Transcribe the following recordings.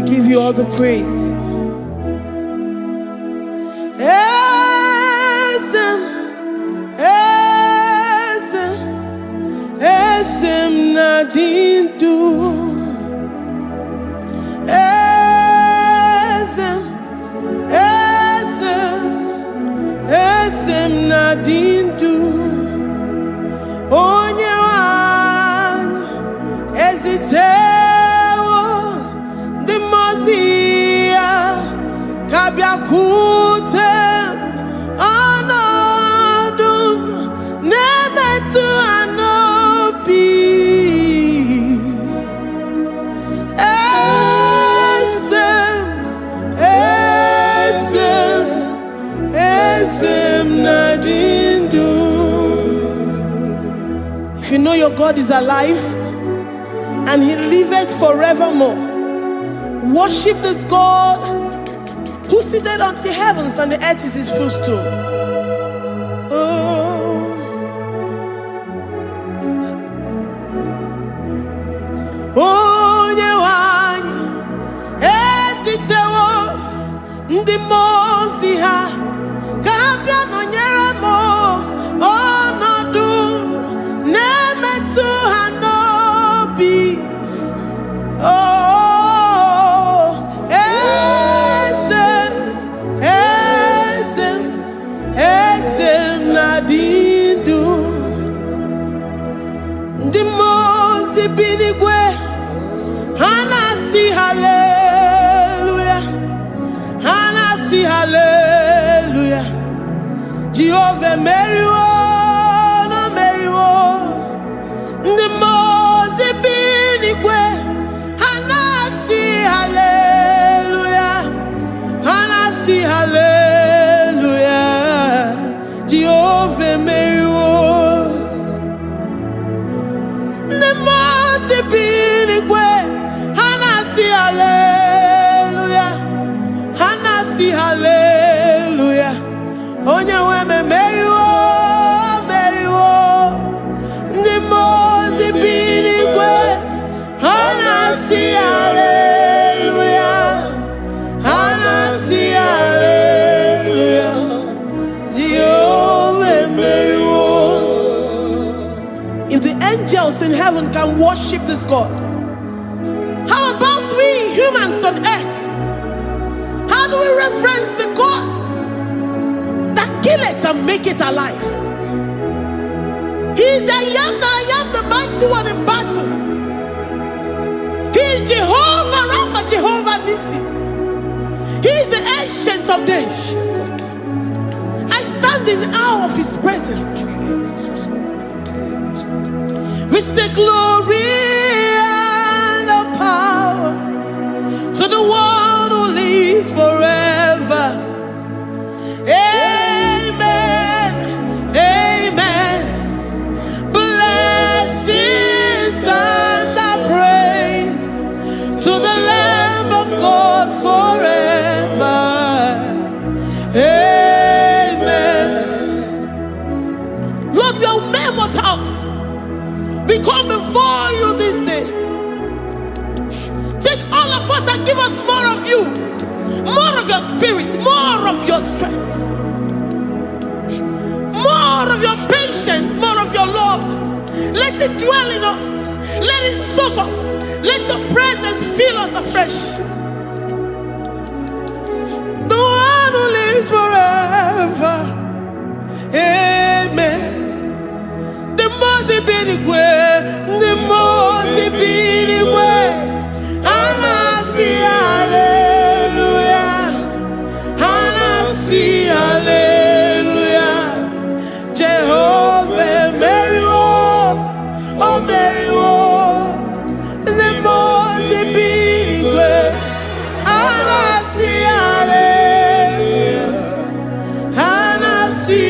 give you all the praise. Esem nadindu. Esem nadindu. Onye wan ezitewo di mozia kabia kutem anodum nemetu anopi. Esem nadindu. If you know your God is alive and he liveth forevermore, worship this God who seated on the heavens and the earth is his footstool. Oh, Nyewani esitewo ndi mozi ha kabia no nyeremo onodu nemetu hanobi. Oh, esem nadindu. Ndi mozi binigwe hanasi hallelujah, hanasi hallelujah. Jehovah Meriwo, no Meriwo. Ndi mozi binigwe hanasi hallelujah, hanasi hallelujah. Jehovah Meriwo. Ndi mozi binigwe hanasi hallelujah, hanasi hallelujah. Onye weme Meriwo, Meriwo. Ndi mozi binigwe hanasi hallelujah, hanasi hallelujah. Jehovah Meriwo. If the angels in heaven can worship this God, how about we humans on earth? How do we reference the God that kill it and make it alive? He is the I am, the mighty one in battle. He is Jehovah Rapha, Jehovah Nissi. He is the ancient of days. I stand in awe of his presence. We say glory and power to the one who lives forever. Amen, amen. Blessings and praise to the Lamb of God forever. Amen. Lord, we are mammoth house. We come before you this day. Take all of us and give us more of you, more of your spirit, more of your strength, more of your patience, more of your love. Let it dwell in us. Let it soak us. Let your presence fill us afresh. The one who lives forever. Amen. The most binigwe, the most binigwe. Hanasi hallelujah, hanasi hallelujah. Jehovah Meriwo, oh Meriwo. The most binigwe. Hanasi hallelujah, hanasi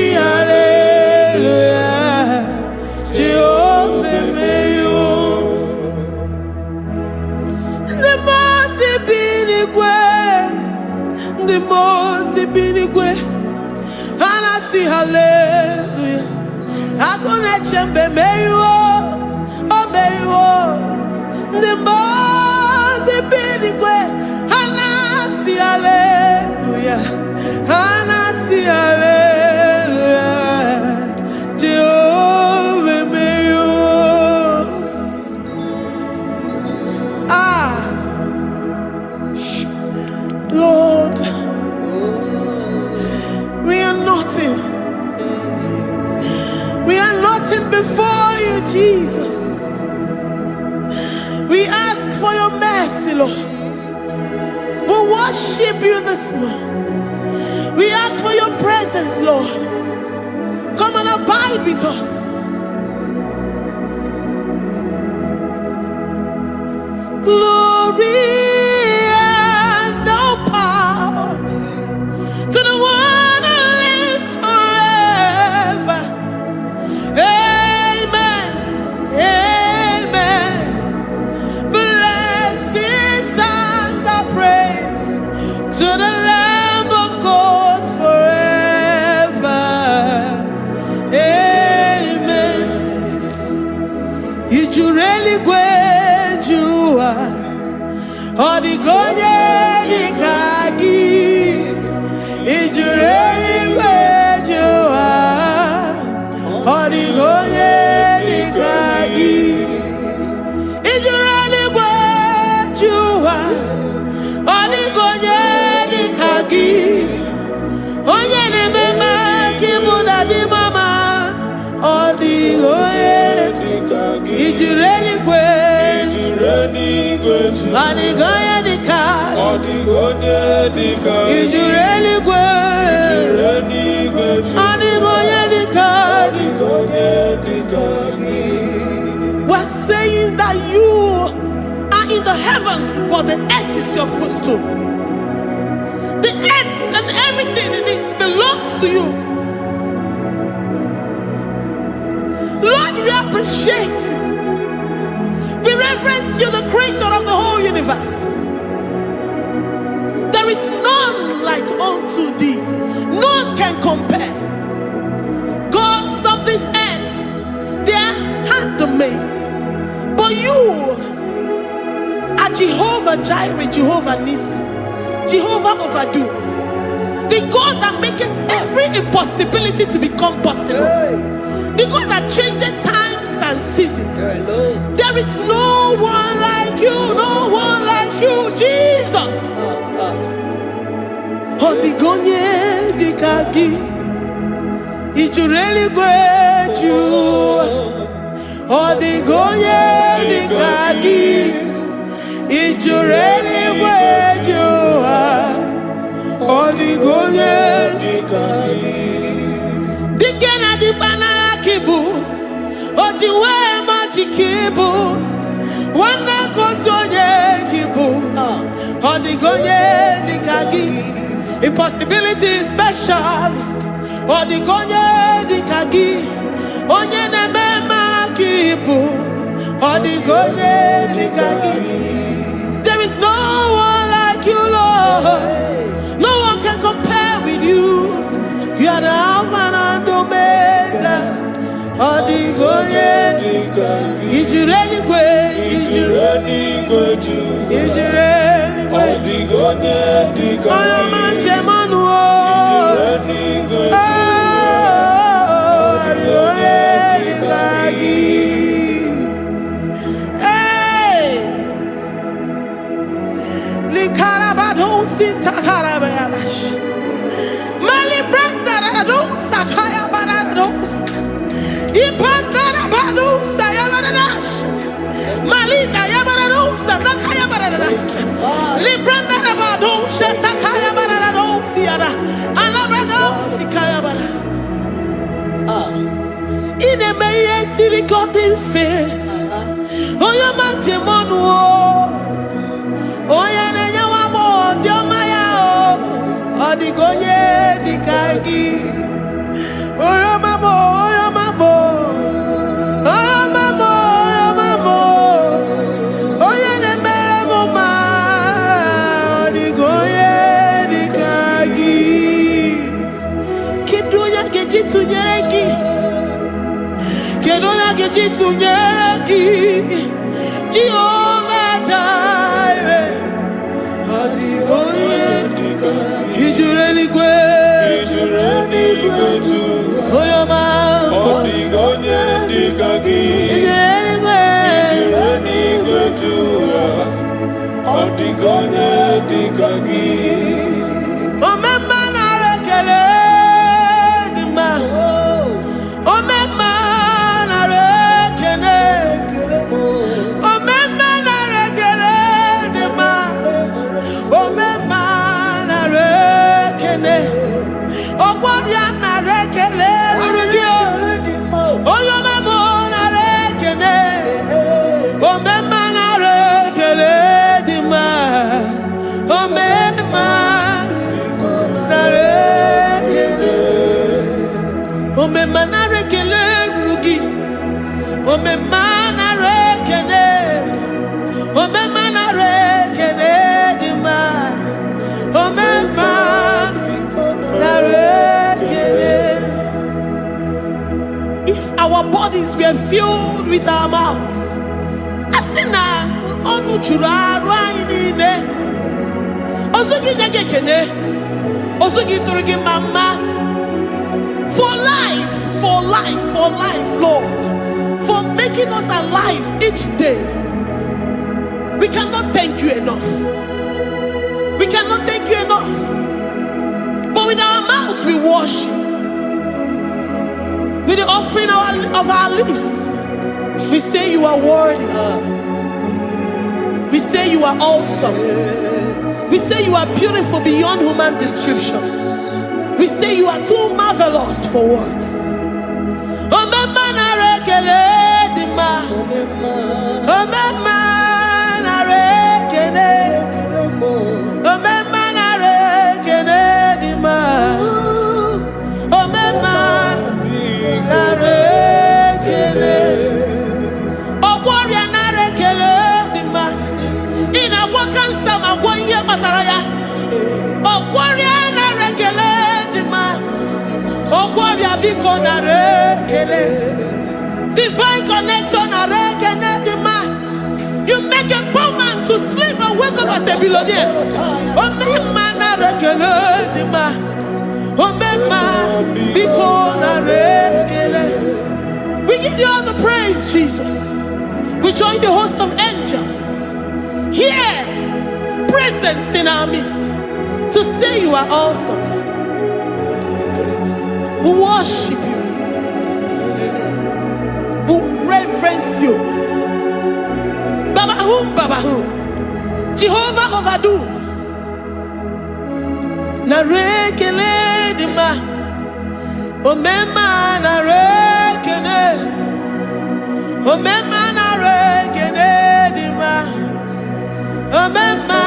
hallelujah. Jehovah Meriwo. The most binigwe, hanasi hallelujah. Agone chembe Meriwo, oh Meriwo. The most binigwe, ask for your mercy, Lord. We worship you this morning. We ask for your presence, Lord. Come and abide with us. Glory and all power to the one who lives forever. Amen. Amen. Blessings and the praise to the Lamb of God forever. Amen. You really great you are. Odigonye dikagi. You really great you are. Odigonye dikagi. You really great you are. Odigonye dikagi. Onye ne mema kimuda di mama. Odigonye dikagi. You really great. Odigonye dikagi. Odigonye dikagi. You really great. Odigonye dikagi. We're saying that you are in the heavens, but the earth is your footstool. The earth and everything in it belongs to you. Lord, we appreciate you. We reverence you, the creator of the whole universe. There is none like unto thee. None can compare. Gods of this earth, they are handmade. But you are Jehovah Jireh, Jehovah Nissi, Jehovah Overdo. The God that makes every impossibility to become possible. The God that changes times and seasons. There is no one like you, no one like you, Jesus. Odigonye dikagi. You really great you. Odigonye dikagi. You really great you. Odigonye dikagi. Dikena dibana kibu. Ojiwe majikibu. Wana kotonye kibu. Odigonye dikagi. Impossibility specialist. Odigonye dikagi. Onye nemema kibu. Odigonye dikagi. There is no one like you, Lord. No one can compare with you. You are the Alpha and Omega. Odigonye dikagi. Is you really great? Is you really great? Is you really great? Odigonye dikagi. Oh, man, Jemanu. Odigonye dikagi. Oyo mamo, oyo mamo. Oyo mamo, oyo mamo. Oyo nemere mama. Odigonye dikagi. Kidunya gejitu nyereki. Kidunya gejitu nyereki. Jehovah Jireh. Odigonye dikagi. Is you really great? Is you really great? Oh, your man. Odigonye dikagi. Is you really great? Is you really great? Odigonye dikagi. Oh, mama na rekele di ma. Oh, mama na rekele. bodies were filled with our mouths. Asina onu chura rainine. Osugi jagekene. Osugi turigi mama. For life, Lord. For making us alive each day. We cannot thank you enough. We cannot thank you enough. But with our mouths we worship. With the offering of our lips, we say you are worthy. We say you are awesome. We say you are beautiful beyond human description. We say you are too marvelous for words. Divine connection. You make a poor man to sleep and wake up as a billionaire. We give you all the praise, Jesus. We join the host of angels here, present in our midst, to say you are awesome. We worship you. We reverence you. Babahum. Jehovah overdo. Narekele dima. Omema narekene. Omema narekene dima. Omema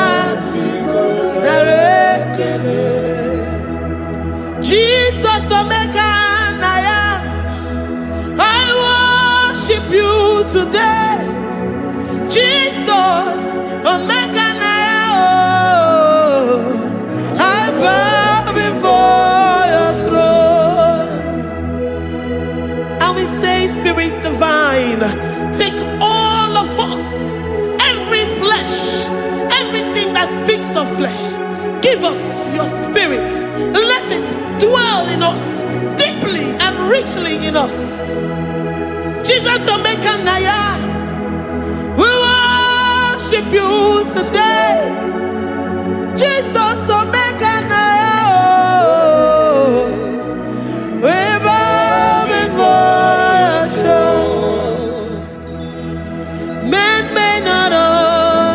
narekene. Jesus Omega Naya, I worship you today. Jesus Omega Naya, I bow before your throne. And we say, Spirit Divine, take all of us, every flesh, everything that speaks of flesh. Give us your spirit. Let it dwell in us, deeply and richly in us. Jesus Omega Naya, we worship you today. Jesus Omega Naya, we bow before your throne. Men may not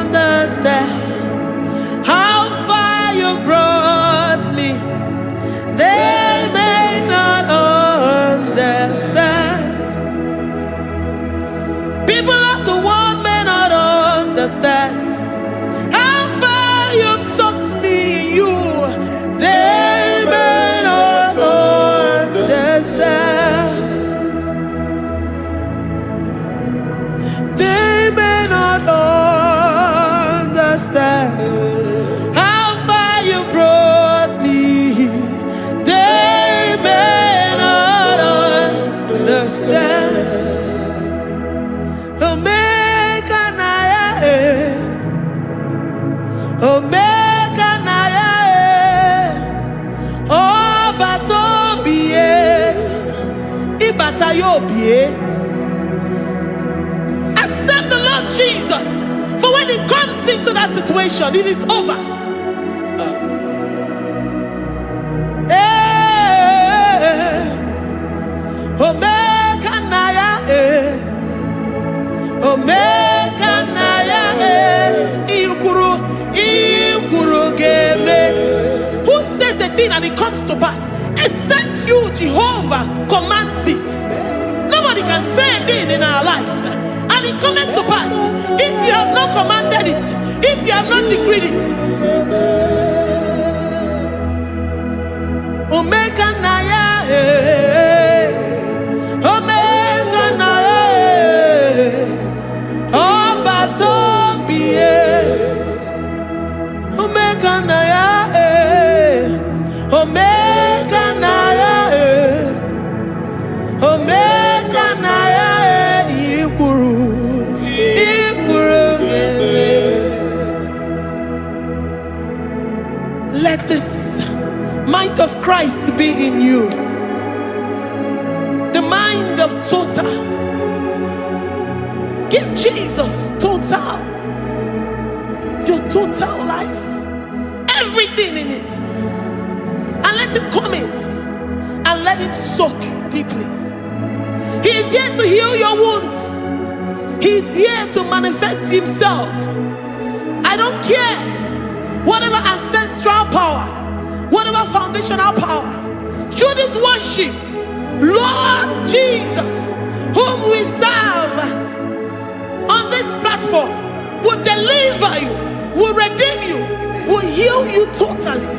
understand how far you brought me. They may not understand. People of the world may not understand how far you've sucked me in you. They may not understand. They may not understand how far you brought me. They may not understand. Omega Naya, Omega Naya, oh Batombiye, Ibatayobie. Accept the Lord Jesus, for when He comes into that situation, it is over. Omega Naya, Omega Naya, Ikuru Game. Who says a thing and it comes to pass? Except you, Jehovah, commands it. Nobody can say a thing in our lives and it comes to pass if you have not commanded it, if you have not decreed it. Omega Naya, Omega Naya, oh Batombiye, Omega Naya, Omega Naya, Omega Naya. Christ be in you. The mind of total. Give Jesus total. Your total life. Everything in it. And let him come in. And let him soak deeply. He is here to heal your wounds. He is here to manifest himself. I don't care. Whatever ancestral power, whatever foundational power, through this worship, Lord Jesus, whom we serve on this platform, will deliver you, will redeem you, will heal you totally.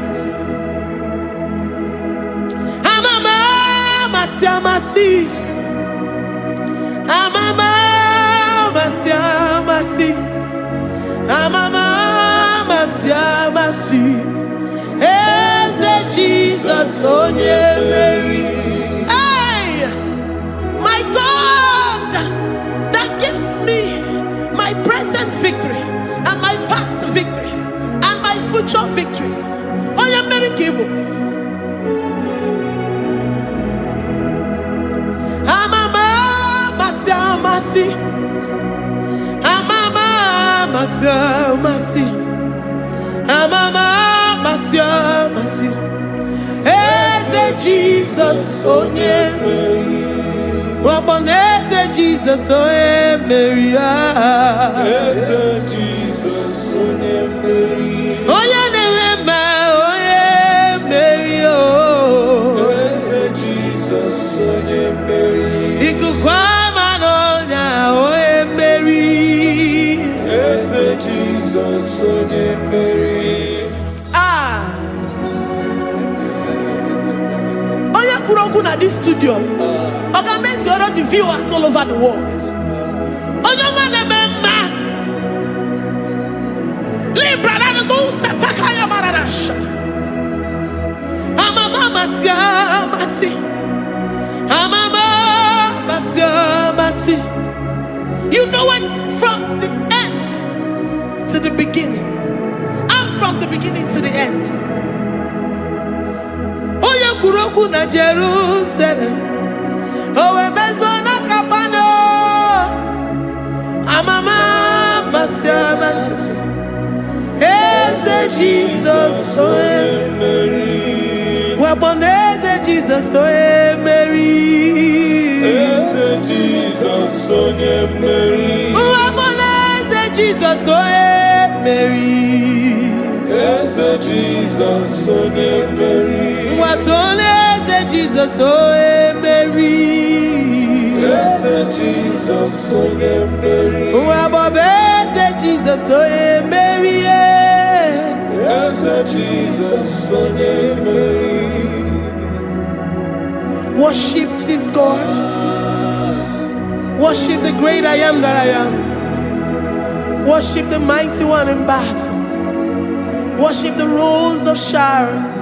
Jesus, oh yeah, Mary. Hey, my God, that gives me my present victory and my past victories and my future victories. Oh yeah, Mary Igbo. Amama masi, amama masi, amama masi. Jesus, oh yeah, Mary. Waboneze Jesus, oh yeah, Mary. Jesus, oh yeah, Mary. Oh yeah, Mary. Oh, Jesus, oh yeah, Mary. Ikukwama no nya, oh yeah, Mary. Jesus, oh yeah, Mary. At this studio, organize the viewers all over the world. You know it from the end to the beginning, and from the beginning to the end. Kuroku na Jerusalem, oh bezona kapano, amama masiamas, eze Jesus, oh Mary, waboneze Jesus, oh Mary, eze Jesus, oh Mary, waboneze Jesus, oh Mary, eze Jesus, oh Mary. What on is Jesus, oh Mary? Yes, Jesus, oh Mary. What is Jesus, oh Mary? Yes, Jesus, oh Mary. Worship this God. Worship the great I am that I am. Worship the mighty one in battle. Worship the rose of Sharon.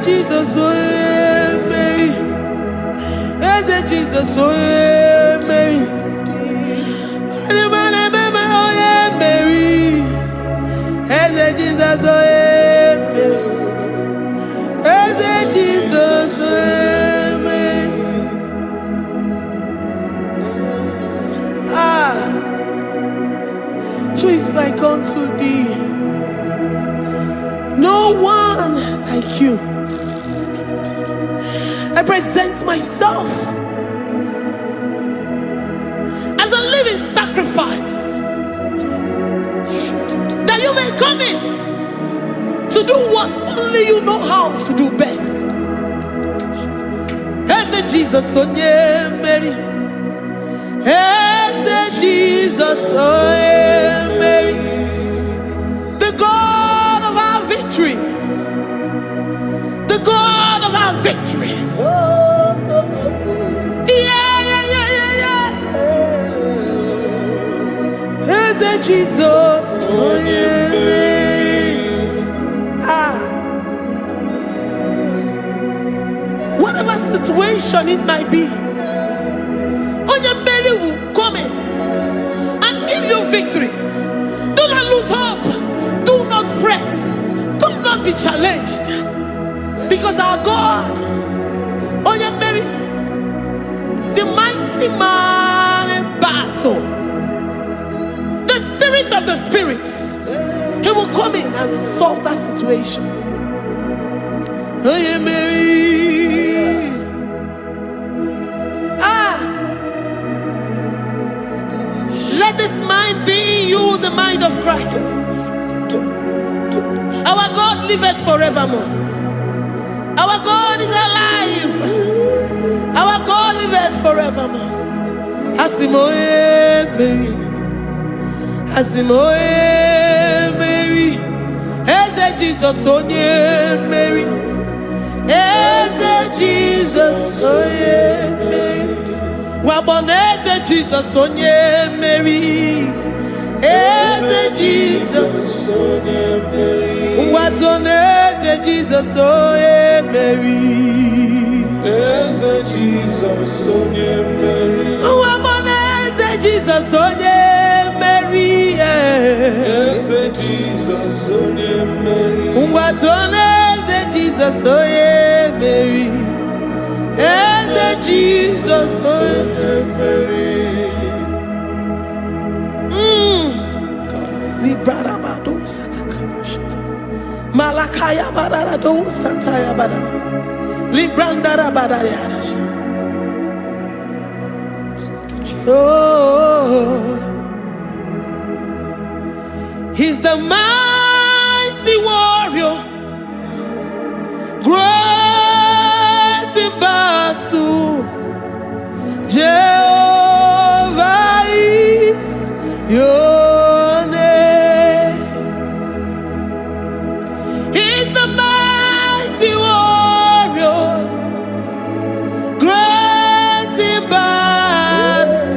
Jesus, oh Mary, as Jesus, oh Mary, Mary, as Jesus, oh Jesus, who is like unto thee? No one like you. I present myself as a living sacrifice, that you may come in to do what only you know how to do best. As Jesus, oh yeah, Mary. As Jesus, oh yeah, Mary. The God of our victory. The God of our victory. As Jesus, oh yeah, Mary. situation it might be, Onyemeri will come in and give you victory. Do not lose hope. Do not fret. Do not be challenged. Because our God, Onyemeri, the mighty man in battle, the spirit of the spirits, he will come in and solve that situation. Onyemeri. Let this mind be in you, the mind of Christ. Our God liveth forevermore. Our God is alive. Our God liveth forevermore. Asimoye Mary. Asimoye Mary. Eze Jesus onye Mary. Eze Jesus onye Mary. Waboneze Jesus onye Mary. Eze Jesus onye Mary. Watoneze Jesus onye Mary. Eze Jesus onye Mary. Waboneze Jesus onye Mary. Eze Jesus onye Mary. Watoneze Jesus onye Mary. Eze Jesus onye Mary. Librada bado sataka shita. Malakaya badara do santaya badara. Libranda badara yadash. Oh, he's the mighty warrior, great in battle. Jehovah is your name. He's the mighty warrior, great in battle.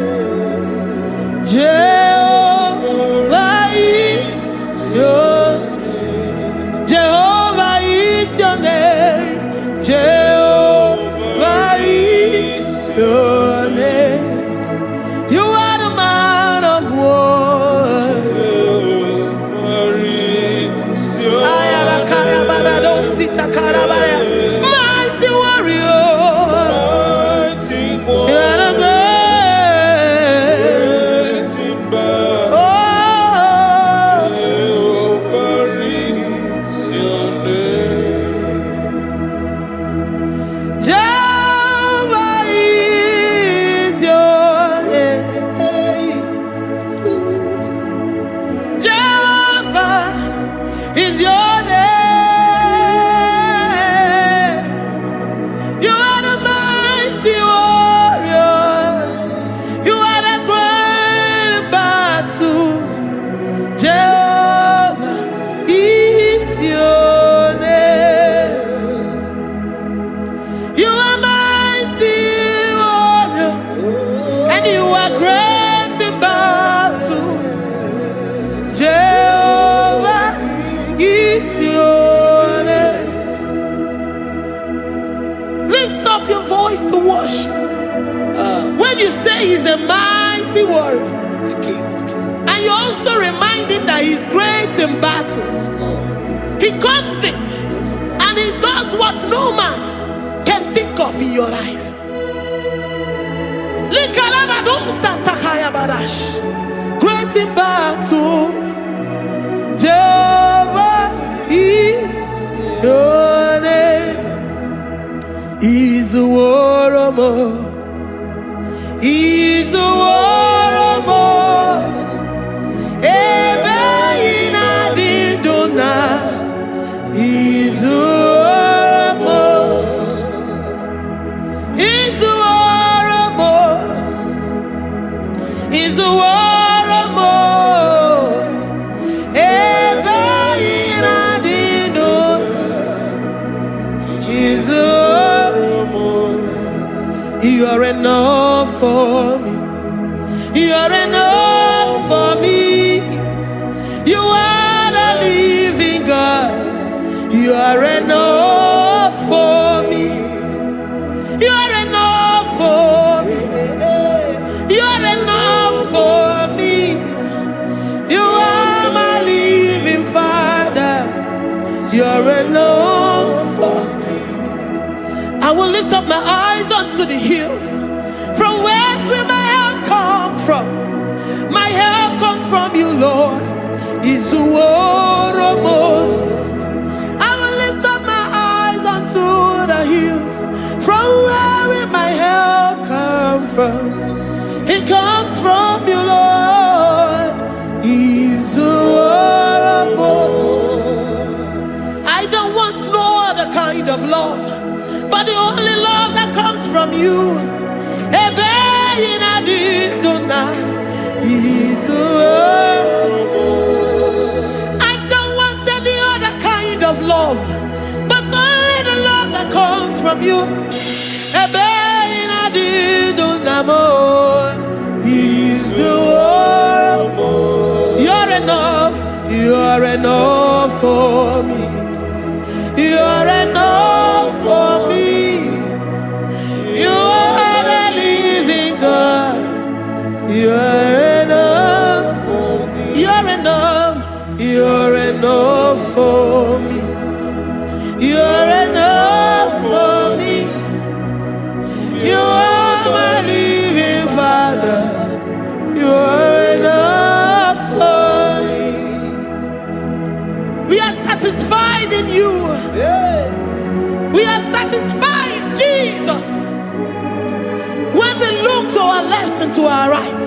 Jehovah is your name. Jehovah is your name. Jehovah is your name. You are the man of war. Mighty warrior. You are the great. Oh, Jehovah is your name. Jehovah is your name. Jehovah is your name. You are the mighty warrior. You are the great battle. Jehovah is your name. You are mighty warrior, and you are great in battle. Jehovah is your name. Lift up your voice to worship. When you say he's a mighty warrior, and you also remind him that he's great in battles, he comes in and he does what no man can think of in your life. Great in battle, Jehovah is your name. He's a warrior. He's a warrior. Ebe ina didona. He's a warrior. He's a warrior. He's a warrior. Ebe ina didona. He's a warrior. You are enough for me. You are enough for me. You are the living God. You are enough for me. You lift up my eyes unto the hills. From whence will my help come from? My help comes from you, Lord. Izuoromo. I will lift up my eyes unto the hills. From where will my help come from? It comes from you, Lord. Izuoromo. I don't want no other kind of love, but the only love that comes from you. I don't want any other kind of love, but only the love that comes from you. You're enough. You're enough for me. You're enough for me. You are the living God. You're enough for me. You're enough. You're enough for me. You're enough for me. You are my living Father. You're enough for me. We are satisfied in you. We are satisfied, Jesus. When we look to our left and to our right,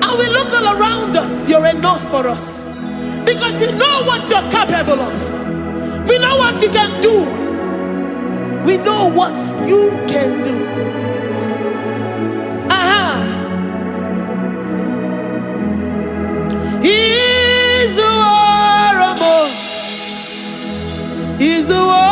and we look all around us, you're enough for us. Because we know what you're capable of. We know what you can do. We know what you can do. He's the war. He's the war.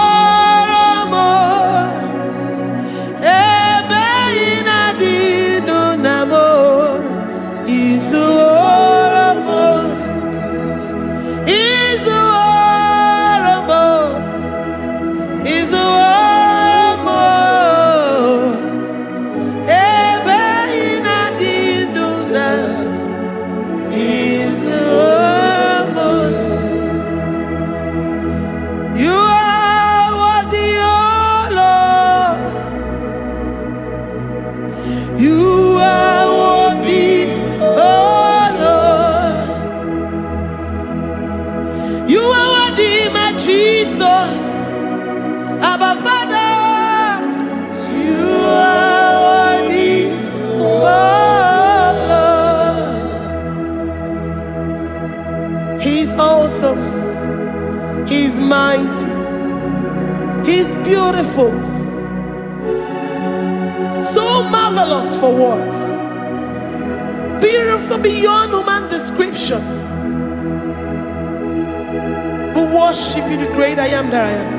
He's mighty. He's beautiful. So marvelous for words. Beautiful beyond human description. We worship you, the great I am that I am.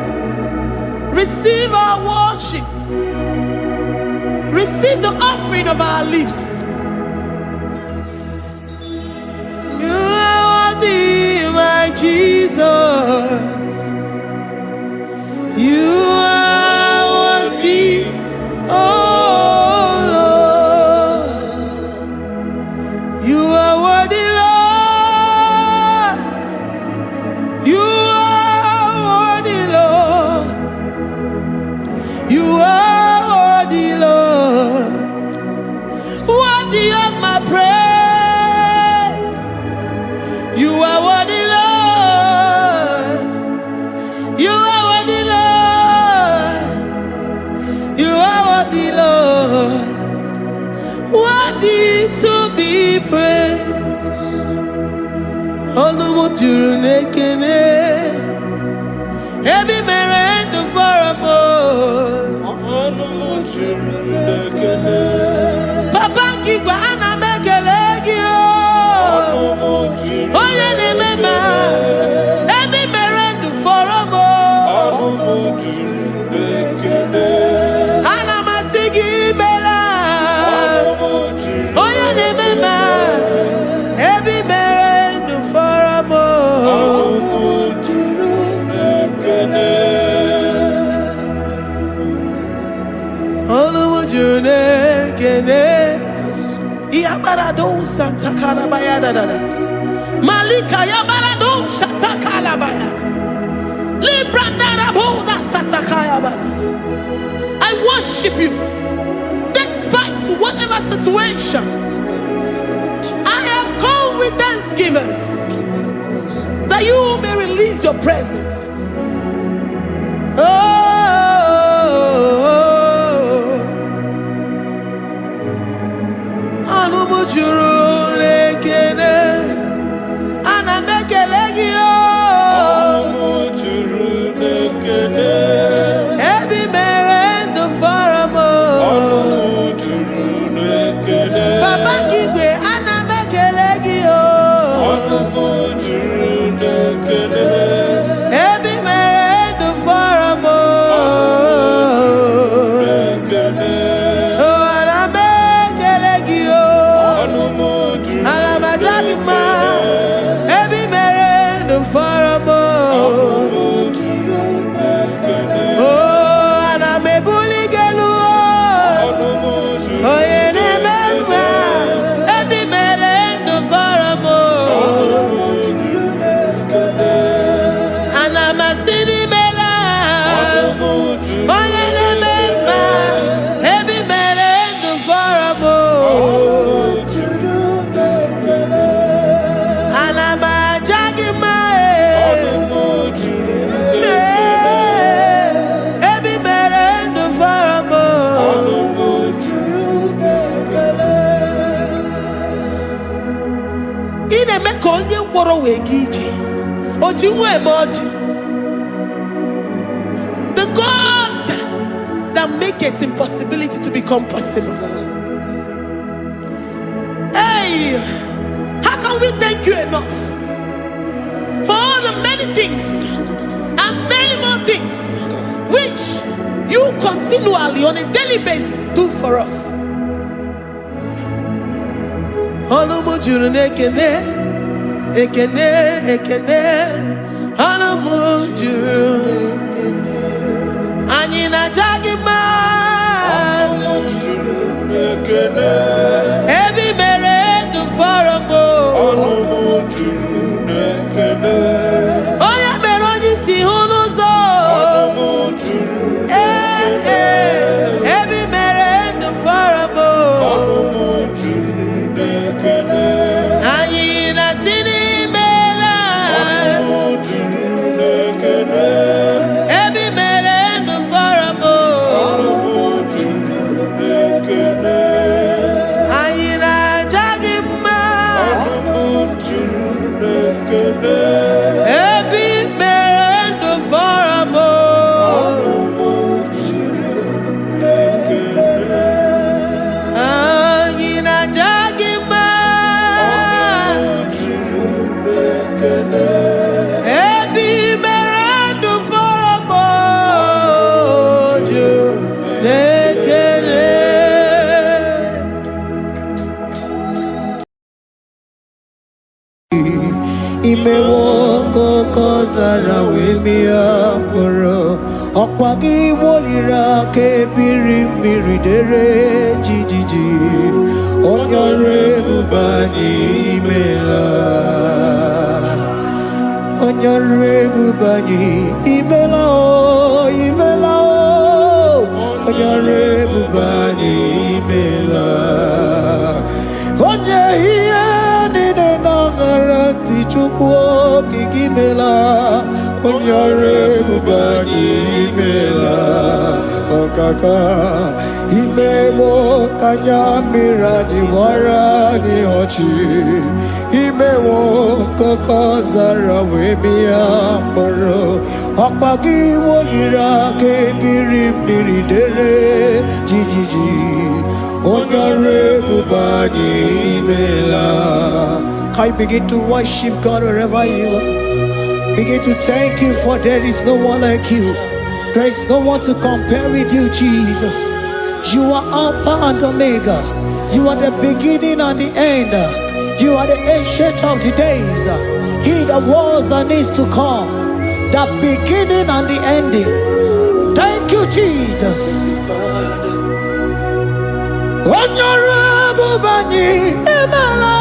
Receive our worship. Receive the offering of our lips. You are worthy, my Jesus. You are worthy, oh Lord. You are worthy, Lord. You are worthy, Lord. You are worthy, Lord. Worthy of my praise. You are worthy, Lord. You are worthy, Lord. You are worthy, Lord. Worthy to be praised. Onumu juru nekene. Every merend for a more. Onumu juru nekene. Papa kigwa ana mekelegio. Onumu juru. Oye ne mema. Every merend for a more. Onumu juru nekene. Ana masigi bela. Onumu juru. Oye ne mema. Every merend for a more. Onumu juru nekene. Onumu juru nekene. Iabarado Santa Calabaya dadas. Malika Yabarado Shata Calabaya. Librandara Boda Satakaya. I worship you despite whatever situation. I have come with thanksgiving that you may release your presence. The God that makes impossibility to become possible. Hey, how can we thank you enough for all the many things and many more things which you continually on a daily basis do for us? Ekene Anamujuru Anina Jagima Ebi mere du faramo Oya meroji si hunuzo Ebi mere du faramo Anina sini Imewoko kozara wemia moro Okwagi wolira kebiri miridere jijiji Onyore bubani imela Onyore bubani imela o imela o Onyore bubani imela Onye hiye nine nangaranti chukwo kikimela Onyore bubani imela Okaka Imemo kanyamira ni wara ni hochi Imewo koko zara wemia moro Okpagi wolira kebiri miridere jijiji Onyore bubani imela. Can you begin to worship God wherever you are? Begin to thank Him, for there is no one like you. There is no one to compare with you, Jesus. You are Alpha and Omega. You are the beginning and the end. You are the ancient of the days. He that was and is to come. The beginning and the ending. Thank you, Jesus. Honorable Bani Emala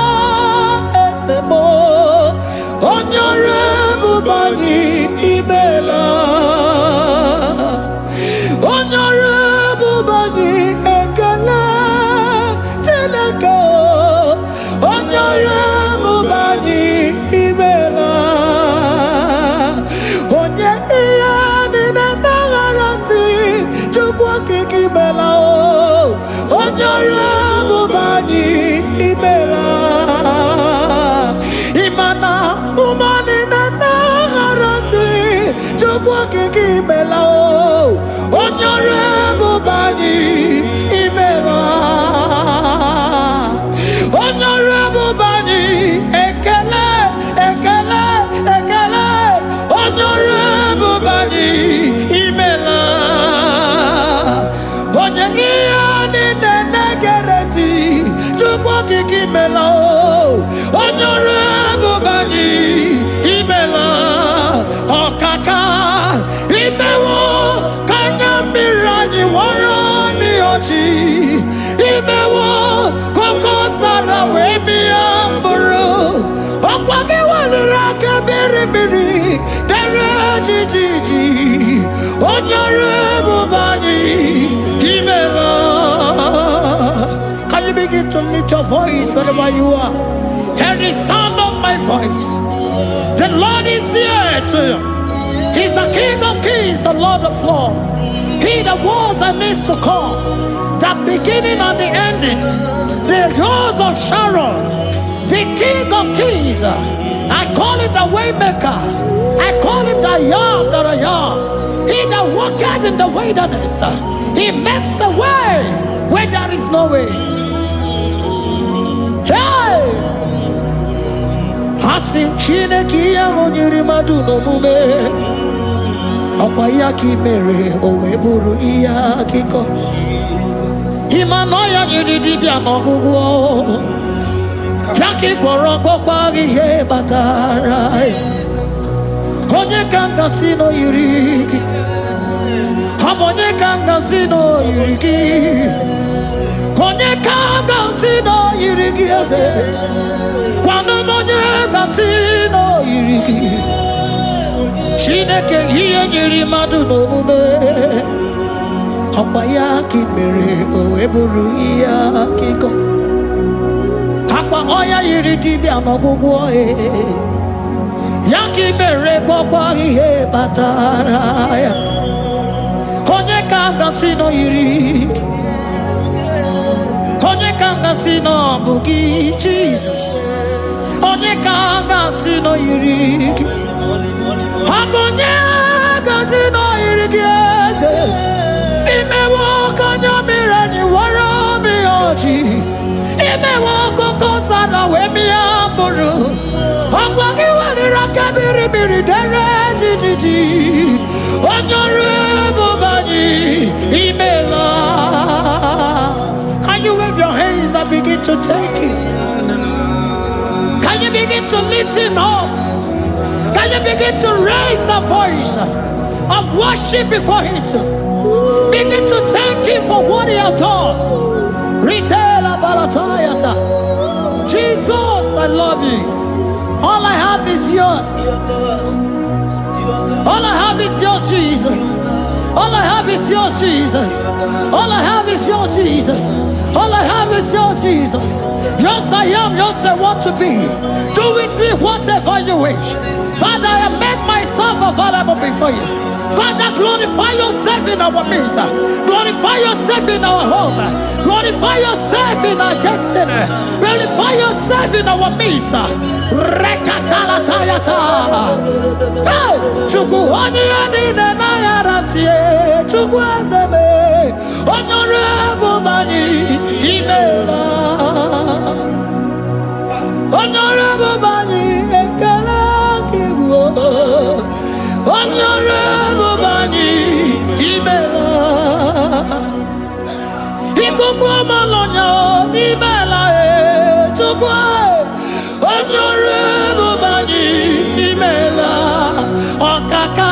Esemo. Honorable Bani Emela. Honorable Bani kiki mela o onyore bubani imela onyore bubani ekele ekele ekele onyore bubani imela onye ni negereti chukwu kiki mela o onyore bubani imela okaka imewo kanya mirani warani ochi imewo koko sara we mi amburu okwage walira kabiri miri dere jiji onyore bubani imela. Can you begin to lift your voice wherever you are? Hear the sound of my voice. The Lord is here to you. He's the King of Kings, the Lord of Lords. He that was and is to come, the beginning and the ending, the rose of Sharon, the King of Kings. I call him the Waymaker. I call him the Yam that I am. He that walketh in the wilderness, he makes a way where there is no way. Hey! Hasim Chineke ya onyiri madu no mume Okwa ya ki mere owe buru iya kiko Imano ya nyiri dibia no gugu Ya ki gworo gokwa ihe batara Onye kanga sino yiri Onye kanga sino yiri Onye kanga sino yiri eze Kwano monye gasino yiriki Shineke hiye nyiri madu no mume Okwa ya ki mere owe buru iya kiko Akwa oya yiri dibia no gugu oe Ya ki mere gwakwa ihe batara ya Onye kanga sino yiriki Onye kanga sino bugi Jesus Onye kanga sino yiriki Agonye kanga sino yiriki eze Imewo kanya mirani wara mi oji Imewo koko sana we mi amburu Agwagi walira kabiri miri dere jijiji Onyore bubani imela. Can you wave your hands and begin to take it? Can you begin to lift him up? Can you begin to raise the voice of worship before him? Begin to thank him for what he has done. Retailer Balatayasa. Jesus, I love you. All I have is yours. All I have is yours, Jesus. All I have is yours, Jesus. All I have is yours, Jesus. All I have is yours, Jesus. Yours I am, yours I want to be. Do with me whatever you wish. Father, I have made myself available before you. Father, glorify yourself in our midst. Glorify yourself in our home. Glorify yourself in our destiny. Glorify yourself in our midst. Rekatalatayata. Hey! Chukwani anine na yaratie. Chukwazeme. Honorable Bani Imela. Honorable Bani Ekala Kibu. Honorable Bani Imela. Ikukwa malonya Imela chukwa. Honorable Bani Imela. Okaka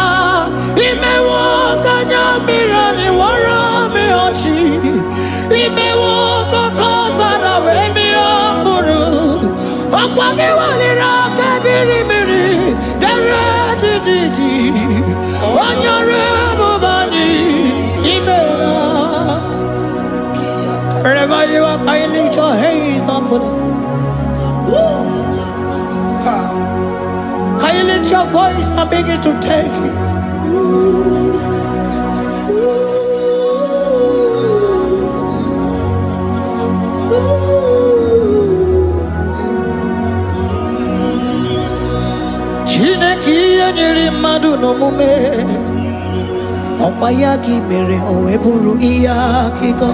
Imewo kanya mirani warami ochi. Imewo koko sara we mi amburu. Okwage walira kabiri miri dere jiji. Honorable Bani Imela. Wherever you are, can you lift your hands up for them? Can you lift your voice and begin to take it? Chineke nyiri mmadụ n'omume Opayaki mere o eburu iya kiko.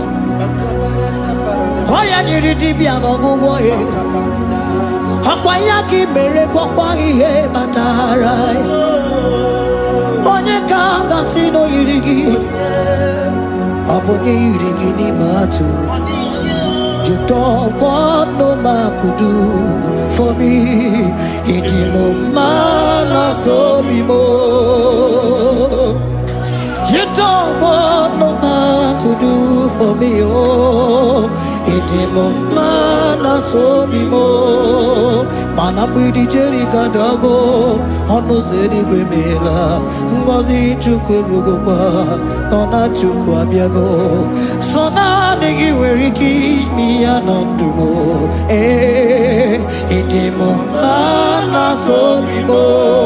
Oya nyiri dibia n'ọgwụgwọ ya. Opayaki mere gwọkwa ihe batara. Onye ka m gasị n'oyiri gị. Ọ bụ onye yiri gị n'ime atụ. You don't want no man could do for me. It is no man so be more. You don't want no man could do for me. Oh, it is no man so be more. Man, I'm with the Jerry Cadago. On no city Grimela. Ngozi Chukwerugopa. Nona Chukwabiago. So now nigga where he keep me anondumo. It is no man so be more.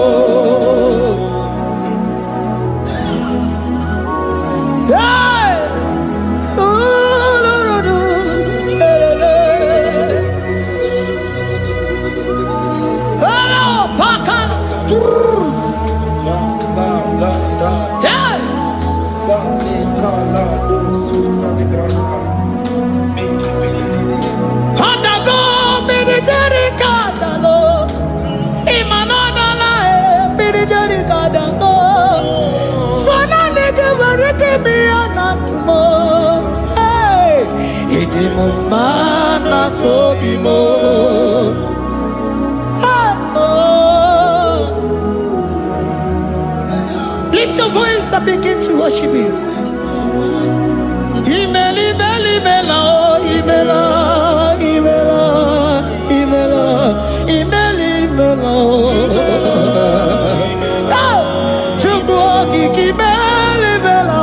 Mana so be more. Lift your voice and begin to worship Him. Imela, imela, imela, imela, imela, imela, imela, imela. Chukwuoki imela, imela.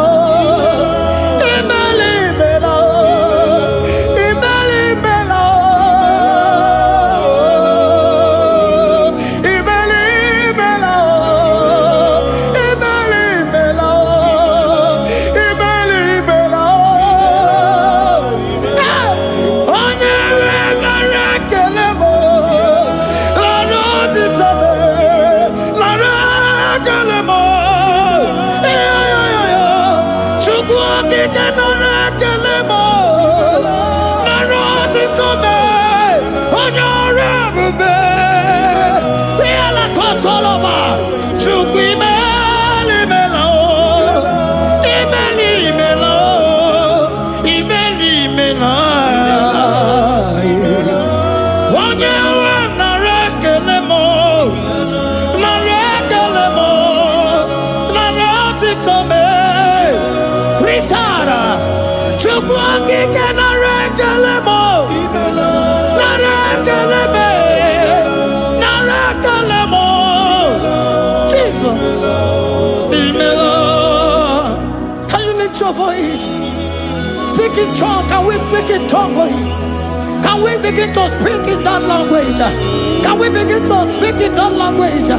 Speak in tongue. Can we speak in tongue for Him? Can we begin to speak in that language? Can we begin to speak in that language?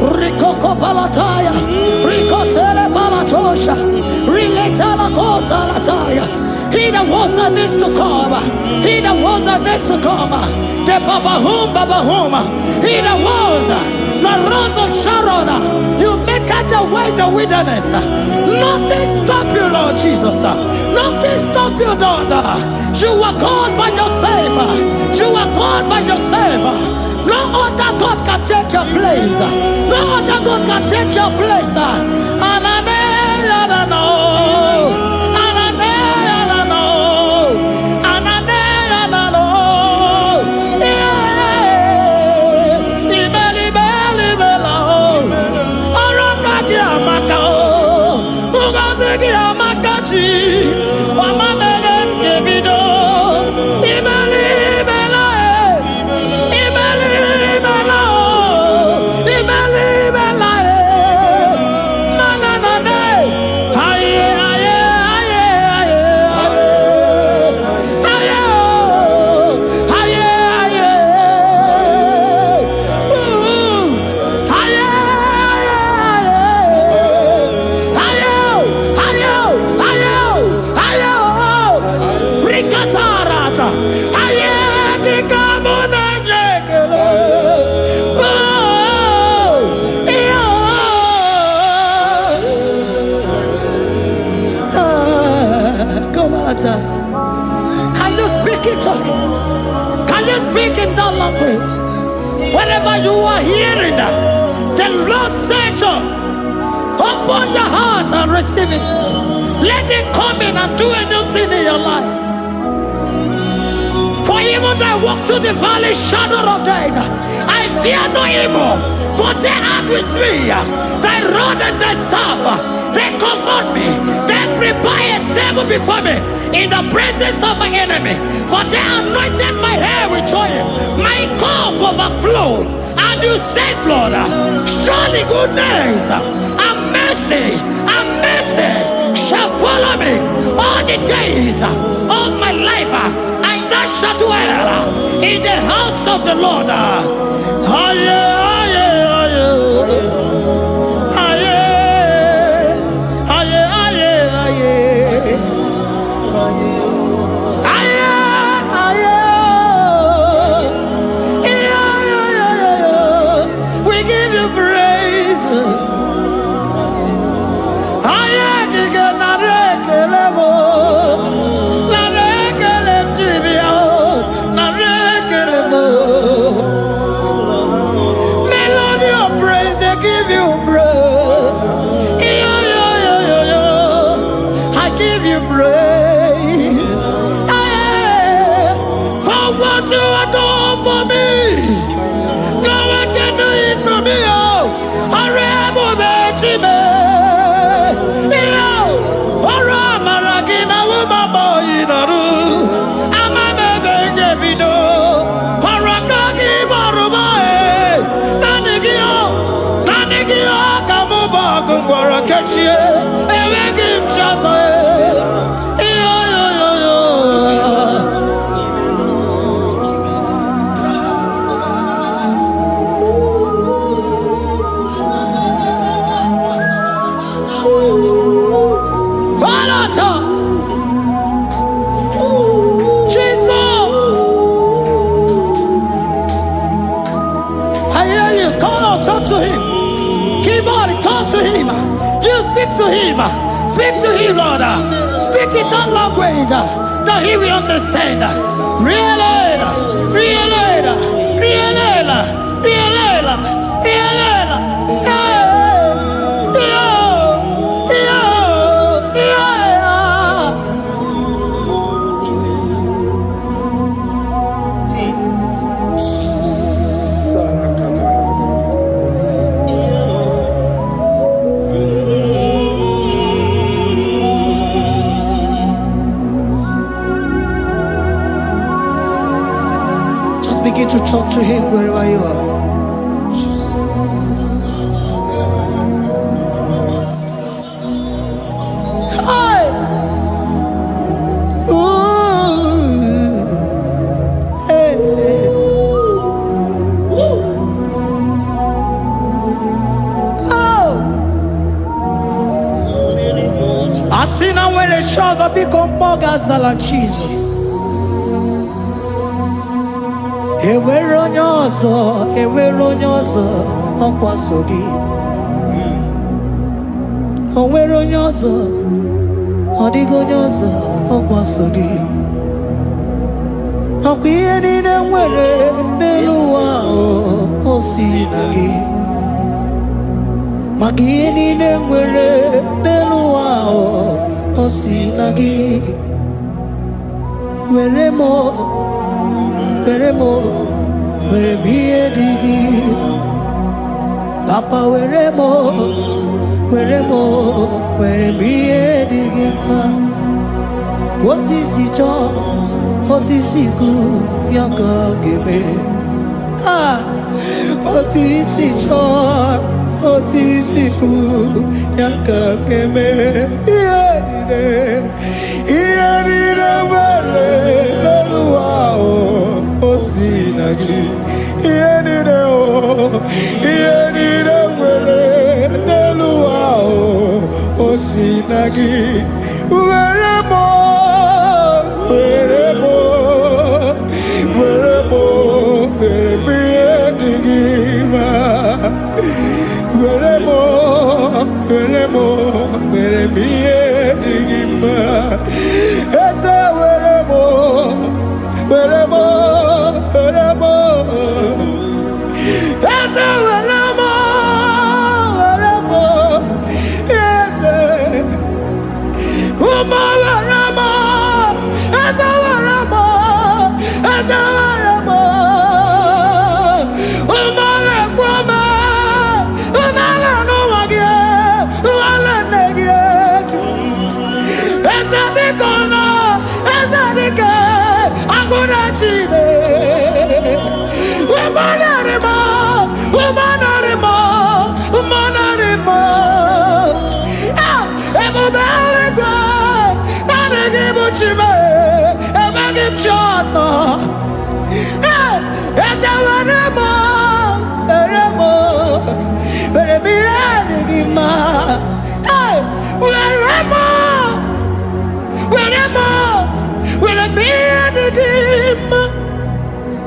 Rikoko palataya, rikotele palatosha, riletala kota lataya. He that was and is to come. He that was and is to come. The Babahum, Babahum. He that was the rose of Sharon. You make out the way the wilderness. Nothing stop you, Lord Jesus. Nothing stop you, daughter. You are God by yourself. You are God by yourself. No other God can take your place. No other God can take your place. The Lord said, open your heart and receive it. Let it come in and do a new thing in your life. For even though I walk through the valley shadow of death, I fear no evil. For they are with me. Thy rod and thy staff, they comfort me. They prepare a table before me in the presence of my enemy. For they anointed my hair with oil. My cup overflow. And you say, Lord, surely goodness and mercy shall follow me all the days of my life. And I shall dwell in the house of the Lord. We give you praise. Melody of praise, they give you praise. I give you praise. For what you have done for me, no one can do it for me. To him, speak to him, Lord. Speak in that language that he will understand. Begin to talk to him wherever you are. Hey! Ooh! Hey! Oh! I see now where the shores have become more than Jesus. Ewere onye ọzọ ọkwa so gị. O nwere onye ọzọ, ọ dịghị onye ọzọ ọkwa so gị. Ọkwa ihe niile nwere n'elu ụwa o si na gị. Maka ihe niile nwere n'elu ụwa o si na gị. Were m ihe dị gị. Papa were m ihe dị gị mma. Otu isi chọọ, otu isi kwu ya ka ọ ga-eme. Otu isi chọọ, otu isi kwu ya ka ọ ga-eme. Ihe niile nwere n'elu ụwa o si na gị. Ihe niile nwere n'elu ụwa o si na gị. Were m ihe dị gị mma. Were m ihe dị gị mma. Eze were m Eze were m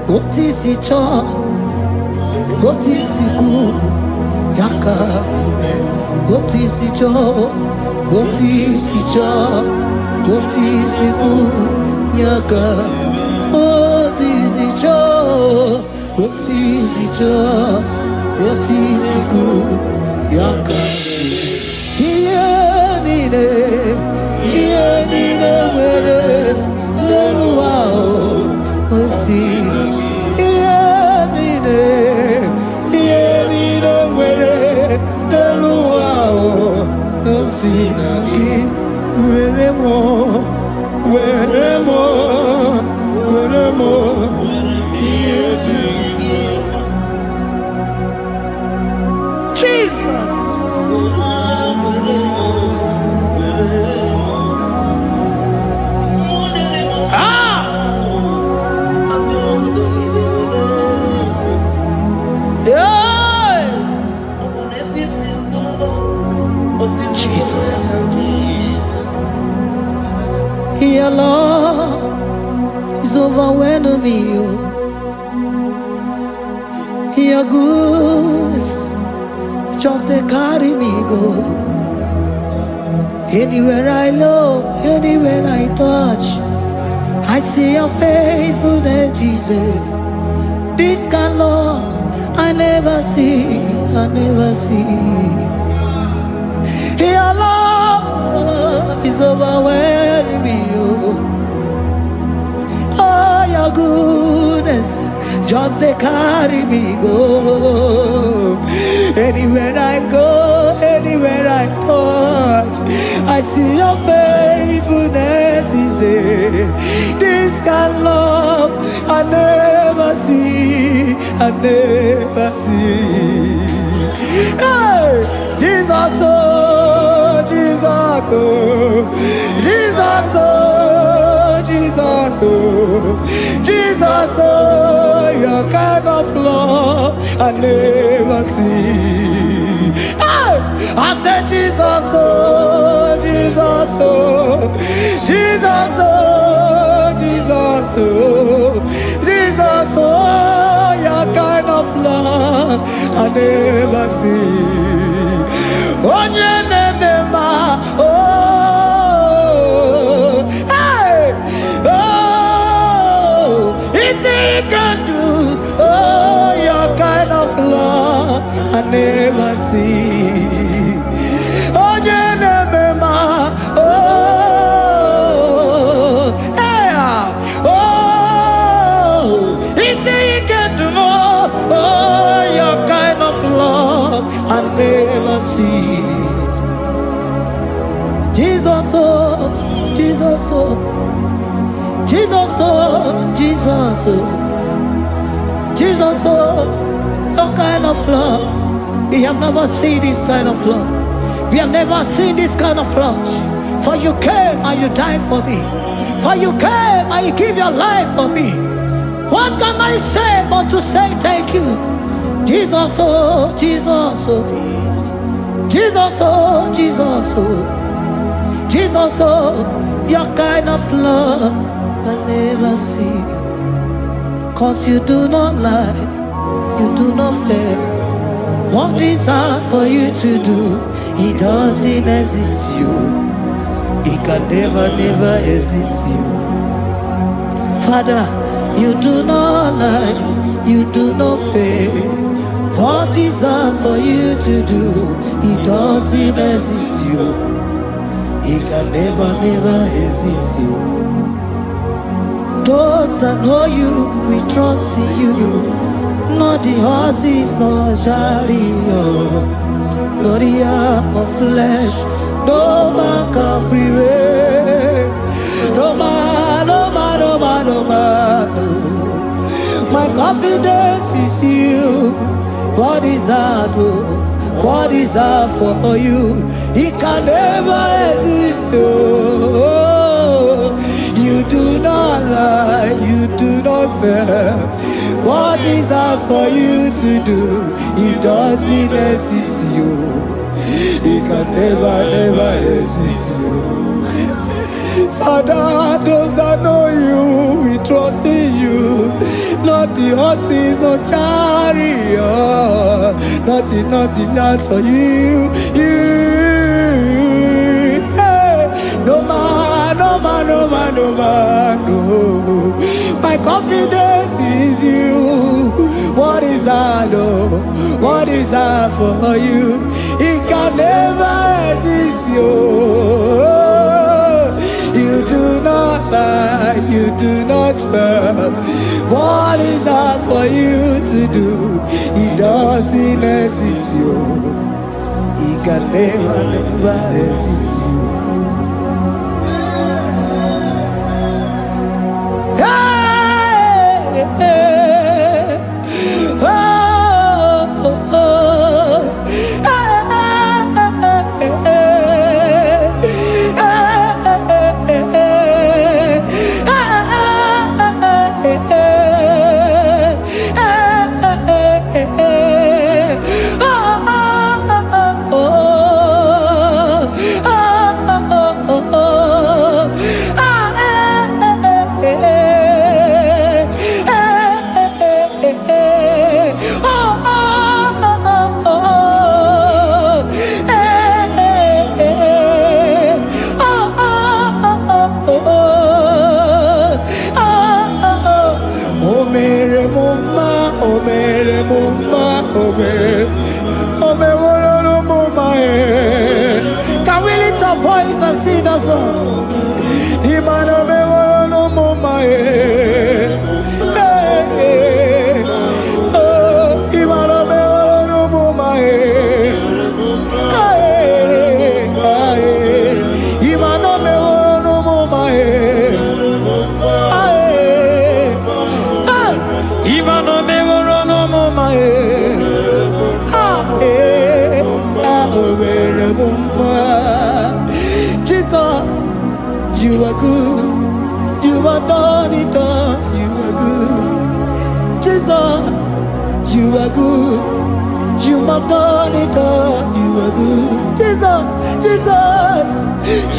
What is it all? What is it good? Yaka, what is it all? What is it all? What is it good? Yaka, what is it all? What is it all? What is it good? Yaka, where no wow, what's it? Jesus. Your love is overwhelming me. Your goodness just they carry me go. Anywhere I look, anywhere I touch, I see your faithfulness, Jesus. This kind of love I never see, I never see. Your love is overwhelming me. Oh, your goodness just they carry me go. Anywhere I go, anywhere I touch, I see your faithfulness. This kind of love I never see, I never see. Hey, Jesus, oh, Jesus, oh, Jesus, oh, Jesus, oh, Jesus, oh, your kind of love I never see. Hey, I said Jesus, oh, Jesus, oh, Jesus, oh, Jesus, oh, Jesus, oh, your kind of love I never see. Onye nenema, oh, hey, oh, easy can do, oh, your kind of love I never see. Onye nenema, oh, hey, oh, easy can do more, oh, your kind of love I never see. Jesus, oh, Jesus, oh, Jesus, oh, Jesus, oh, Jesus, oh, your kind of love. We have never seen this kind of love. We have never seen this kind of love. For you came and you died for me. For you came and you give your life for me. What can I say but to say thank you? Jesus, oh, Jesus, oh, Jesus, oh, Jesus, oh, Jesus, oh, your kind of love I never see. 'Cause you do not lie, you do not fail. What is hard for you to do, it doesn't exist you. It can never, never exist you. Father, you do not lie, you do not fail. What is hard for you to do, it doesn't exist you. It can never, never exist you. Those that know you, we trust in you. Not the horses, not chariot, not the arm of flesh. No man can prevail. No man, no man, no man, no man. No. My confidence is you. What is hard, oh? What is hard for you? It can never exist, oh. You do not lie, you do not fail. What is hard for you to do? It doesn't exist you. It can never, never exist you. Father, those that know you, we trust in you. not the horses, no chariot, nothing that's for you. Hey, no man, no. My confidence is you. What is that, oh? What is that for you? It can never exist, you. You do not lie, you do not fail. What is that for you to do? It doesn't exist, you. It can never exist, you. Can we lift our voice and sing that song? Jesus, you are good. You are done it all. You are good. Jesus, you are good. You have done it all. You are good. Jesus,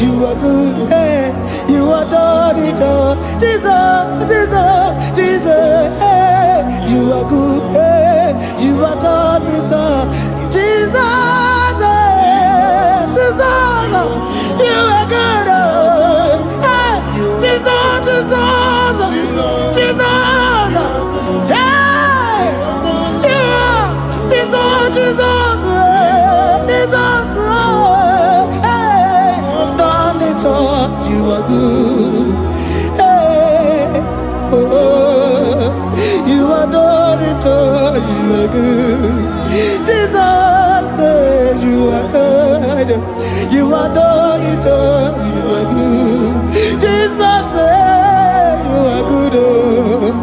you are good. Hey, you have done it all. Jesus, hey, you are good. Hey, you have done it all. Jesus, you are good. Hey, Jesus, hey, you are Jesus, hey, done it all. You are good. Hey, oh, you are done it all. You are good. Jesus, you are good. You are done it all. You are good. Jesus, you are good. Oh,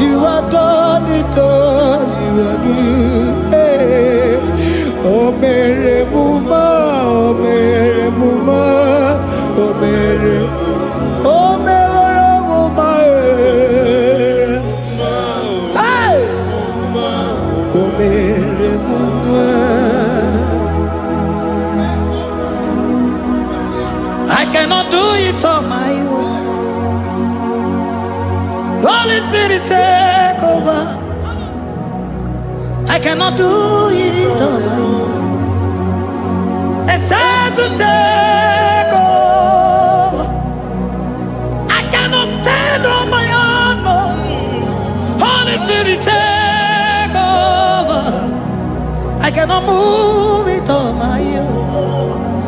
you are done it all. You are good. Hey. Oh, Mary Muma, oh, Mary Muma, oh, Mary, oh, Mary Muma, hey, oh, Mary Muma. I cannot do it on my own. Holy Spirit, take over. I cannot do it on my own. It's time to take over. I cannot stand on my own. No. Holy Spirit, take over. I cannot move it on my own.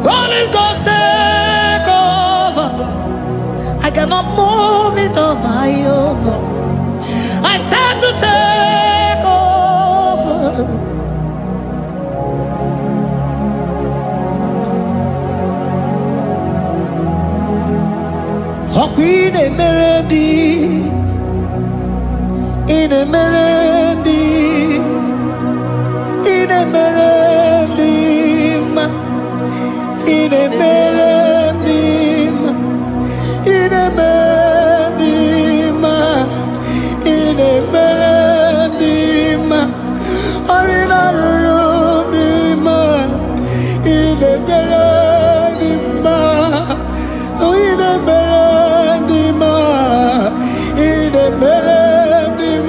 Holy Ghost, take over. I cannot move it on my own. I said to take over. Oh, Queen Emerendi, in Emerendi, in Emerendi, in Emerendi, in Emerendi, in Emerendi, Arina Rudima, in Emerendi, in Emerendi, in Emerendi,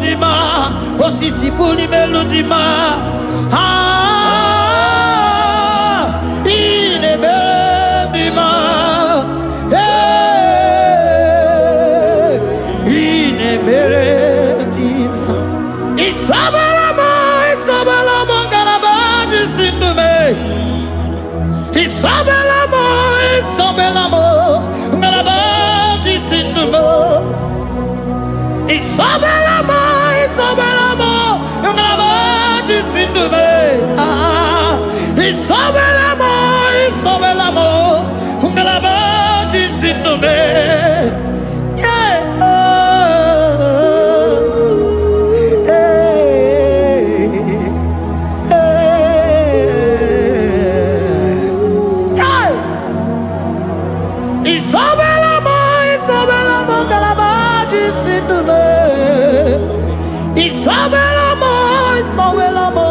dima, otisi puli melodima. Ine bendima, ine bendima. Isabelamo, Isabelamo, galabaji sindume. Isabelamo, Isabelamo, galabaji sindume. Isabelamo, Isabelamo, galabaji sindume. Isabelamo, Isabelamo, galabaji sindume. Isabelamo, Isabelamo,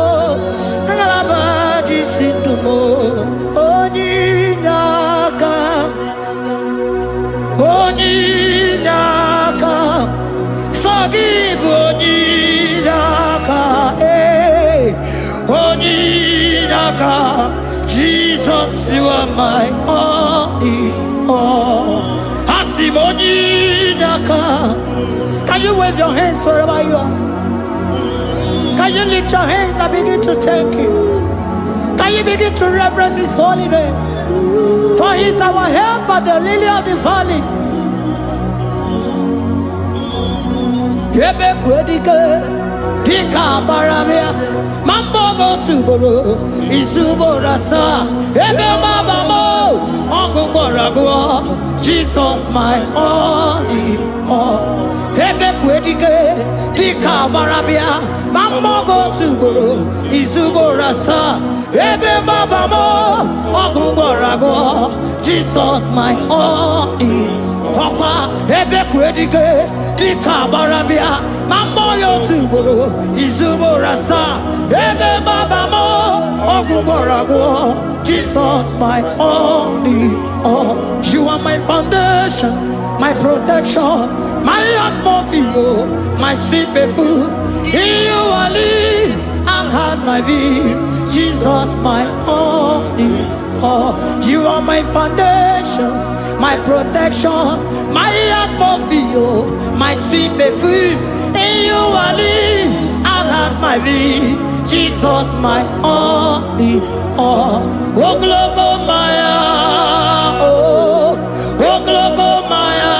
galabaji sindumo. Onyinaka, onyinaka, forgive onyinaka, onyinaka. Jesus, you are my only all. Asim onyinaka. Can you wave your hands wherever you are? Can you lift your hands and begin to thank Him? Can you begin to reverence His holy name? For He is our help at the lily of the valley. Yebe kwedike, dika baramia, mambo go tuboro, isubora sa, ebe mabamo, ogungorago, Jesus my only all. Ebe kwedike, dika baramia, mambo go tuboro, isubora sa, ebe mabamo, ogungorago, Jesus my only all. Ebe kwedike, dika baramia, mambo yo tuboro, isubora sa, ebe mabamo, ogungorago, Jesus my only all. You are my foundation, my protection, my atmosphere, my sweet perfume. In you I live and had my view. Jesus my only all. You are my foundation, my protection, my atmosphere, my sweet perfume. In you I live and had my view. Jesus my only all. Oh glogo maya, oh glogo maya,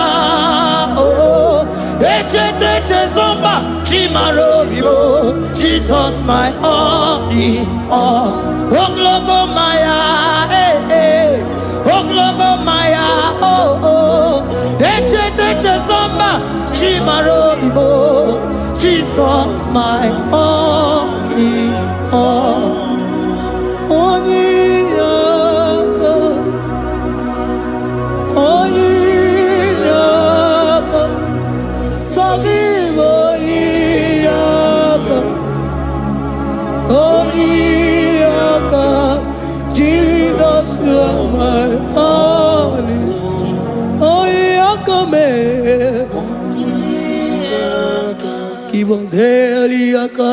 oh eche zomba chimaro vivo. Jesus my only all. Oh glogo maya, oh glogo maya, oh eche zomba chimaro vivo. Jesus my only all. Onyinaka, onyinaka, forgive onyinaka, onyinaka. Jesus, you are my only. Onyinaka me, give us heliaka,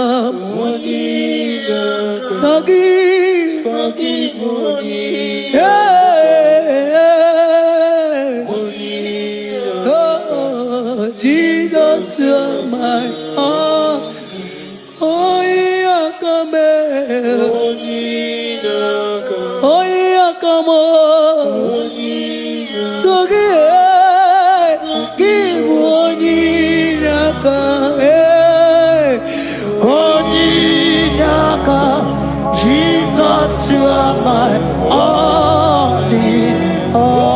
forgive onyinaka. Oh, Jesus, you are my all. Onyinaka me, onyinaka mo, give onyinaka, onyinaka. Jesus, you are my only all.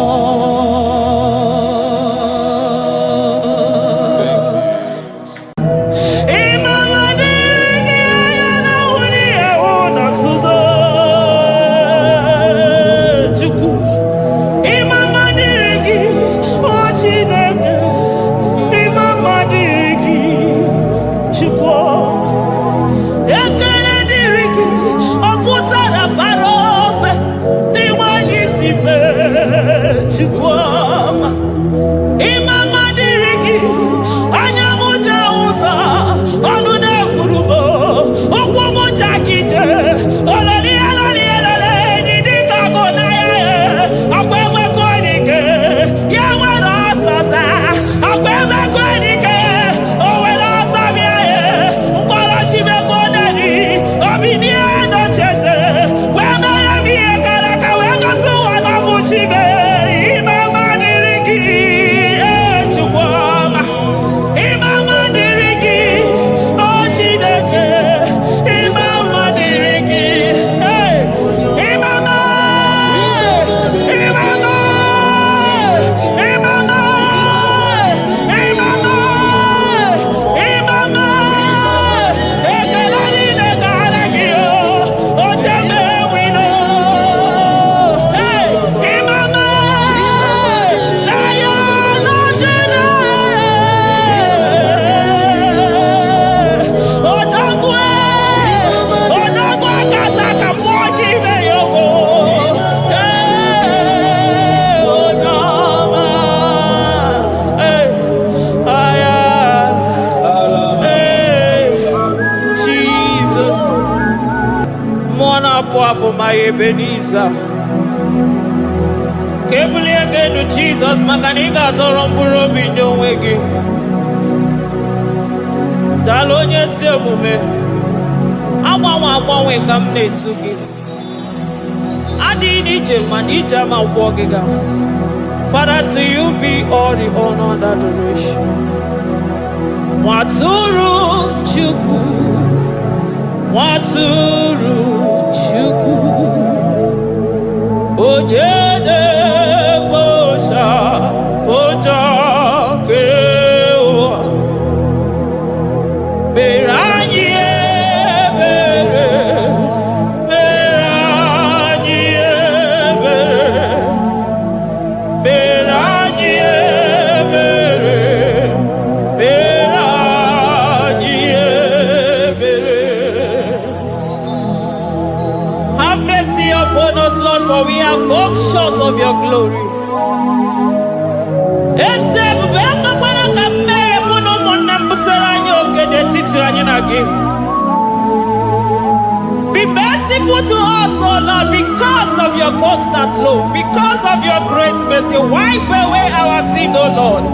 Papa, my Ebenezer. Kebuli again to Jesus, Makaniga Torompuro Binyo Wegi. Dalonya Semume. Awa we come to give. Adi Nijaman, Ijama Wogiga. Father, to you be all the honor and adoration. Waturu Chuku. Waturu Chuku. Onyede Bosha Boja Kewa Beranye Bere Beranye Bere Beranye Bere Beranye Bere. Have mercy upon us, Lord, for we have come short of your glory. Be merciful to us, oh Lord, because of your constant love, because of your great mercy. Wipe away our sin, oh Lord.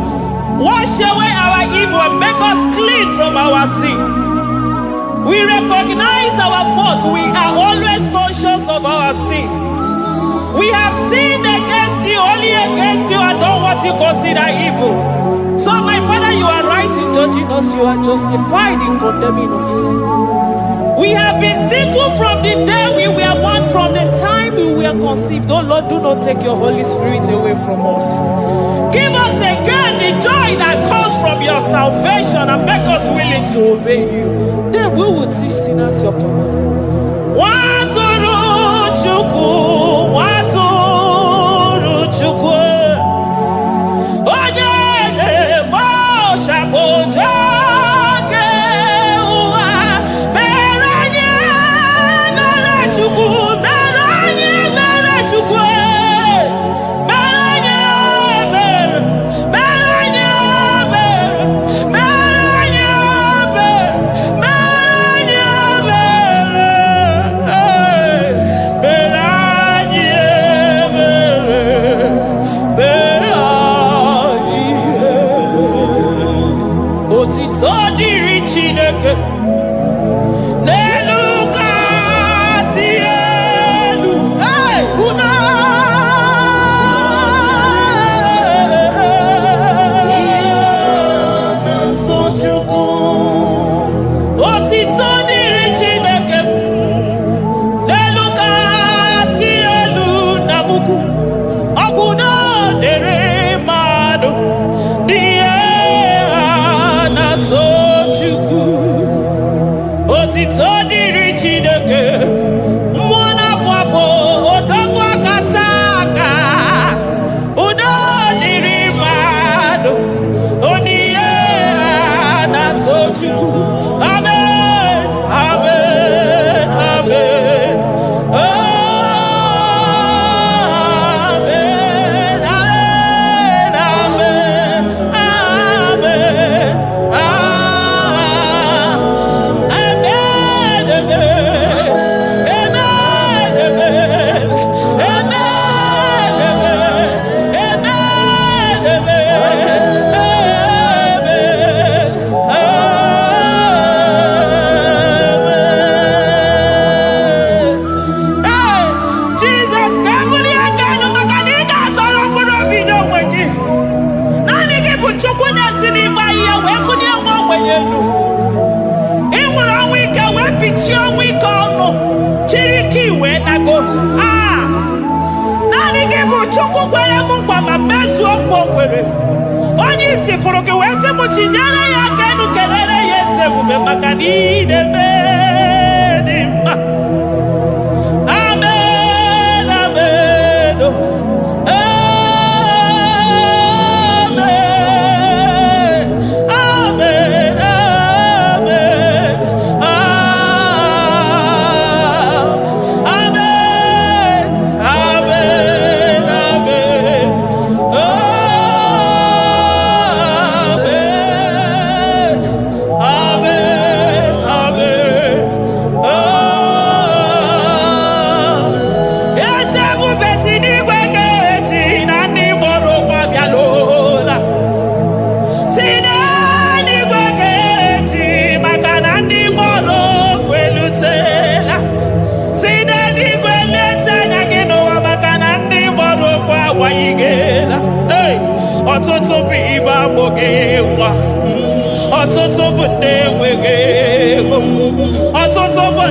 Wash away our evil and make us clean from our sin. We recognize our fault. We are always conscious of our sin. We have sinned against you, only against you, and done what you consider evil. So, my Father, you are right in judging us. You are justified in condemning us. We have been sinful from the day we were born, from the time we were conceived. Oh Lord, do not take your Holy Spirit away from us. Give us again the joy that comes from your salvation and make us willing to obey you. Then we will teach sinners your command. Waturu Chuku, Waturu Chuku. Onyede Bosha Boja Kewa Beranye Bere Chuku Beranye Bere Chuku Beranye Bere Beranye Bere Beranye Bere Beranye Bere Otito diri Chineke n'elu kasị elu. Una otito diri Chineke n'elu kasị elu na buku ọgụna dere mmadụ dị na sochukwu. Otito dịrị Chineke mmụọ na-apụ apụ odogwu akata aka. Udo dịrị mmadụ oniye na sochukwu. Amen, amen, amen. Oh, amen, amen, amen, amen. Chukwu kwere m nkwa ma mezuo nkwa o kwere. Onye isi fụrụ gị wee sị m chinyere ya aka enu kelere ya eze ebube maka na ị na-eme dị mma. Amen, amen, oh. Amen, amen, amen, amen, amen. Amen, amen, amen.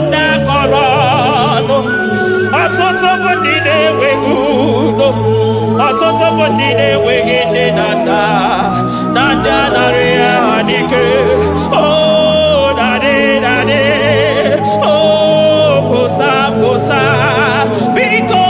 ndị akọrọ ọnụ. Ọtụtụ bụ ndị na-enweghị udo. Ọtụtụ bụ ndị na-enweghị nne na nna. Na ndị anarị ya ha n'ike. Oh, daddy, daddy. Oh, kosa, kosa. Biko.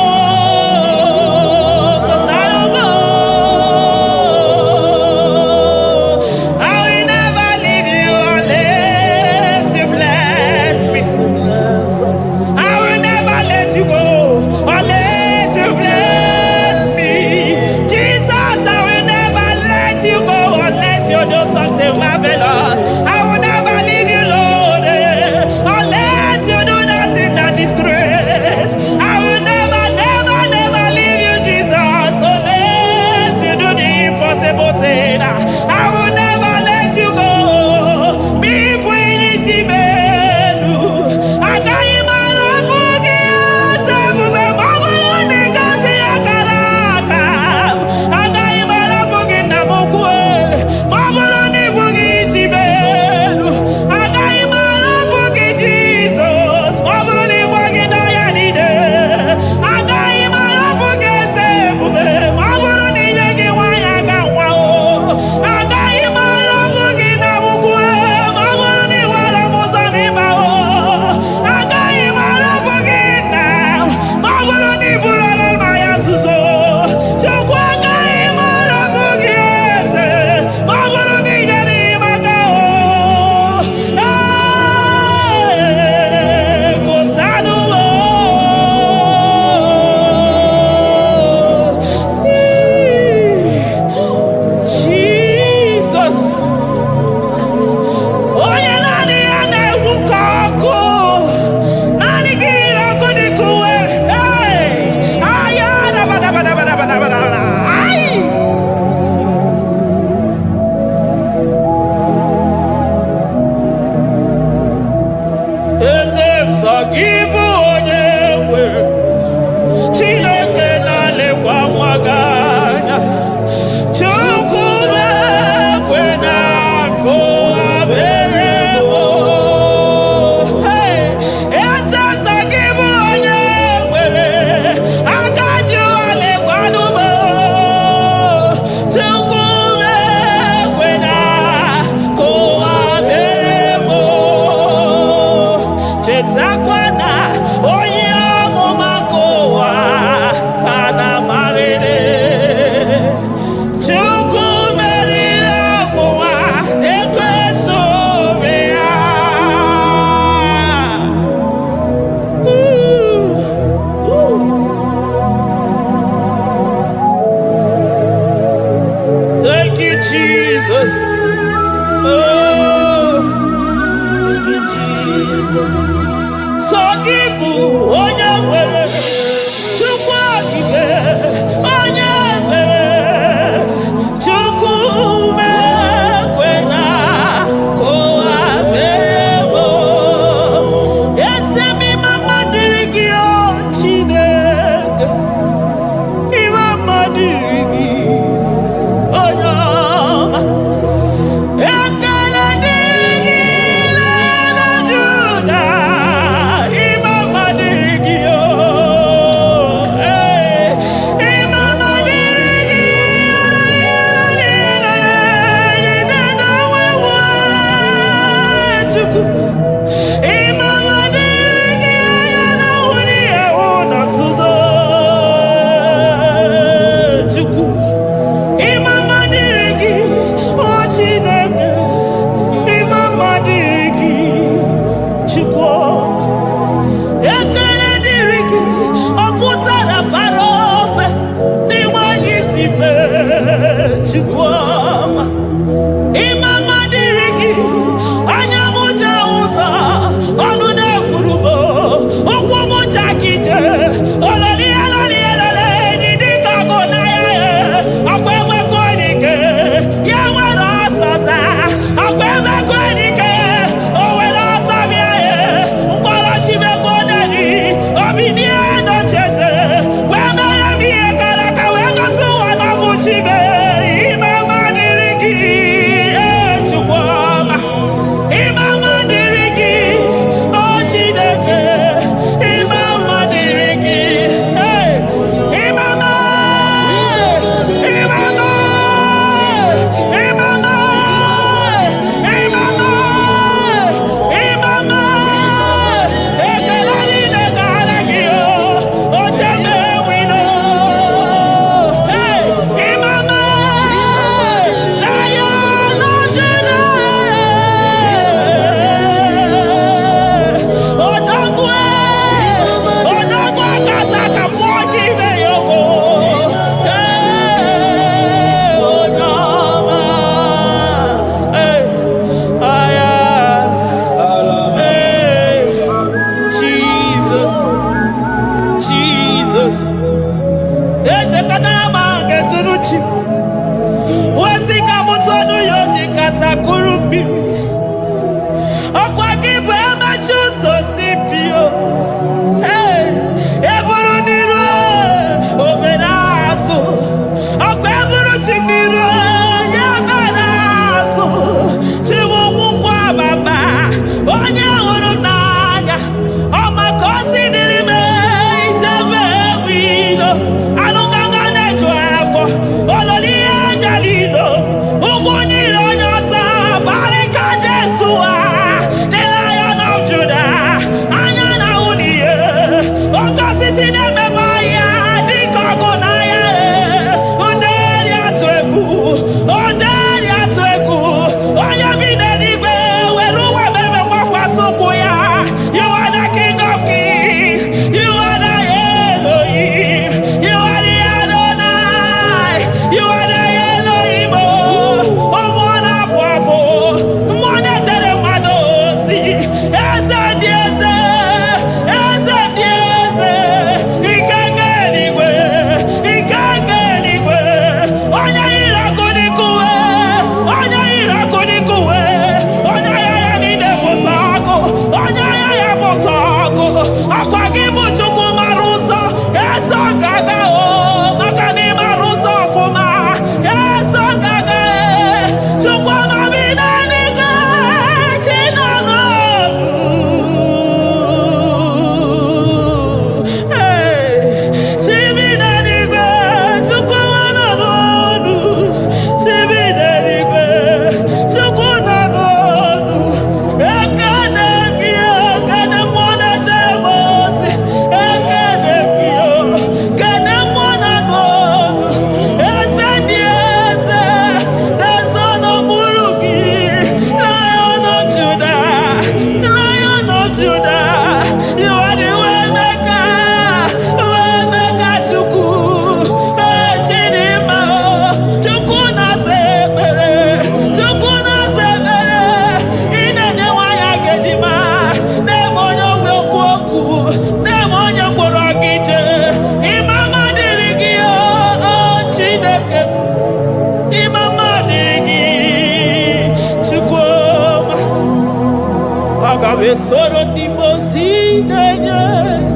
we soro di mozi nenye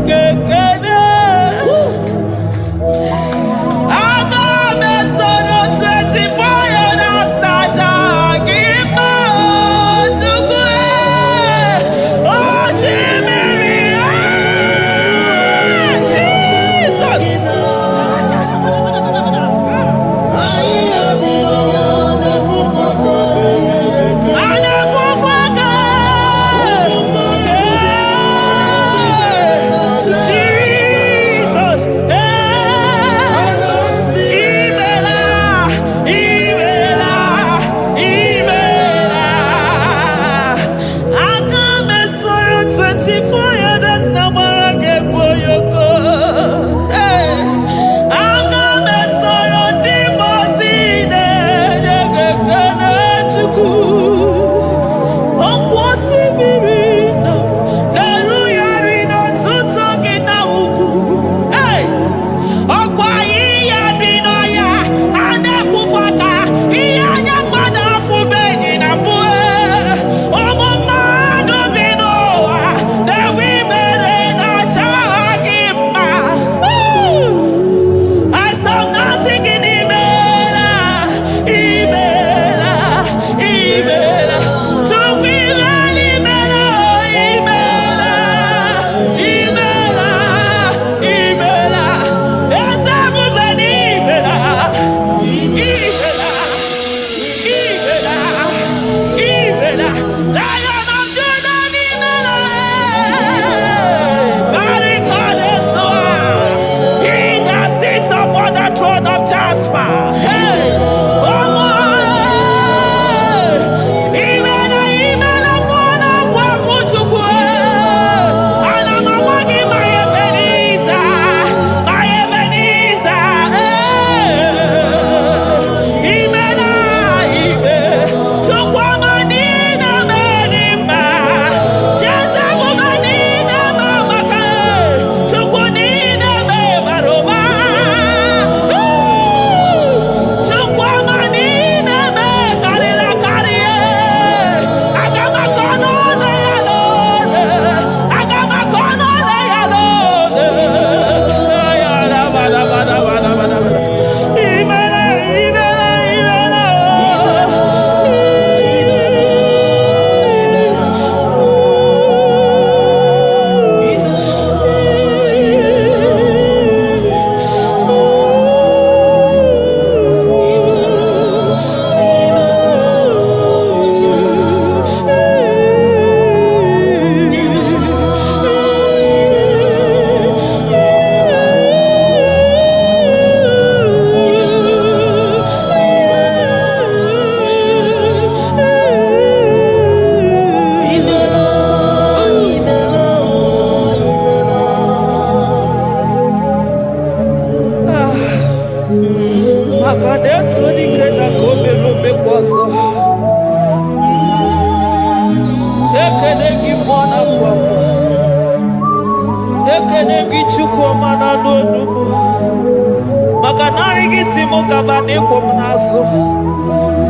kekene. Aga me soro 24 years staja gima chukwe. Oh shimiri Jesus.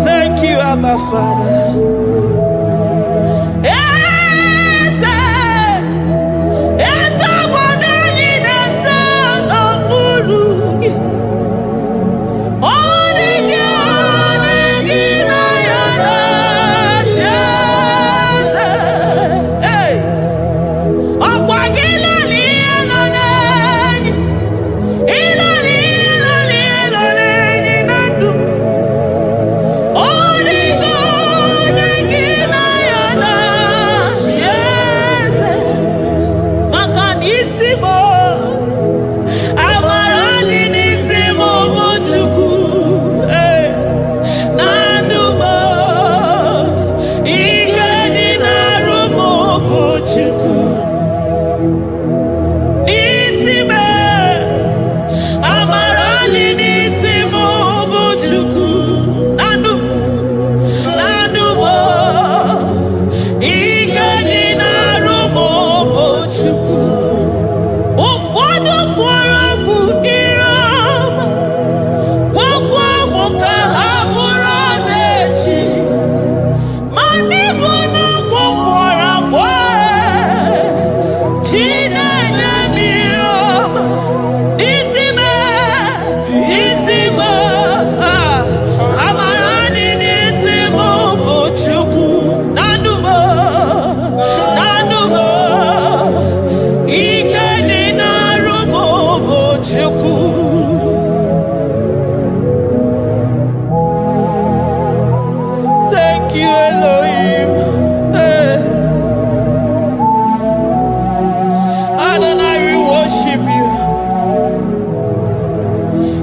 Thank you, Abba Father.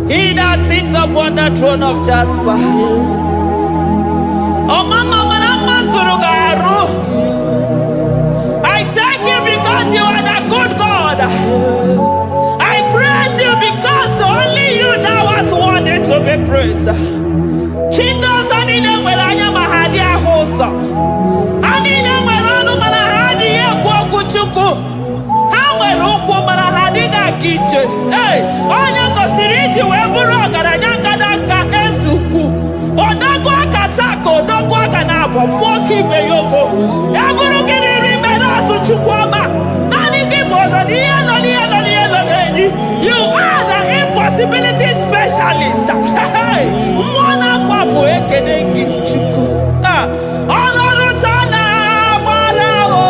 He that sits upon the throne of Jasper. Oh, Mama, I thank you because you are the good God. I praise you because only you thou art worthy to be praised. Chindos anine weranya mahadi ahosa. Anine weranu marahadi yekwo kuchuku. Hawe rukwo marahadi ga kiche. Hey, onya kosiriji weburu ogaranya kadaka ezuku. Odago akatako, odago akanabo, mwoki beyogo. Yaburu gini rimena suchukwama. Nani gibono, you are the impossibility specialist. Hey, mwana papu ekenengi chuku. Olorutana barao,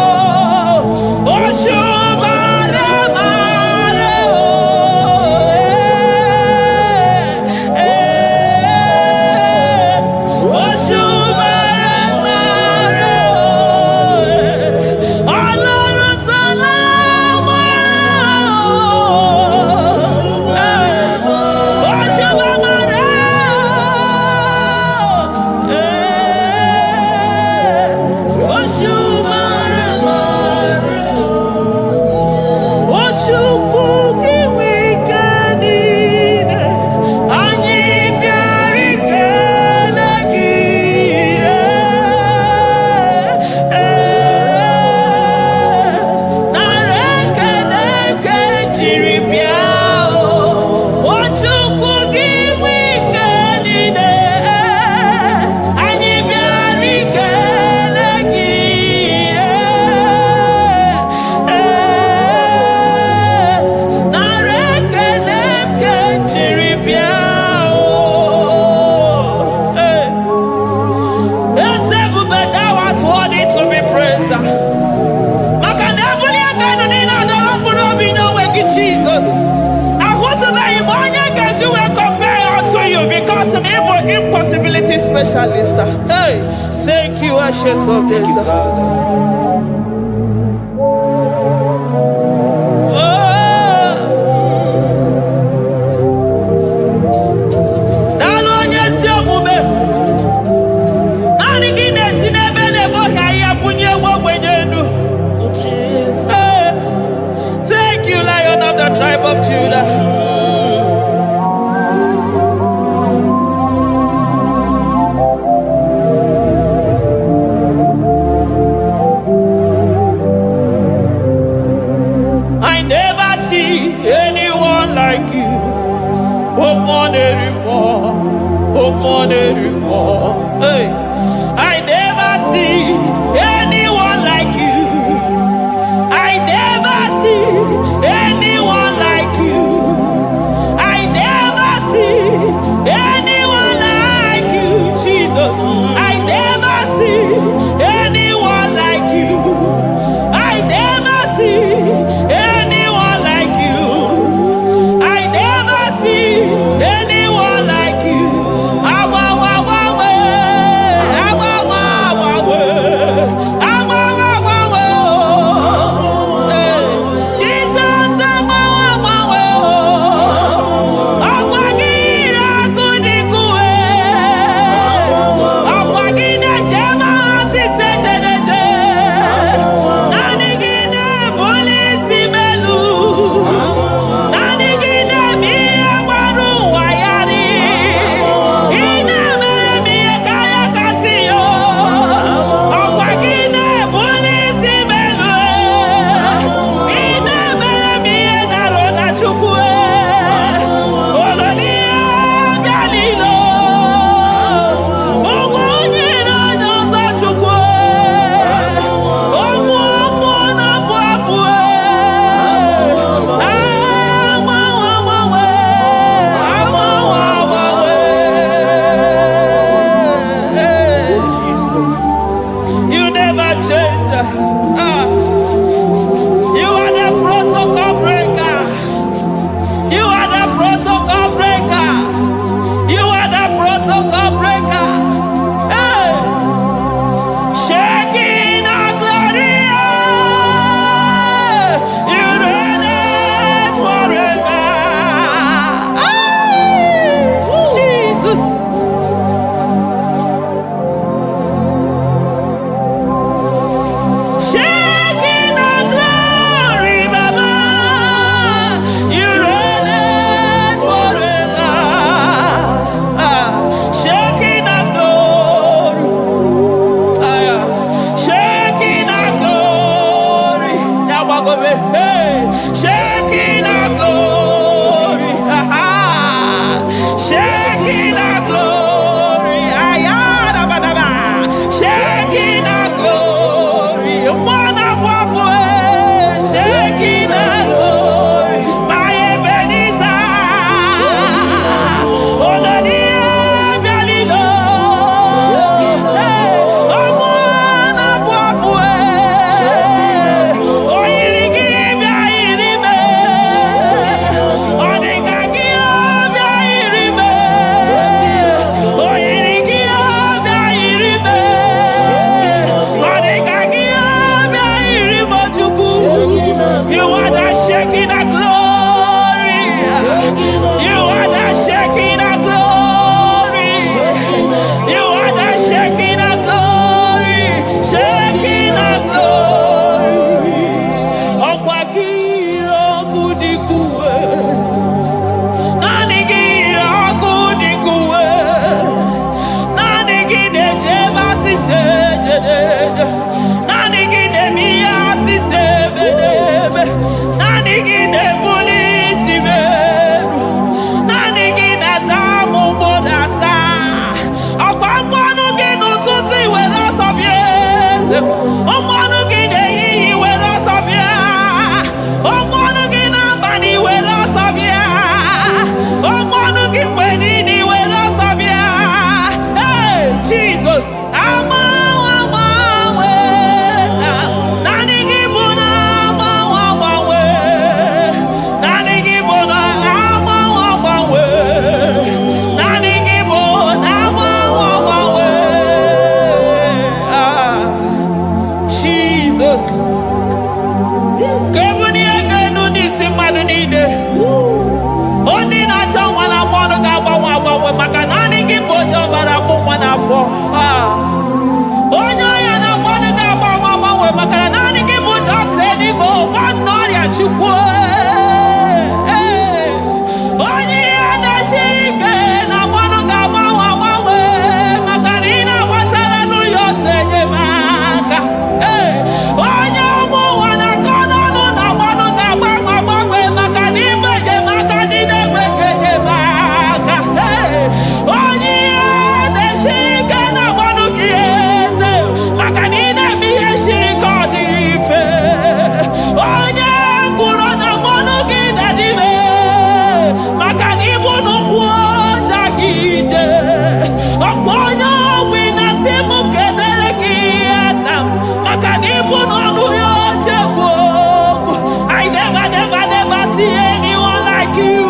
oshubara marao. Impossibility specialist. Hey, thank you, Ancient of Days. Thank you, Lion of the tribe of Judah. Hey, I never see anyone like you. I never see anyone like you. I never see anyone like you, Jesus. I never see anyone like you. I never see anyone like you. I never see anyone like you. Chukwu onye ya na-esiri ike na mmanụ ga-agbanwe agbanwe maka na ị na-agbatara n'ụyọ ose enyemaka onye ụmụ ụwa na-akọ n'ọnụ na mmanụ ga-agbanwe agbanwe maka na ịbụ enyemaka ndị na-enweghị enyemaka onye ya na-esiri ike na mmanụ gị eze maka na ị na-eme ihe siri ike ọ dị mfe onye kwuru na mmanụ gị na-adịbe maka na ịbụ n'ụkwụ ọja gị ije ọkpọ onye ọgwụ na-asị m kedere gị Adam maka na ịbụ n'ọnụ ya oche kwu okwu I never see anyone like you.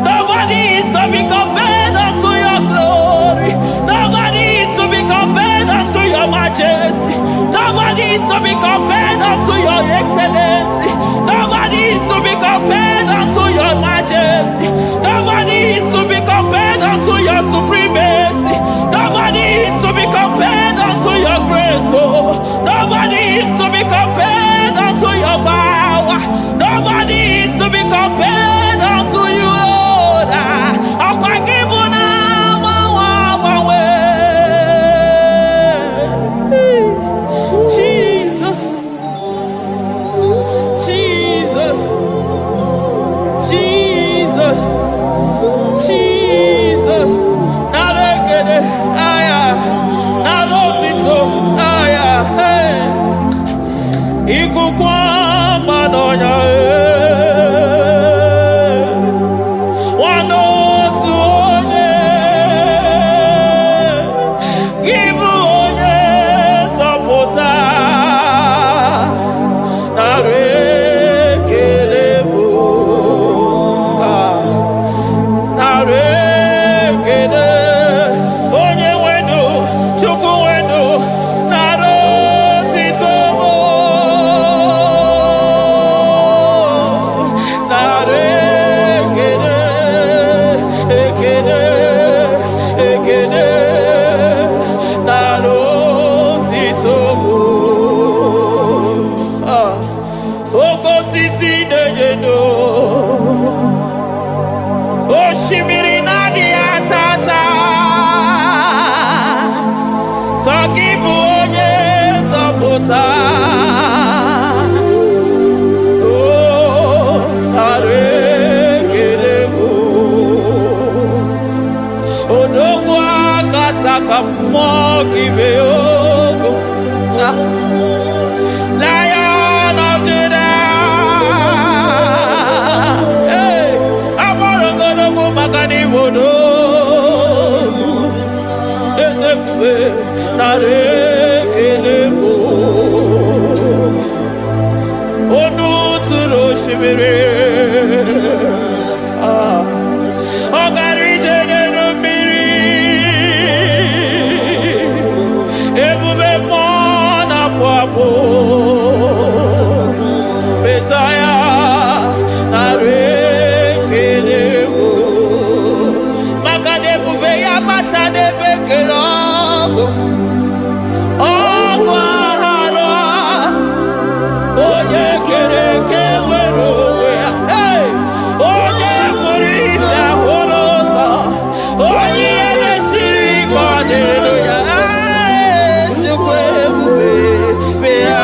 Nobody is to be compared unto your glory. Nobody is to be compared unto your majesty. Nobody is to be compared unto your excellency. Nobody is to be compared unto your majesty. Nobody is to be compared unto your supremacy. Nobody is to be compared unto your grace. Oh, nobody is to be compared unto your power. Nobody is to be compared unto you, Lord. Jesus, Jesus, Jesus, Jesus. Narekede, aya, narotito, aya, hey. Ikukwa madonya, wanotu onye, give onye zọpụta, narekele bụ, narekele onye wenu, Chukwu wenu, narotito mo, narekele, ekele, ekele, narotito mo. Okosisi na-enyendo osimiri na-adị atata sọ gị bụ onye nzọpụta nara ekele bụ odogwu akata ka mmụọ gị bee ogo Lion of Judah, hey, amọrọgodogo maka na iwodo ezekwe nara ekele bụ onu tụrụ osimiri ọ gara ije n'elu mmiri ebube mmụọ na-afụ afụ Mesaya nara ekele bụ maka na ebube ya mata n'ebe kere ọgụ aghara onye kere eke nwere onwe ya hey! Onye kpụrụ isi ahụrụ ụzọ onye ihe mesiri ike ọ dịrị ya Chukwu ebube bịa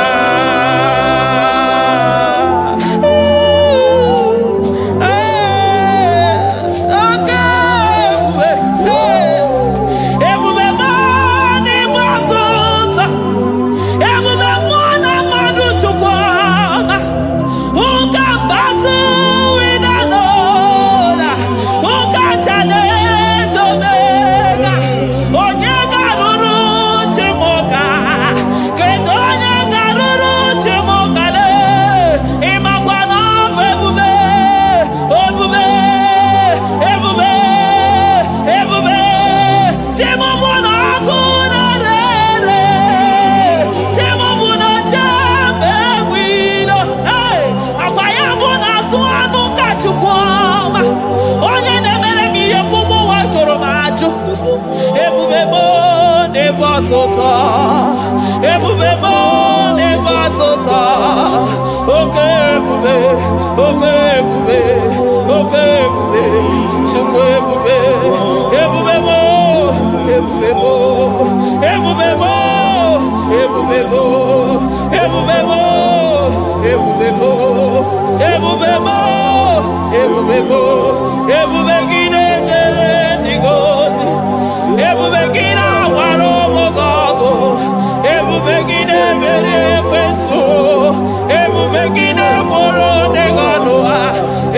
ọtụtụ ebube bụ n'ebe ọtụtụ oke ebube ebubemo, ebubemo, ebubegine jere digozi, ebubegine awaro mogogo, ebubegine mere peso, ebubegine moro neganoa,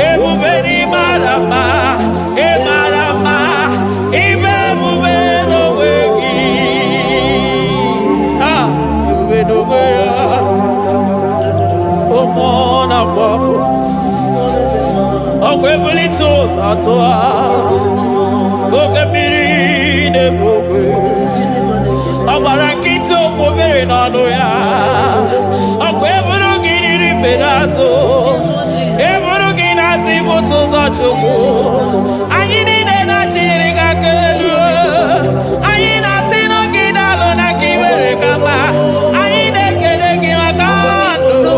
ebubeni marama, emarama, ibebube no wegi, ebube no wegi. Omona fafo, okwebulitoz atoa, okebiri nebogwe, obarakito okobere n'ọnụ ya, okweburu gị niri pedazo, eburu gị na-asị bụtụ ụzọ Chukwu, anyị niile na-achịrị gị aka elu, anyị na-asị n'oge dalụ na ka iwere ka mma, anyị na-ekele gị maka ndụ.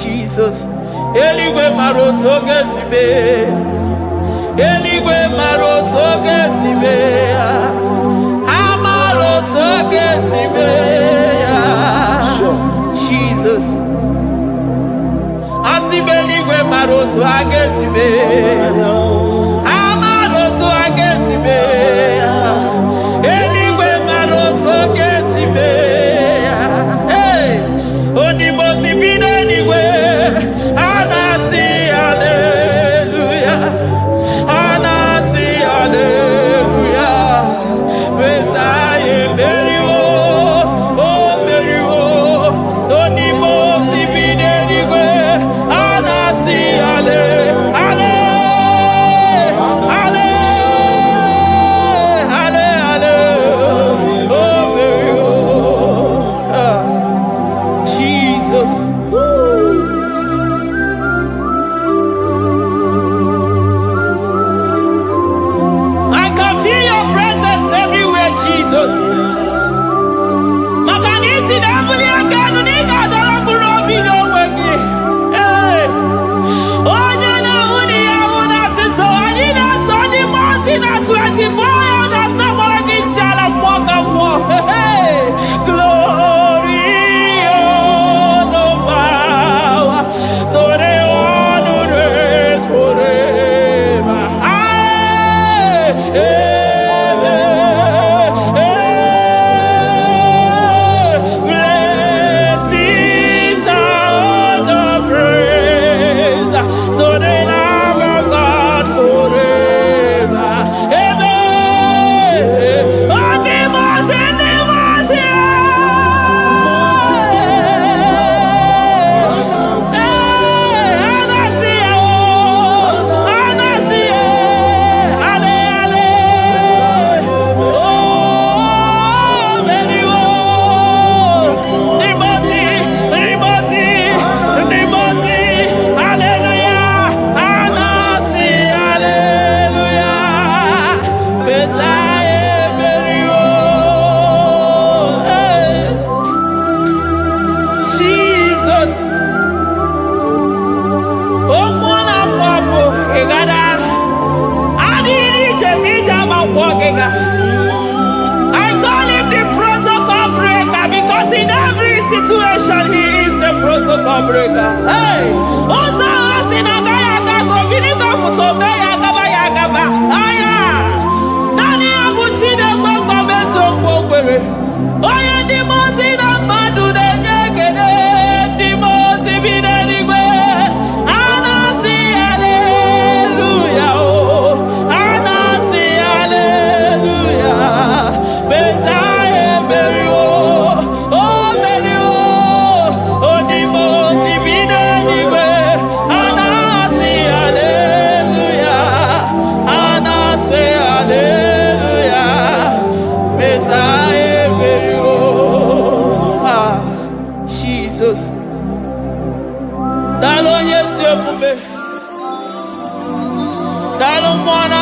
Jesus, eligwe maroto gesibe, eligwe maroto gesibe, amaroto gesibe, Jesus, asibe eligwe maroto agesibe.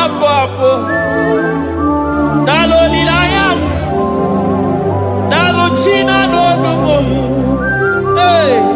na-apụ apụ. Daalụ olileanya m. Daalụ chi na n'ogugo. Hey.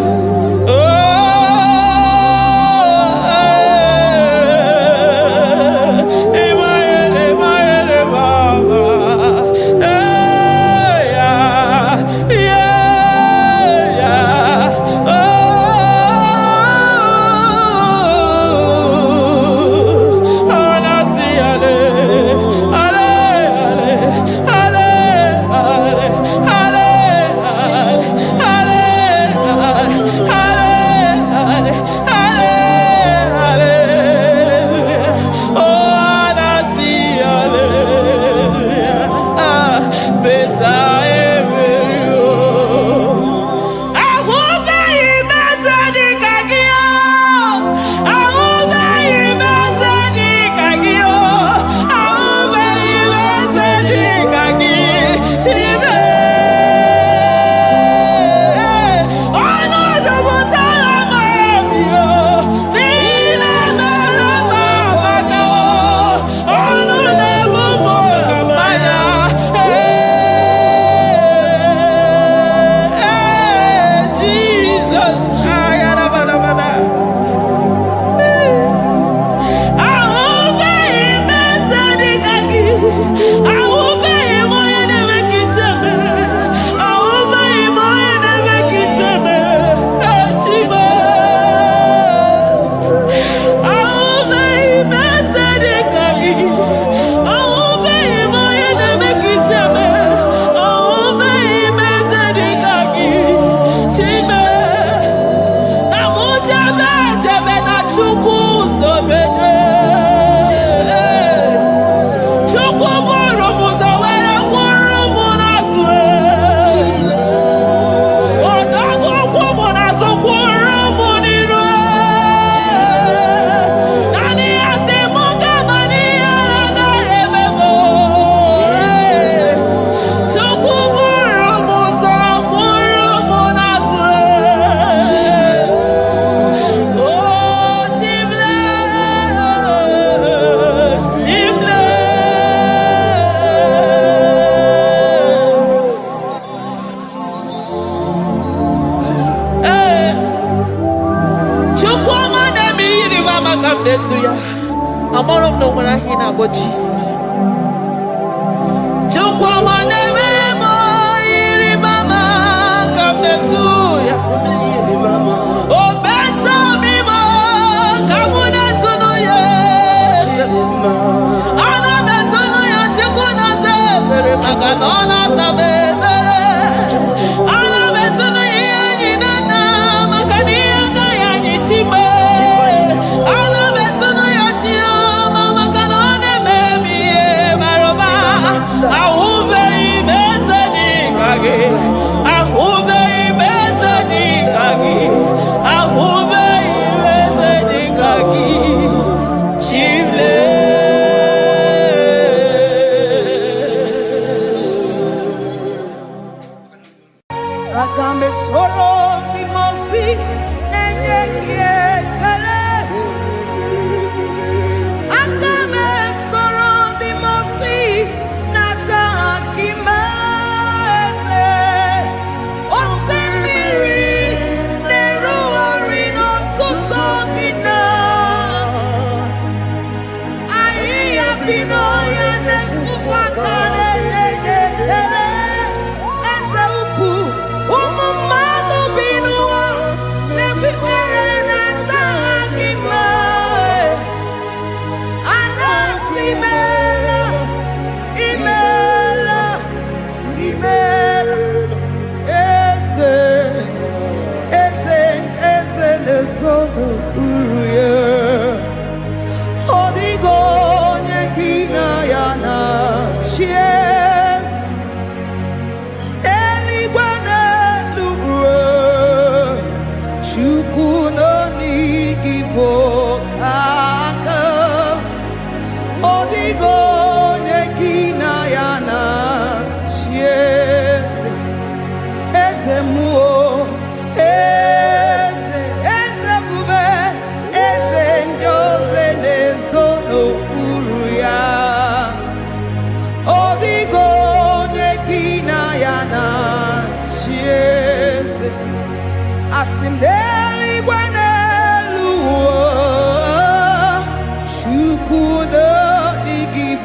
Among no one I hear about Jesus.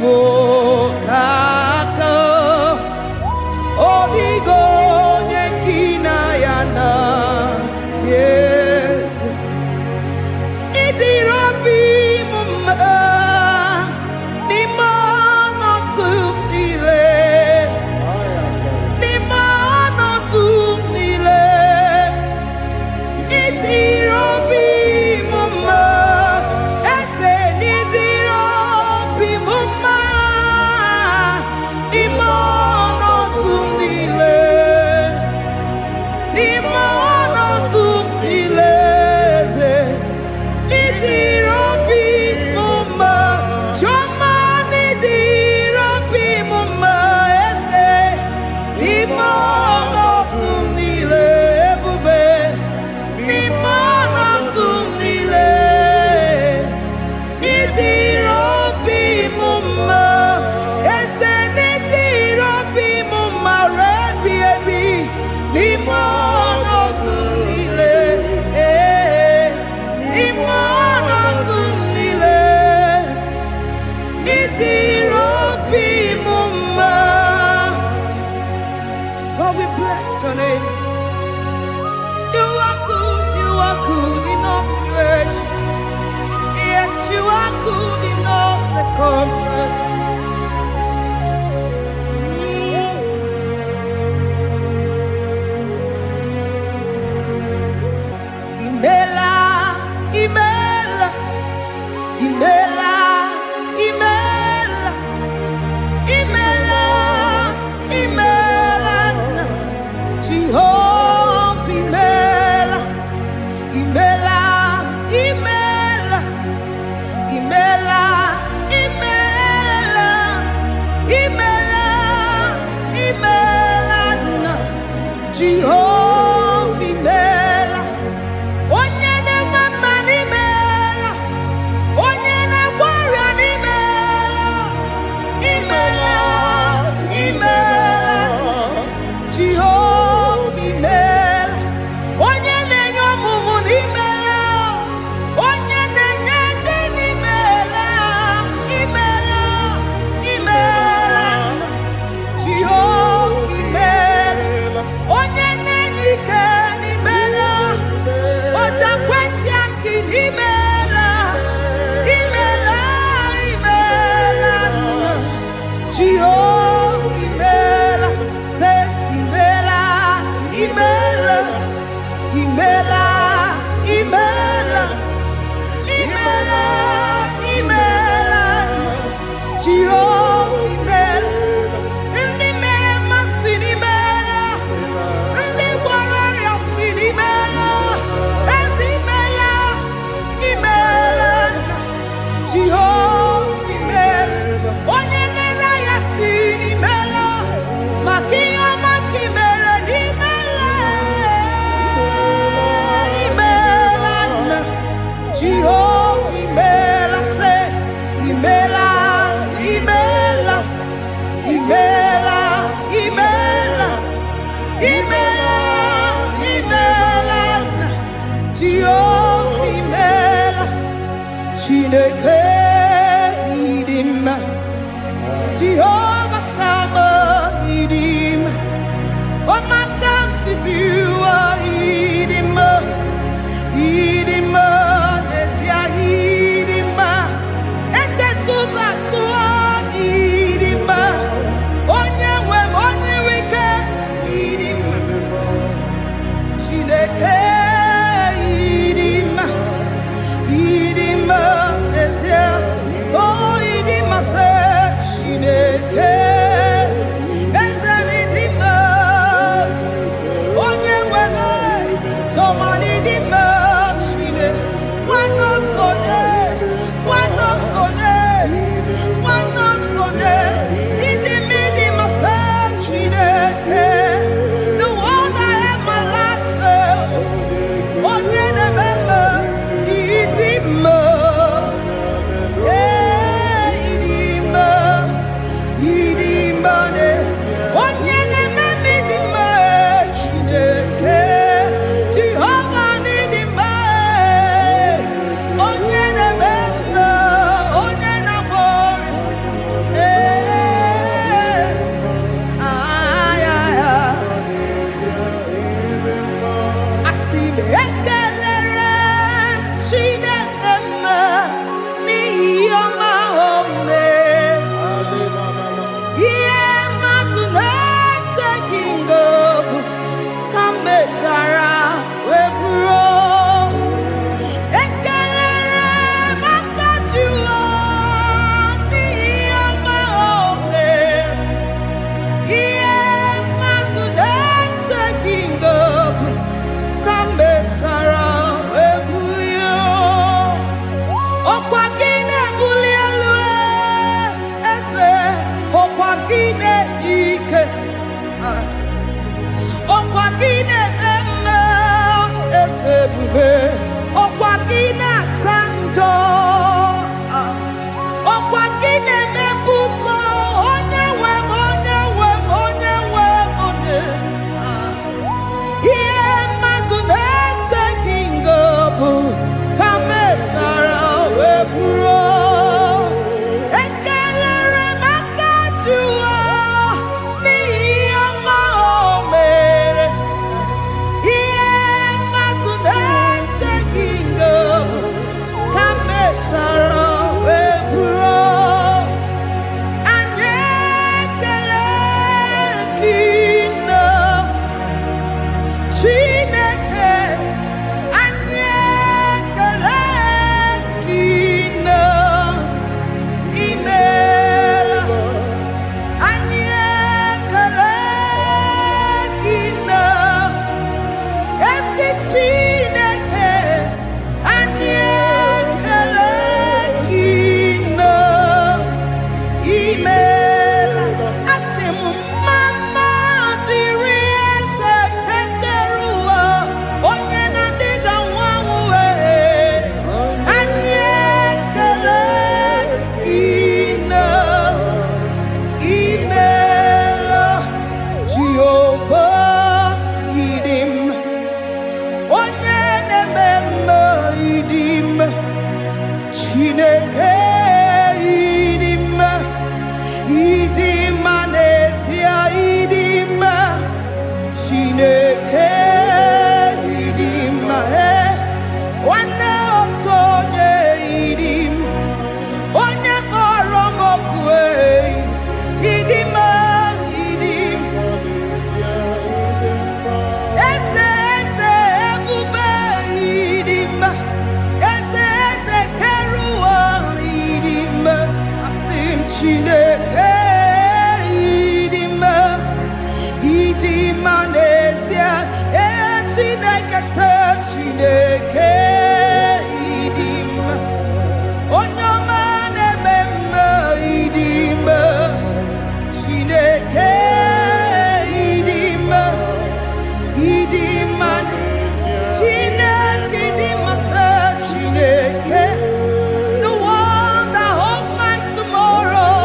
Vokaka Odigo Nyekina Yana Sieze Idirobi Mumma Nimana Tumile Nimana Tumile Idirobi Mumma Ese Nidirobi Mumma Imana Tumile Nimana Tumile Idirobi Mumma Choma Nidirobi Mumma Ese Nimana Tumile Ebube Nimana Tumile Idirobi Mumma Ese Nidirobi Mumma Rebi Ebi Nimana Tumile Nimana Tumile Idirobi Mumma. Lord, we bless your name. You are good in all situations. Yes, you are good in all circumstances. Imela, Imela, Imela, Imela, Imela, Imela, Jehovah, Imela, Imela, Imela, Imela, Imela, Imela, Imela, Jehovah, Imela, onye na-eme n'imela, onye na-agwara n'imela, imela, imela, Jehovah, imela, onye na-enye ọmụmụ n'imela, onye na-enye ndị n'imela, imela, imela, Jehovah, imela, onye na-enye ike n'imela, oja kwenti aki n'imela, imela, imela, Jehovah, imela, say imela, imela, imela, imela, imela, imela, Jehovah, imela, ndị mere mmasị n'imela, ndị gwara ọrịa si n'imela, ezi imela, imela, Jehovah, imela, onye na-ere ya si n'imela, maka ihe ọma ka imere n'imela, imela, Jehovah, imela, say imela, imela, imela, imela, imela, imela, Jehovah, imela, Chineke idima, Jehovah Shammah idima, Omakamsi biwa idima, idima, Nesia idima, Echetuza tuo idima, onye nwe m, onye wike idima, Chineke idima, idima, Nesia, oh idima se Chineke Chineke idima, idima nesia idima, Chineke idima, wana otonye idim, onye koromokwe idima idim, eze eze ebube idima, eze eze keruwa idima, asim Chineke idima, idima nesia, Chineke se Chineke idima, onyama nebema idima, Chineke idima, idima, Chineke idima se Chineke, the one that holds my tomorrow,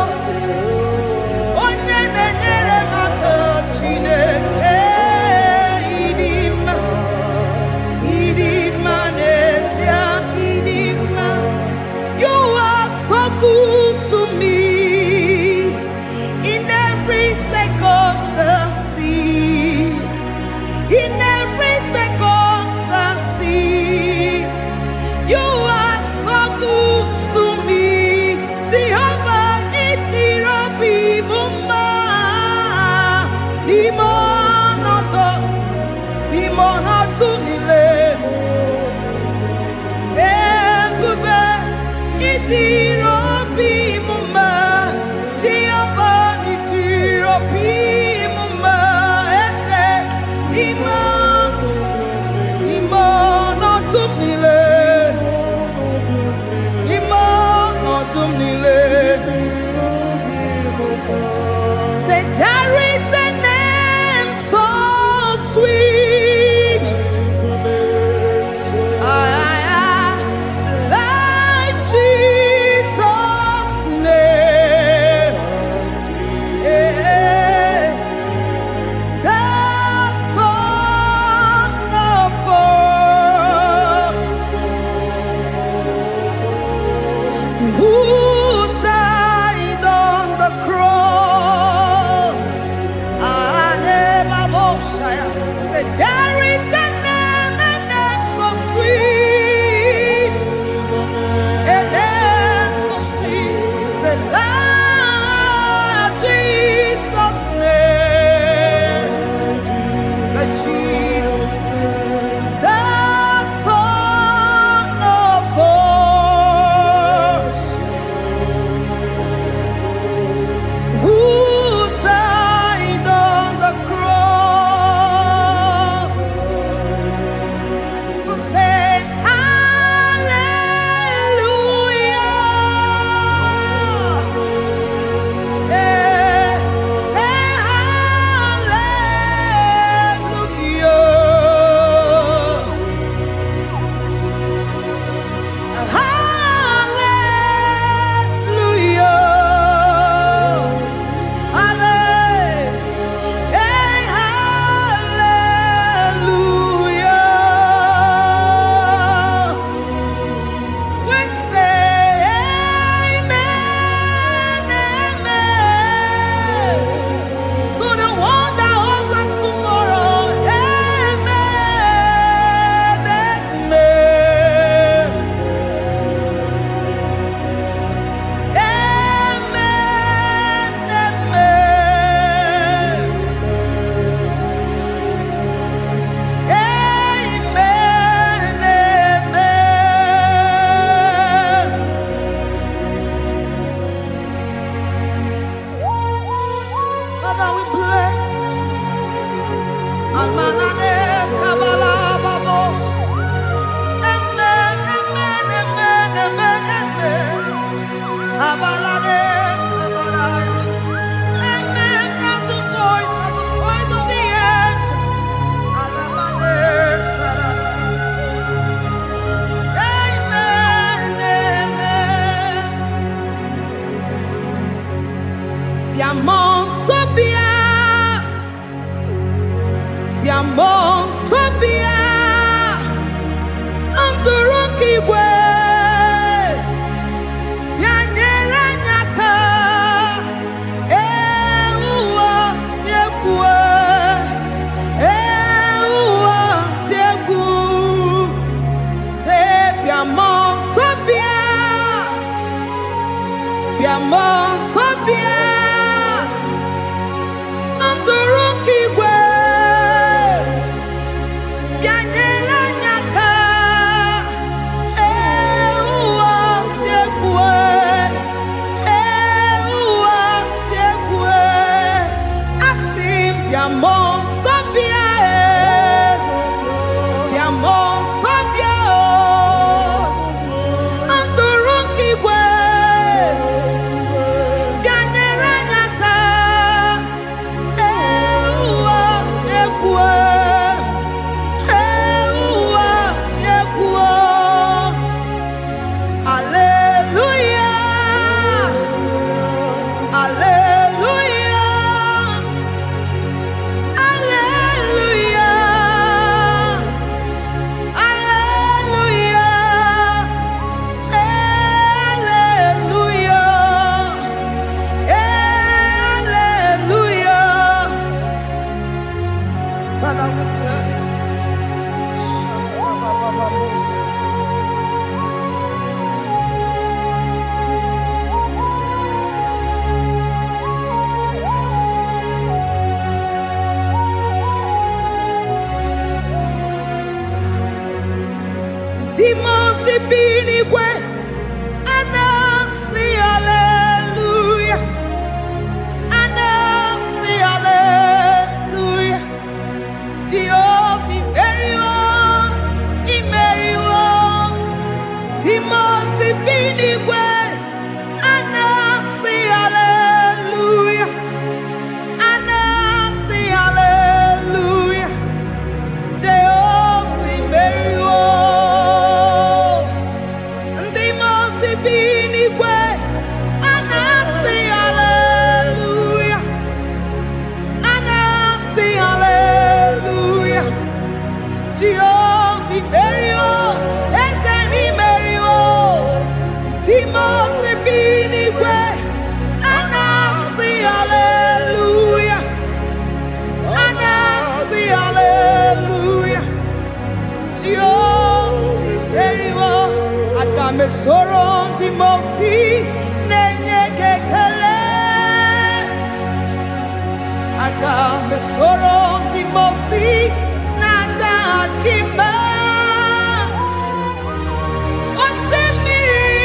onye nenyere maka Chineke idima, idima nesia idima. You are so good to me in every circumstance, in every circumstance. You are so good to me, Jehovah. Itirobi muma, limonoto mile, ebube. Itirobi muma, Jehovah. Itirobi muma, ese limonoto mile, limonoto mile. Say there is a name so sweet, like Jesus' name, the Son of God, who died on the cross. Say there is a name so sweet, a name so sweet. Say Lord Jesus' name, the Jesus, the Son of God, who died on the cross. To say hallelujah, say hallelujah, hallelujah. We say amen, amen, to the one that holds us tomorrow. Amen, amen, amen, amen. Father, we bless Almanane Kabala Babos. Amen, amen, amen, amen, amen. Abalade Kabalaya. Amen. That's the voice of the angels. Alabade Sarada. Amen, amen. Biamon Sobia, Biamon Sobia, Anturuki Gwe, bịamo nsọ bịa ndụrụ ka igwe bịa nyere anyị aka ụwa dị egwu ụwa dị egwu asị m bịamo nsọ bịa bịamo nsọ bịa ndụrụ ka igwe bịa nyere anyị aka ụwa dị egwu ụwa dị egwu aleluya aleluya aleluya aleluya aleluya aleluya. Father, we bless. Demons be anywhere, and I say hallelujah, and I say hallelujah. Jehovah, very well, very well. Demons be anywhere, and I say hallelujah, and I say hallelujah. Jehovah, very well. Demons be anywhere, and I say hallelujah, and I say hallelujah. Jehovah, very well, Ezra, very well. Demons be anywhere, and I say hallelujah, and I say hallelujah. Jehovah, very well. Agame soro dimosi nenye kekele. Agame soro dimosi nata akima. Osemiri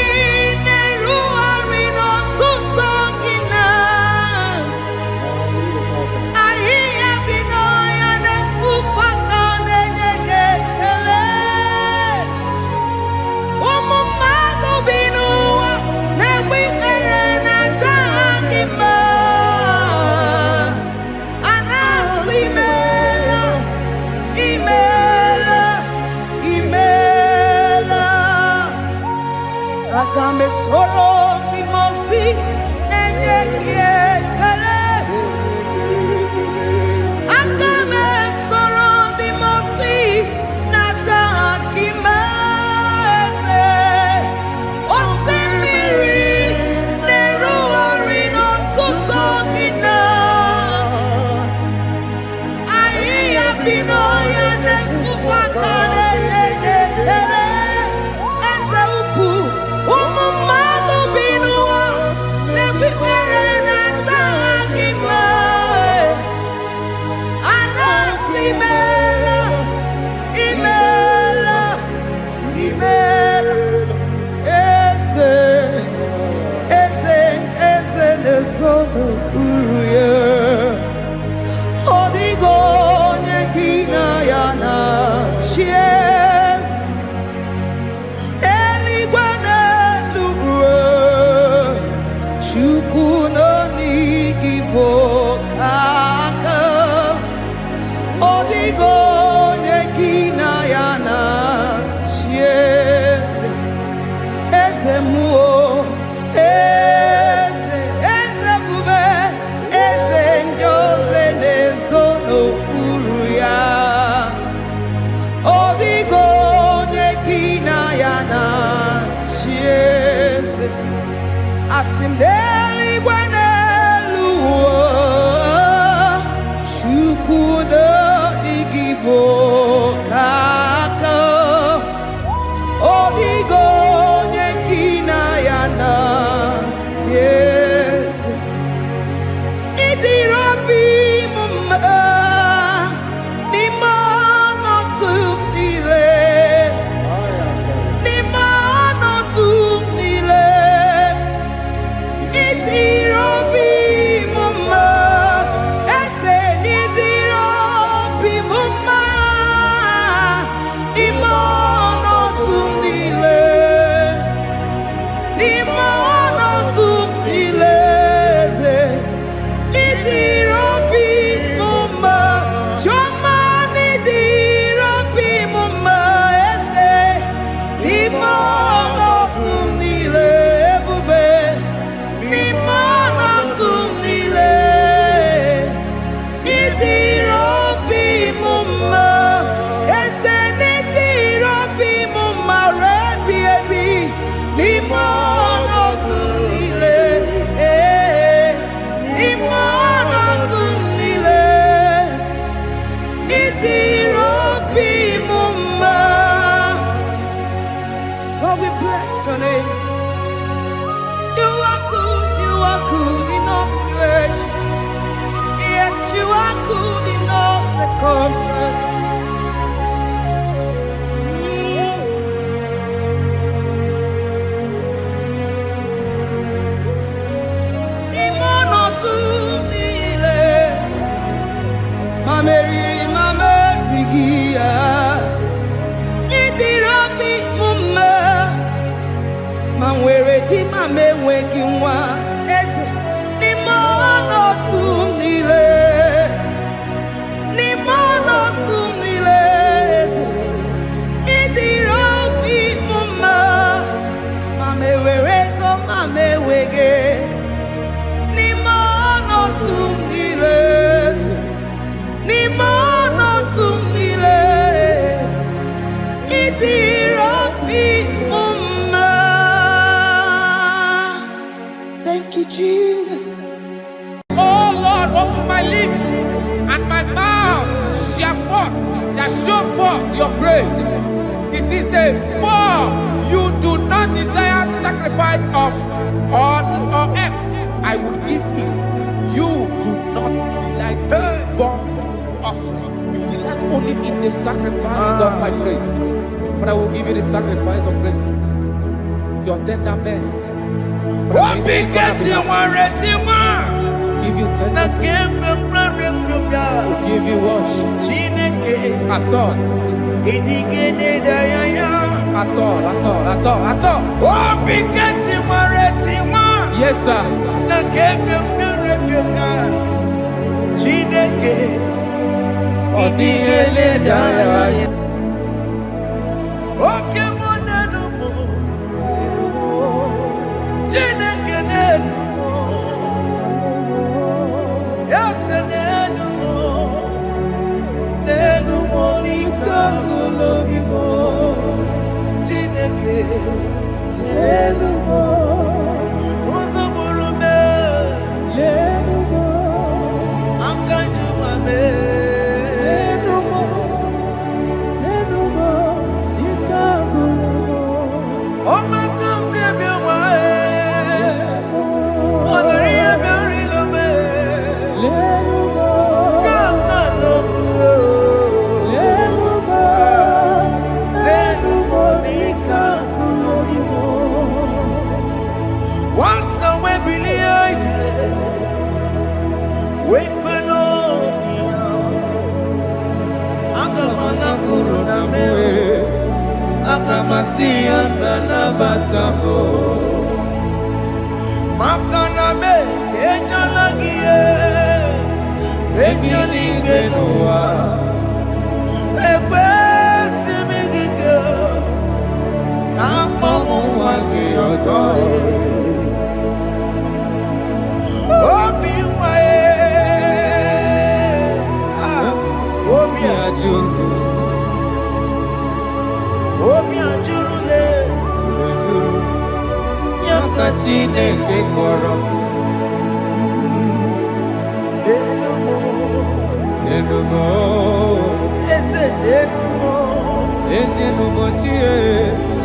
neru arino tutongina. Ahiya binoya nefufaka nenye kekele. Umumado binuwa nebikere nata akima. Anasimela, imela, imela. Agame soro dimosi nenye kiekele. Agame soro dimosi nata akima ese. Osemiri neru arino tutongina. Ahiya binoya nefufaka nenye kekele. Eze ukwu, umumado binuwa nebikere nata akima. Anasimela, imela, imela. Eze, eze, eze nezono uruye. Odigo nekina yana chies. Eligwe n'eluigwe, Chukwu nọ n'igbo kaka. Odigo nekina yana chies. Eze muo, eze, eze bube, eze njoze nezono uru ya. Odigo nekina yana chieze. Asim n'eluigwe n'elu ụwa, Chukwu nọ n'igbo kaka. Odigo nekina yana chieze. good in all circumstances. Mameri gia idirabi mumma manwere di mame wegi nwa eze ni mono tumile eze idirabi mumma mame were ko mame wege ni mono tumile Thank you, Jesus. Oh Lord, open my lips and my mouth shall show forth your praise. 16 says, for you do not desire sacrifice of or X, I would give it. You do not delight in burnt offering. You delight only in the sacrifice of my praise. But I will give you the sacrifice of praise with your tender mercy. Give you tender praise. Will give you worship. At all. Yes, sir.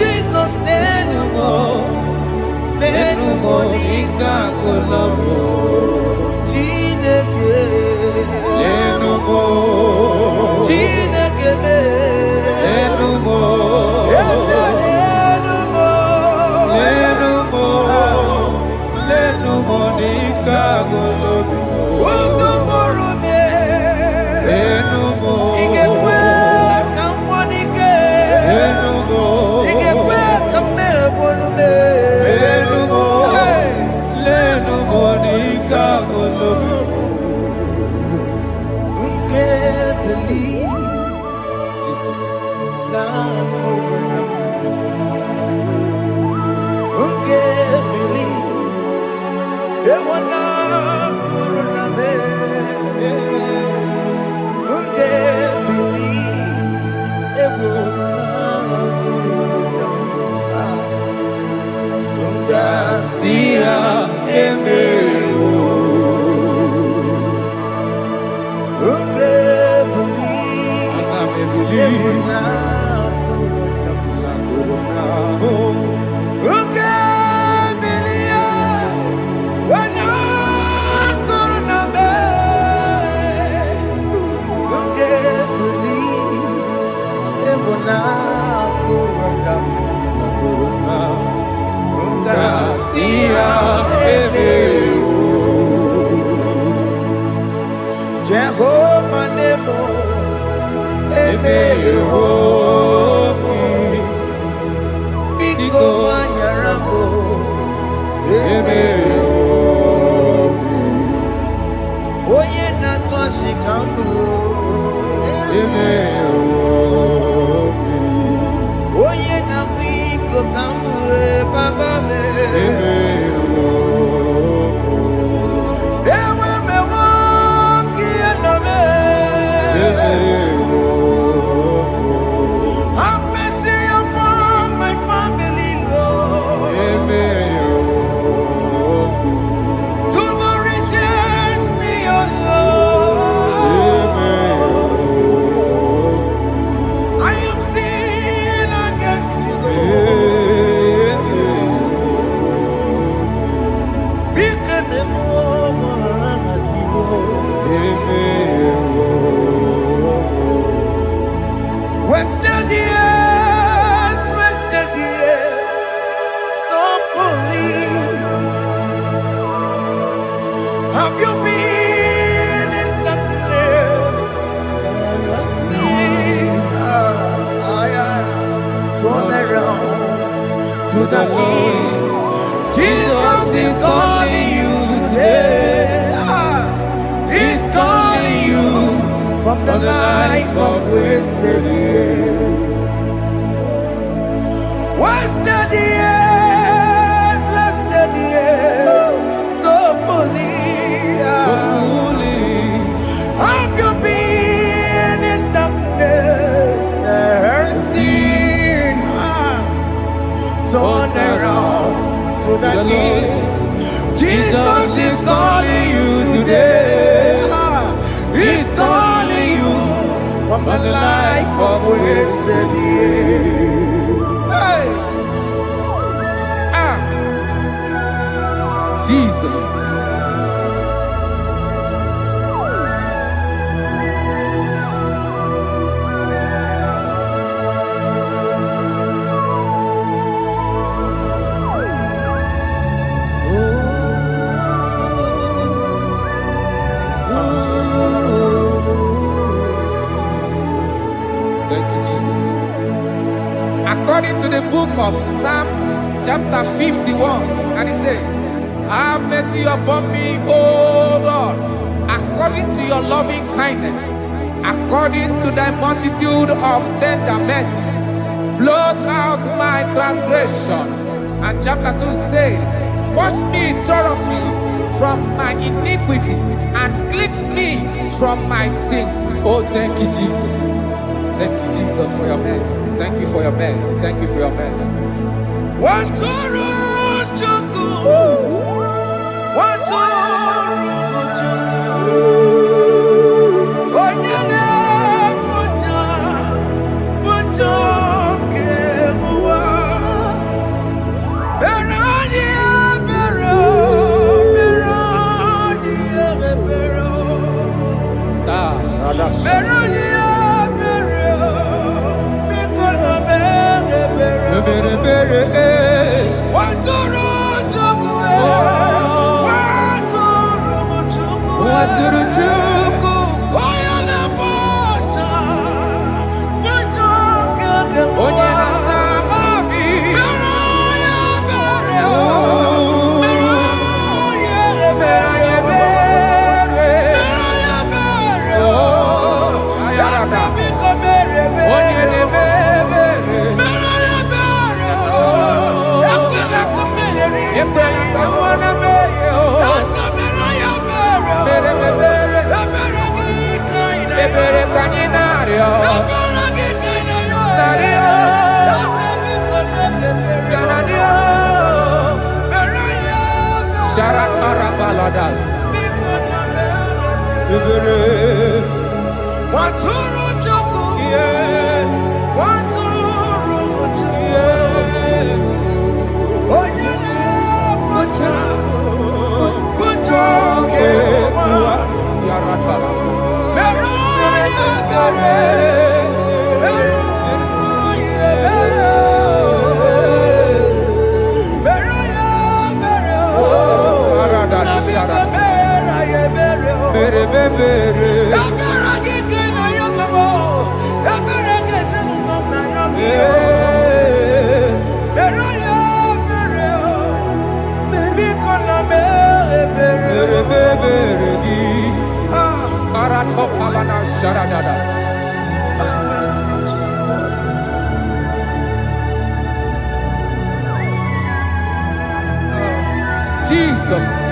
Jesus, Biko Manyarambo, Oye Natwashi Kambu, Oye Namiko Kambu, Baba me. Ewe me wangi enome. Have mercy upon my family, Lord. Do not reject me, oh Lord. I am sin against you, Lord. Because the woman like you. Wasted years, so fully. Have you been in darkness? Sin, turn around to the King. Jesus is calling you today. He's calling you from the life of wasted years. Wasted years, so fully. Have you been in darkness and seen? Turn around so that Jesus is calling you today. He's calling you from the life of wasted years. Hey! Jesus. Thank you, Jesus. According to the book of Psalm, chapter 51, and it says, have mercy upon me, O Lord, according to your loving kindness, according to thy multitude of tender mercies, blot out my transgression. And chapter 2 said, wash me thoroughly from my iniquity and cleanse me from my sins. Oh, thank you, Jesus. Thank you, Jesus, for your mercy. Thank you for your mercy. Thank you for your mercy. Jesus.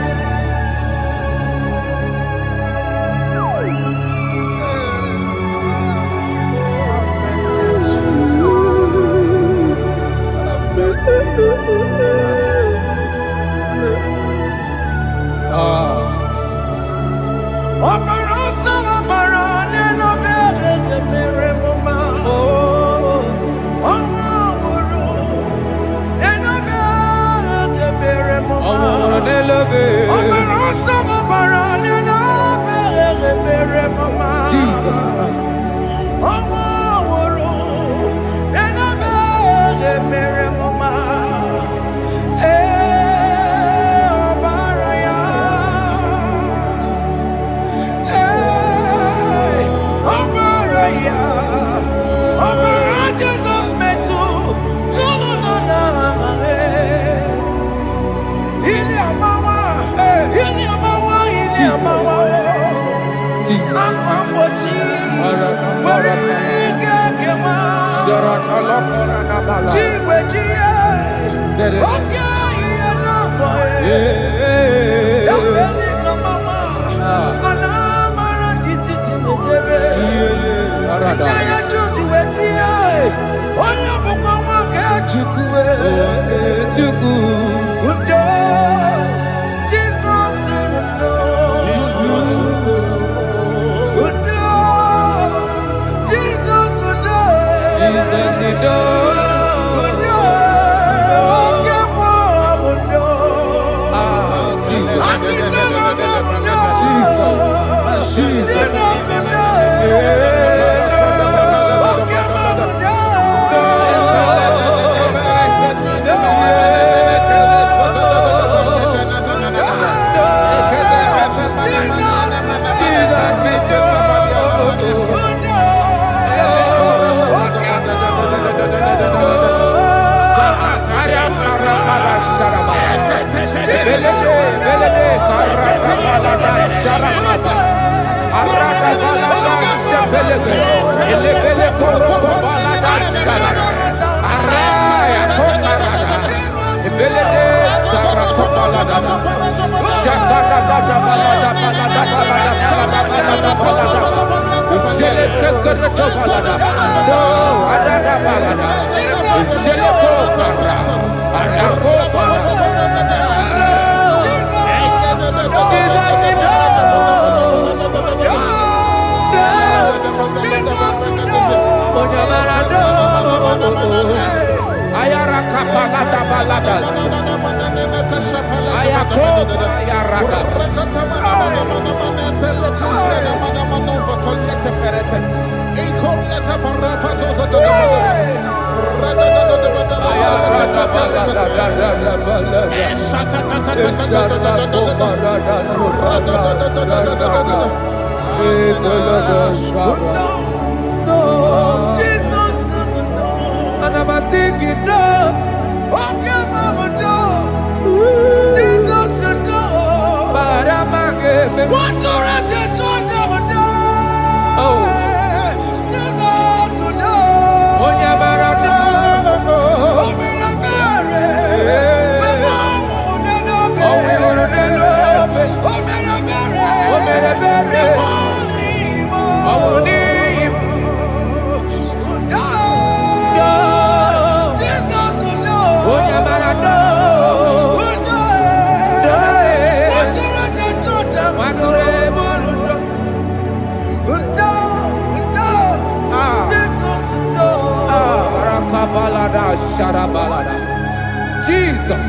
Jesus.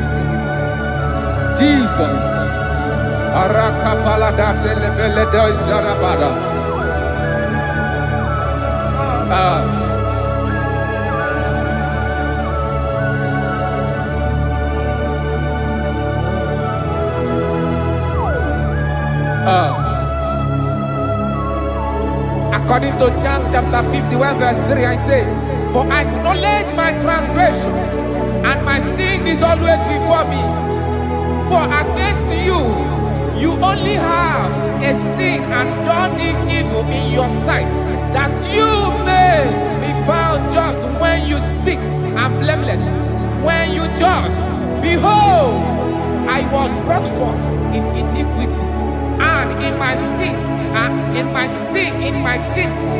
Jesus. Arakapalada zelebeledo jarabada. According to John chapter 51 verse 3, I say, for I acknowledge my transgressions, and my sin is always before me. For against you, You only have a sin and done this evil in your sight, that you may be found just when you speak and blameless when you judge. Behold, I was brought forth in iniquity, and in my sin,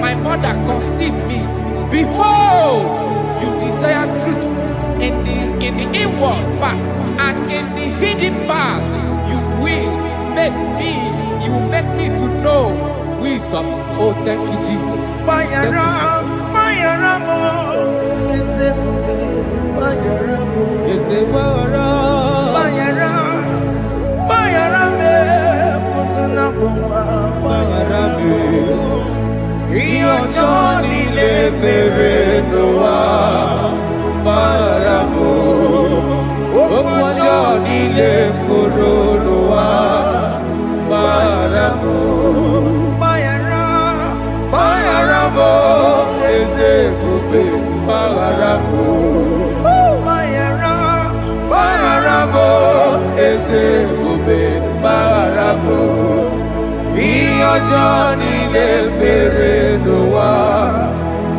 my mother conceived me. Behold, you desire truth in the inward part, and in the hidden part you will make me to know wisdom. Oh, thank you, Jesus. Thank you, Johnny le mere noa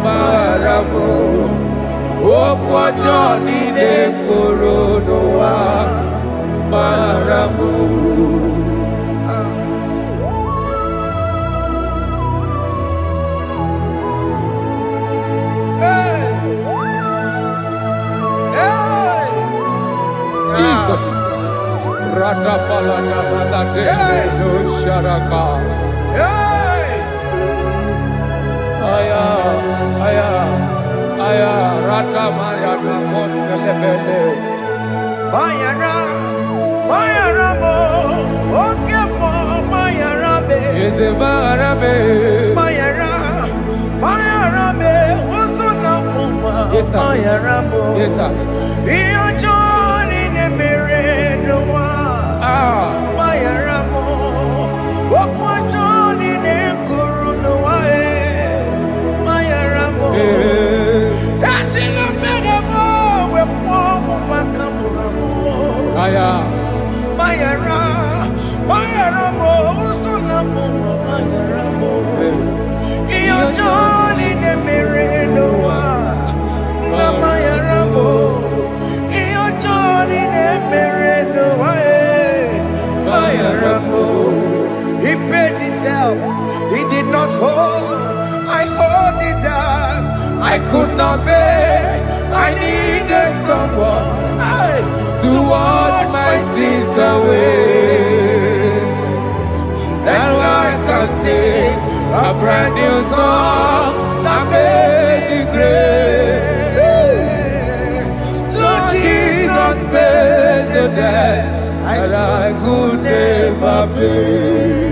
baramo okwa Johnny le koro noa baramo. Jesus. Radapalana balade no sharaka. Aya, Rata Maria Nakoselebele. Bayara mo, okemo, Bayarabe. Ezebarabe. Bayarabe, Osona Puma. Yes, sir. Bayaramo. Yes, sir. Iyo Johnny Nemere Noa. Bayaramo. Okwa Johnny Nekuru Noa. Bayaramo. Aya, Bayaramo, Sunamo, Bayaramo. Iyo Johnny Nemere Noa, Bayaramo. Iyo Johnny Nemere Noa, Bayaramo. He paid it out, he did not hold. I owed it out, I could not pay. I needed someone to wash my sins away. And I can sing a brand new song that made me great. Lord Jesus paid the debt that I could never pay.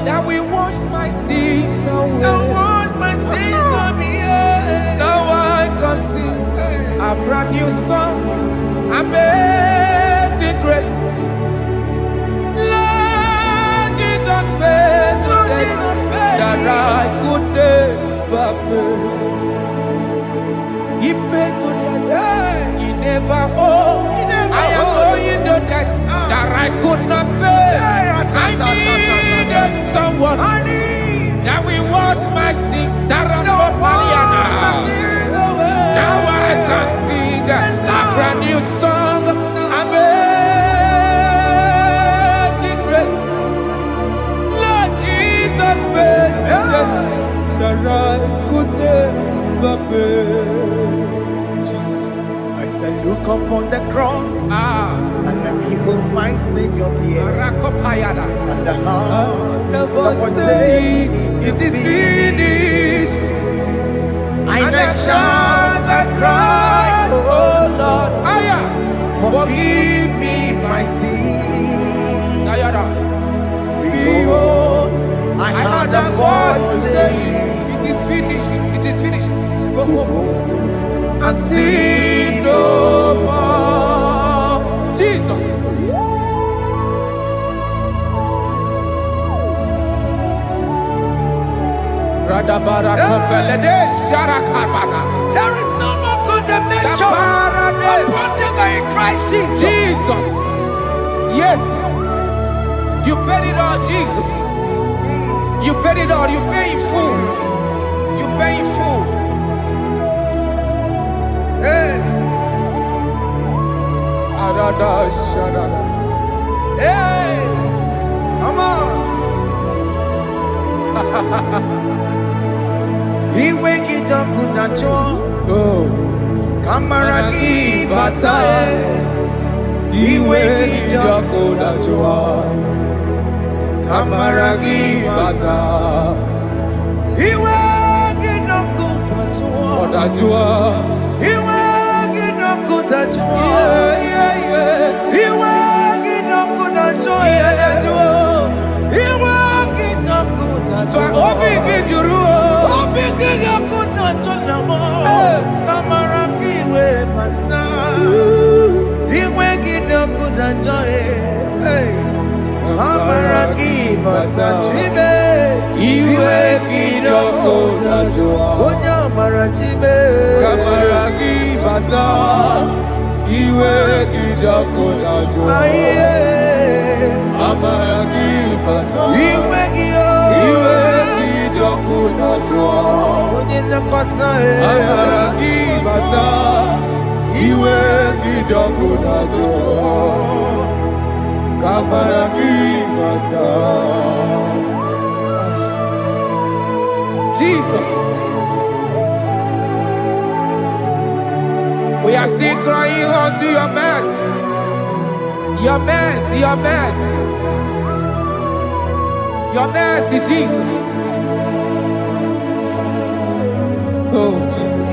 That we wash my sins away. Now I can sing a brand new song. Amazing grace. Lord Jesus paid the debt that I could never pay. He pays the debt he never owed. I am owing the debt that I could not pay. I needed someone that will wash my sins. Now I can sing a brand new song. Amazing grace. Lord Jesus paid the debt that I could never pay. Jesus. I said, look upon the cross. And behold, my Savior dear, Rakopayada. and the heart of The us voice saying, saying, it it is is finished. finished. I And I shall shout not and cry, cry, oh Lord, Aya, forgive me my sin. Ayada. Behold, I I heard heard a a voice voice saying, saying, it is finished, it is finished. Go go home and and sin sin no no more. more. Jesus. There is no more condemnation upon them that are in Christ Jesus. Jesus. Yes. You paid it all, Jesus. You paid it all. You pay in full. You pay in full. Hey, hey, come on. Iwe kitakutajua Oh. kamaraki batae. Iwe kitakutajua kamaraki batae. Iwe kitakutajua iwe kitakutajua iwe kitakutajua iwe kitakutajua Obi kijuru. obi kitakutajua namo kamaraki iwe bata iwe kitakutajua kamaraki bata chibe iwe kitakutajua onya mara chibe Kamaragi bata. Iwe kidakodajwa. aye Kamaragi bata. iwe kio Iwe kidakodajwa. onye nakota Kamaragi bata. Iwe kidakodajwa. Kamaragi bata. Jesus. We are still crying unto your mercy. Your mercy, your mercy. Your mercy, Jesus. Oh, Jesus.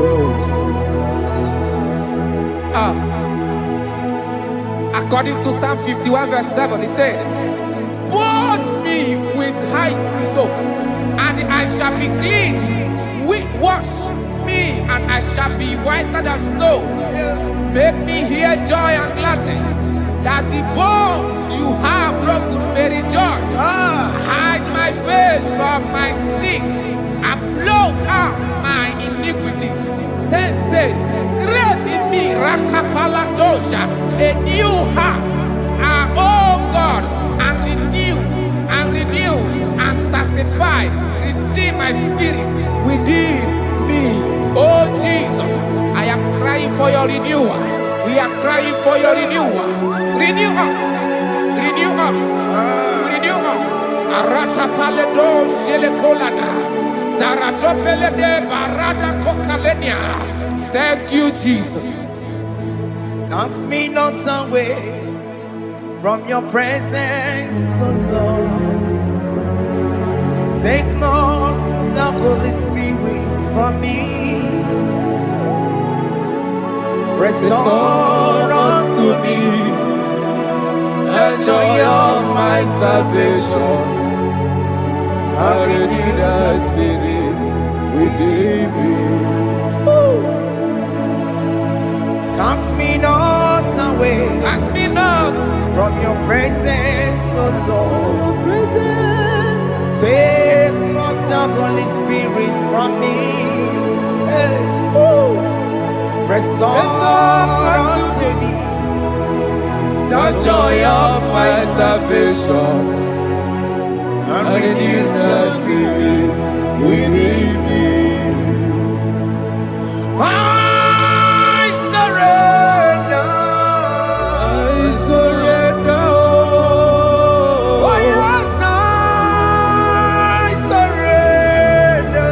Oh, Jesus. According to Psalm 51, verse 7, it said, "Wash me with hyssop, soap, and I shall be clean. Wash me, and I shall be whiter than snow. Make me hear joy and gladness, that the bones you have broken may rejoice. Hide my face from my sin, and blot out my iniquities." Then said, "Create in me, Rakapaladosha, a new heart, oh God, and renew, and sanctify, restore my spirit within me." Oh Jesus, I am crying for your renewal. We are crying for your renewal. Renew us, renew us, renew us. Arata paledo shelekolada, zaratopele de barada kokalenia. Thank you, Jesus. Cast me not away from your presence, oh Lord. Take not the Holy Spirit from me. Restore unto me the joy of my salvation. I renew the spirit within me. Cast me not away Cast me not. from your presence, oh Lord. Take not the Holy Spirit from me. Hey. Restore unto me the joy of my salvation. And renew the spirit within me. I surrender. I surrender. Oh yes, I surrender.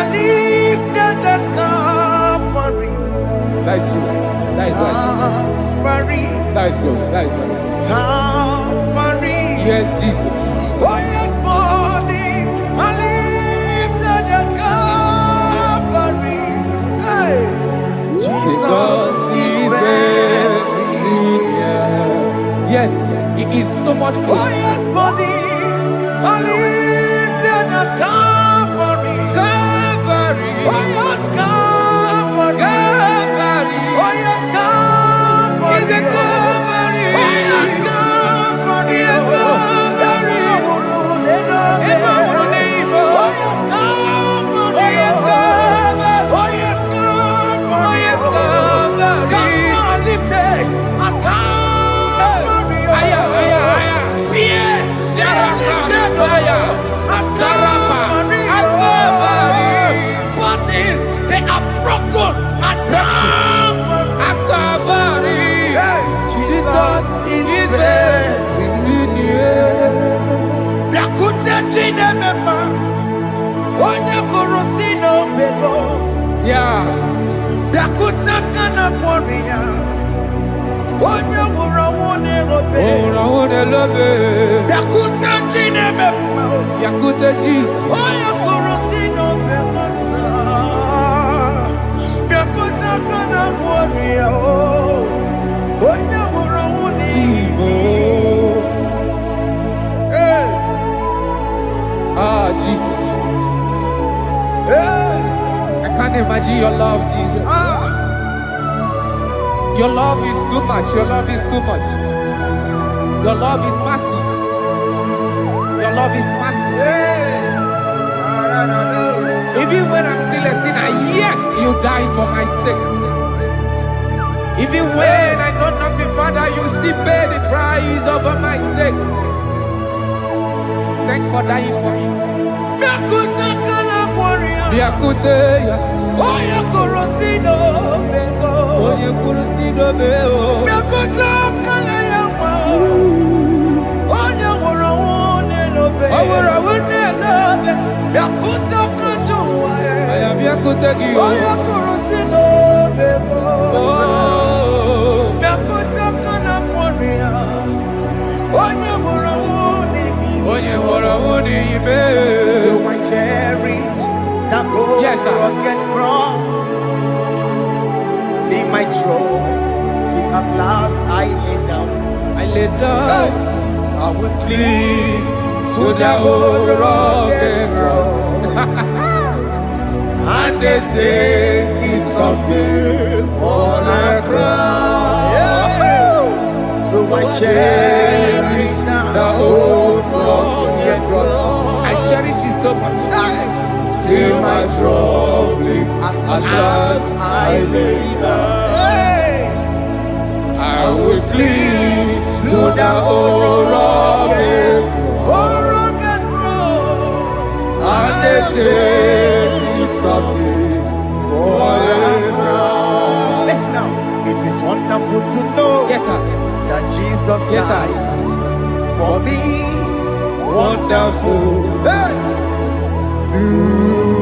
are lifted at Calvary. That is true. That is right. Calvary. That is good. That is right. Calvary. Yes, Jesus. Oh yes, bodies are lifted at Calvary. Hey. Jesus is very near. Yes, it is so much Oh closer. yes, bodies are lifted at Calvary. Calvary. Oh yes, Calvary. Calvary. Oh yes, Calvary. Is it Calvary? Oh yes, Calvary. Yes, Calvary. Yeah. Yakute Jesus. Ah, Jesus. I can't imagine your love, Jesus. Your love is too much. Your love is too much. Your love is massive. Your love is massive. Even when I'm still a sinner, yet you die for my sake. Even when I know nothing, Father, you still pay the price over my sake. Thanks for dying for me. So I cherish that road. Yes, sir. Rugged cross. See my throne, feet at last I lay down. I lay down. I will cling to the old rugged cross. And they say it's something for a crown. So I cherish the old rugged cross. I cherish you so much. Till my trophies at last I lay down. I will cling to the old rugged cross. And they take me something for a crown. Listen now, it is wonderful to know Yes, sir. that Jesus Yes, sir. died for me. Wonderful. Hey! To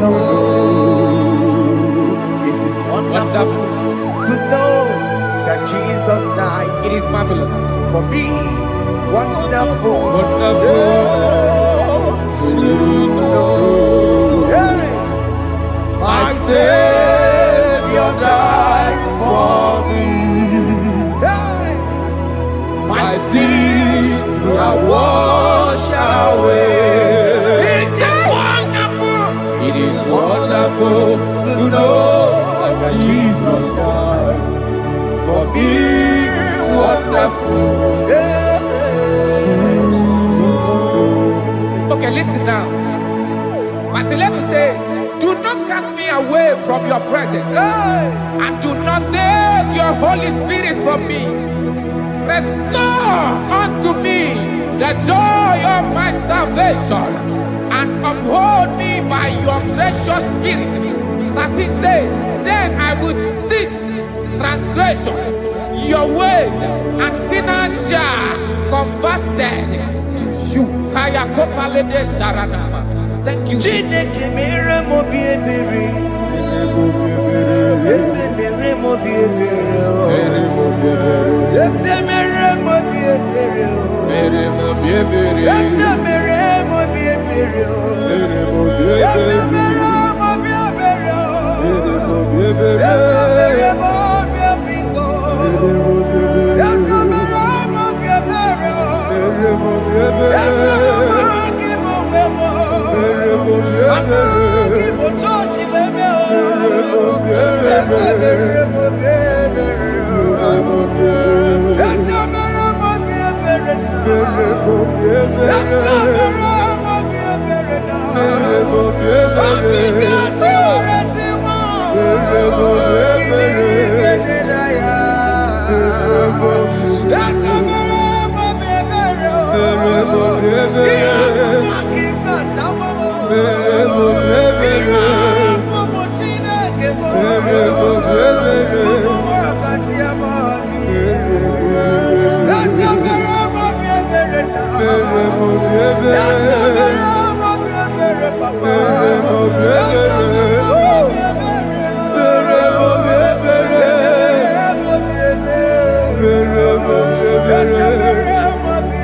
know. It is wonderful to know that Jesus died It is marvelous. for me. Wonderful. Wonderful. To know. Hey! My Savior died for me. Hey! My sins are washed away. It is wonderful to know that Jesus died for me. Wonderful to know. Okay, listen now. My celeb say, do not cast me away from your presence, and do not take your Holy Spirit from me. Restore unto me the joy of my salvation, and uphold me by your gracious spirit. That is said, then I would teach transgressions your ways, and sinners shall converted to you. Kaya kopalede saranama. Thank you. Chineke mere m mo bi ebere. Ese mere mo bi ebere. Ese mere mo bi ebere. Ese mere mo bi ebere. Ese mere mo bi ebere. Ese mere mo bi ebiko. Ese mere mo bi ebere. Ese mere ki mo wemo. Ama ki mo tochi wemo. Ese mere mo bi ebere. Ese mere mo bi ebere na. Ese mere mo bi ebere na. Obligati oreti mo. Kini kene na ya. Ese mere mo bi ebere. Iya mo kika tamo mo. Iya mo chineke mo. Mo wakati ya madi. Ese mere mo bi ebere na. Ese mere mo bi ebere papa. Ese mere mo bi ebere. Ese mere mo bi ebere. Ese mere mo bi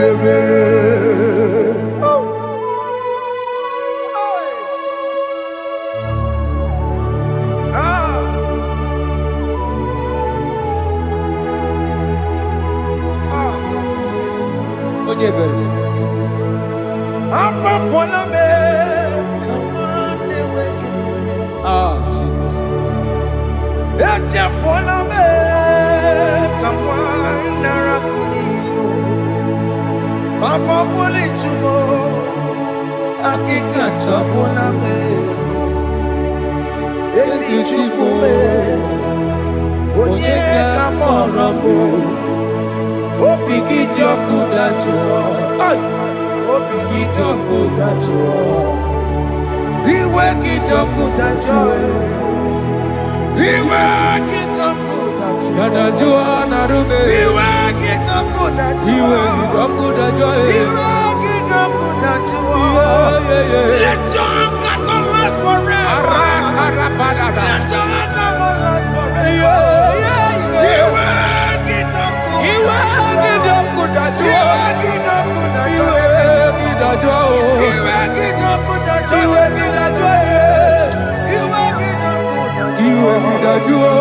ebere. Jesus. Papa poli tumo, akika tabona me. Ezi chukume, onye kamorambo. Obi gidioko dajuo, obi gidioko dajuo. Iwe gidioko dajuo, iwe gidioko dajuo. Yadajua narume. Iwe gidioko dajuo, Iwe gidioko dajuo. Iwe gidioko dajuo. Let your anger not last forever. Let your anger not last forever. Iwe gidioko, Iwe gidioko dajuo. Iwe gidioko dajuo. Iwe gidajuo. Iwe gidioko dajuo. Iwe gidajuo. Iwe gidajuo.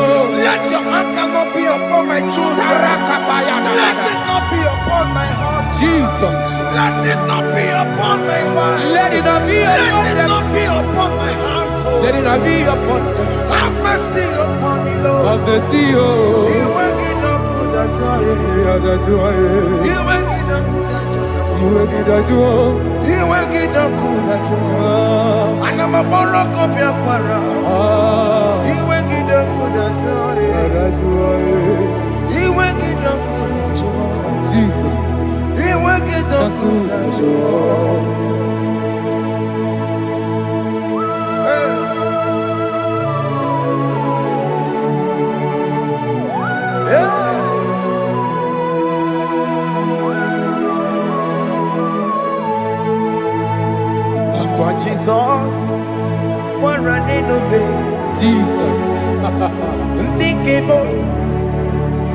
Let your anger not be upon my children. Let it not be upon my house. Jesus. Let it not be upon my wife. Let it not be Let upon it them. not be upon my household. Let it not be upon them. Have mercy upon me, Lord. Of the CEO. Iwe gidioko dajuo. Yadajua. Iwe gidioko dajuo. Iwe gidajuo. Iwe gidioko dajuo. Anamaboro kopia kwara. Iwe gidioko dajuo. Yadajua. Iwe gidioko dajuo. Jesus. Iwe gidioko dajuo. Akwa Jesus, one running obey. Jesus. Ndikebo,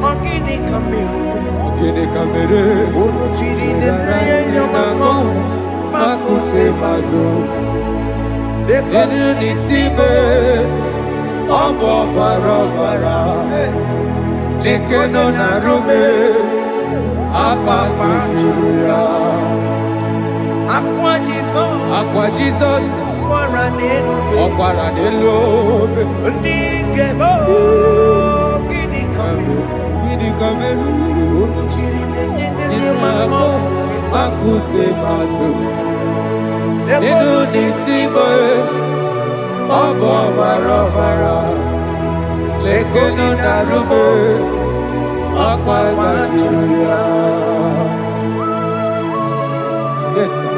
ogini kamiru. Gede kamere. Unu chiri nene yomako, makute mazo. Enu nisibe. Obo barabara. Lekeno narume. Apa tujuya. Akwa Jesus, Akwa Jesus. one running obey. Ọ̀pára nílò. Ndikebo, ogini kamiru. Gidi kamere. Unu chiri nene yomako, bakute masu. Nenu nisibo, obo barabara. Lekeni narubo, akwa machuya. Yes, sir.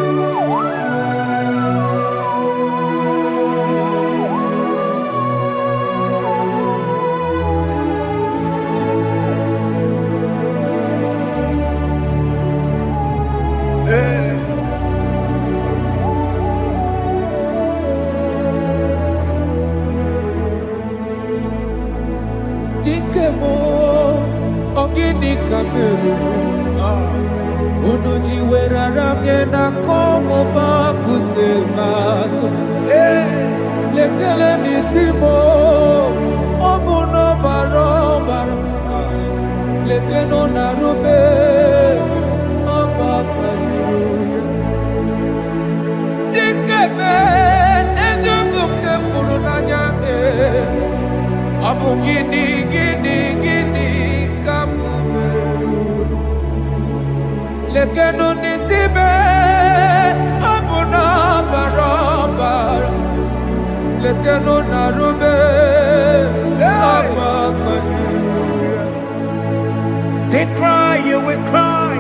Dikemo, ogini kameru. Unuji werara miena komo bakute maso. Lekele nisimo, obuno barobara. Lekeno narube, abakajuya. Dikeme, ezobuke furunanya abu gini kamu lekenu nisibe abu na barabara lekenu narube they cry you will cry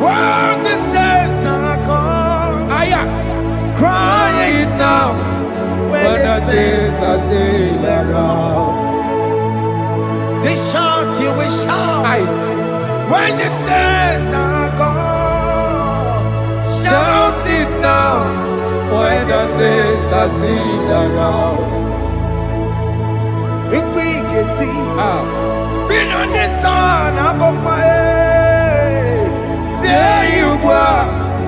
when the saints are gone cry it now when the saints are still around. They shout, you will shout. When the saints are gone, shout it now. When the saints are still around. Big it. Been on the sun, I'm on my head. Say you were,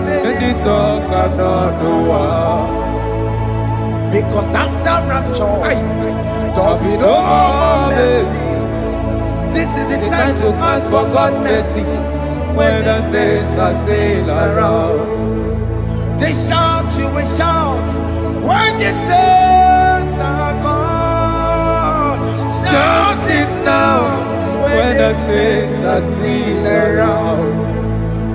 and the sun cannot do what. Because after rapture, there'll be no more mercy. This is the time to ask for God's mercy. When the saints are still around, they shout, you will shout. When the saints are gone, shout it now. When the saints are still around.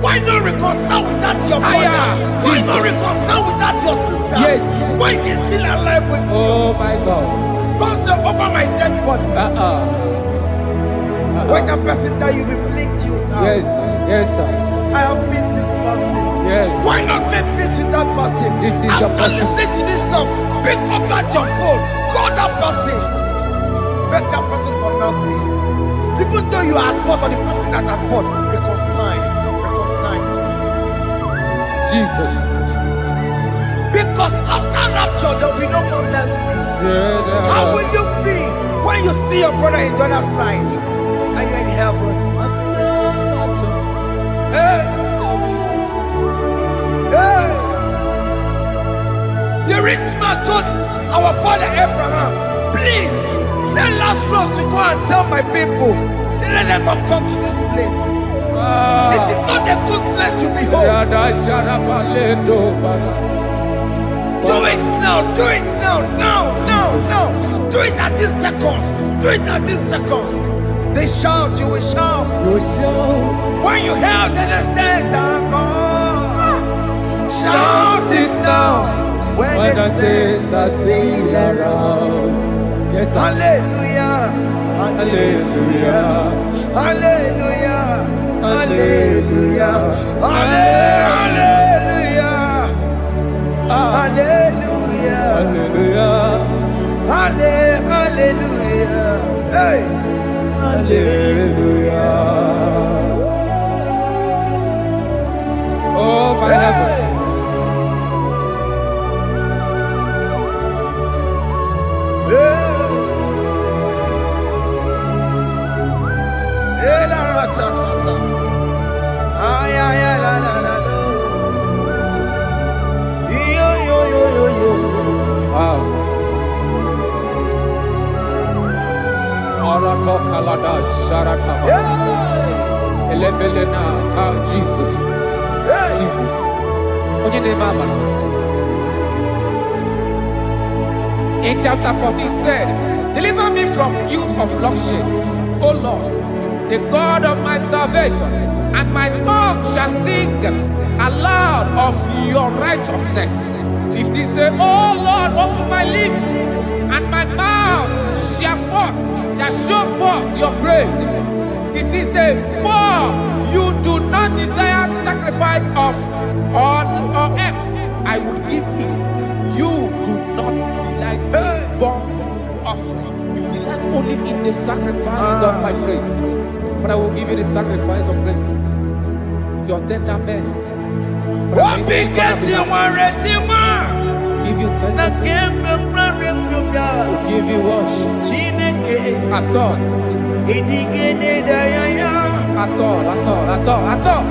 Why not reconcile without your brother? Why not reconcile without your sister? Yes. Why she's still alive with you? Oh my God. Don't say over my dead body. When the person that you will fling you down. Yes, yes, sir. I have missed this person. Yes. Why not make peace with that person? This is after listening to this song, pick up that your phone, call that person, beg that person for mercy. Even though you are at fault or the person that at fault, reconcile. Jesus. Because after rapture, there will be no more mercy. How will you feel when you see your brother in the other side and you're in heaven? Hey. Hey. The rich man told our father Abraham, please send Lazarus to go and tell my people, let them not come to this place. Is it not a good place to behold? Do it now, do it now, now. Do it at this second. Do it at this second. They shout, you will shout. When you hear that the saints are gone, shout it now. When the saints are still around. Yes, hallelujah, hallelujah, hallelujah. Hallelujah, hallelujah, hallelujah, hallelujah, hallelujah, hey, hallelujah. Oh my heavens. Hey, la ta ta ta. Ay, ay, ay, la, la, la, la. Yo, yo, yo, yo, yo. Wow. Arako kalada sharaka. Elebelena ka Jesus. Jesus. Onye ne mama. In chapter 14 said, deliver me from guilt of bloodshed, O Lord. the God of my salvation, and my tongue shall sing aloud of your righteousness. 15 say, oh Lord, open my lips, and my mouth shall show forth your praise. 16 say, for you do not desire sacrifice of or eggs, I would give it. You do not delight in burnt offering. You delight only in the sacrifice of my praise. But I will give you the sacrifice of praise with your tender mercy. Give you tender praise. Will give you worship. At all. At all.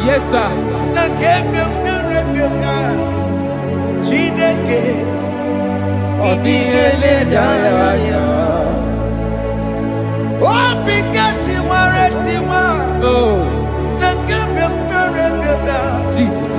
Yes, sir. Jesus.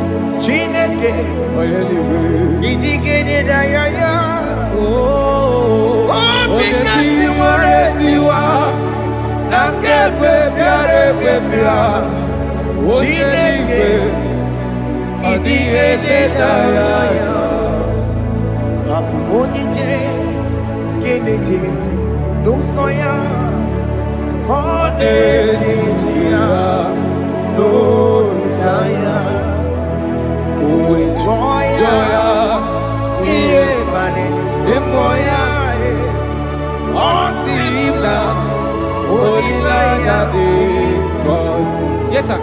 Yes, sir.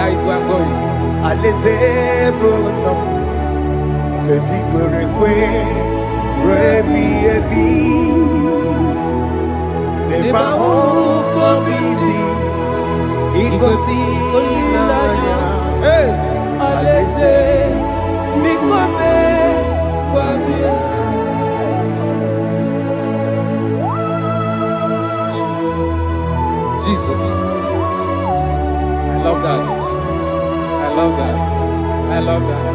That is where I'm going. Jesus. I love that. I love that. I love that.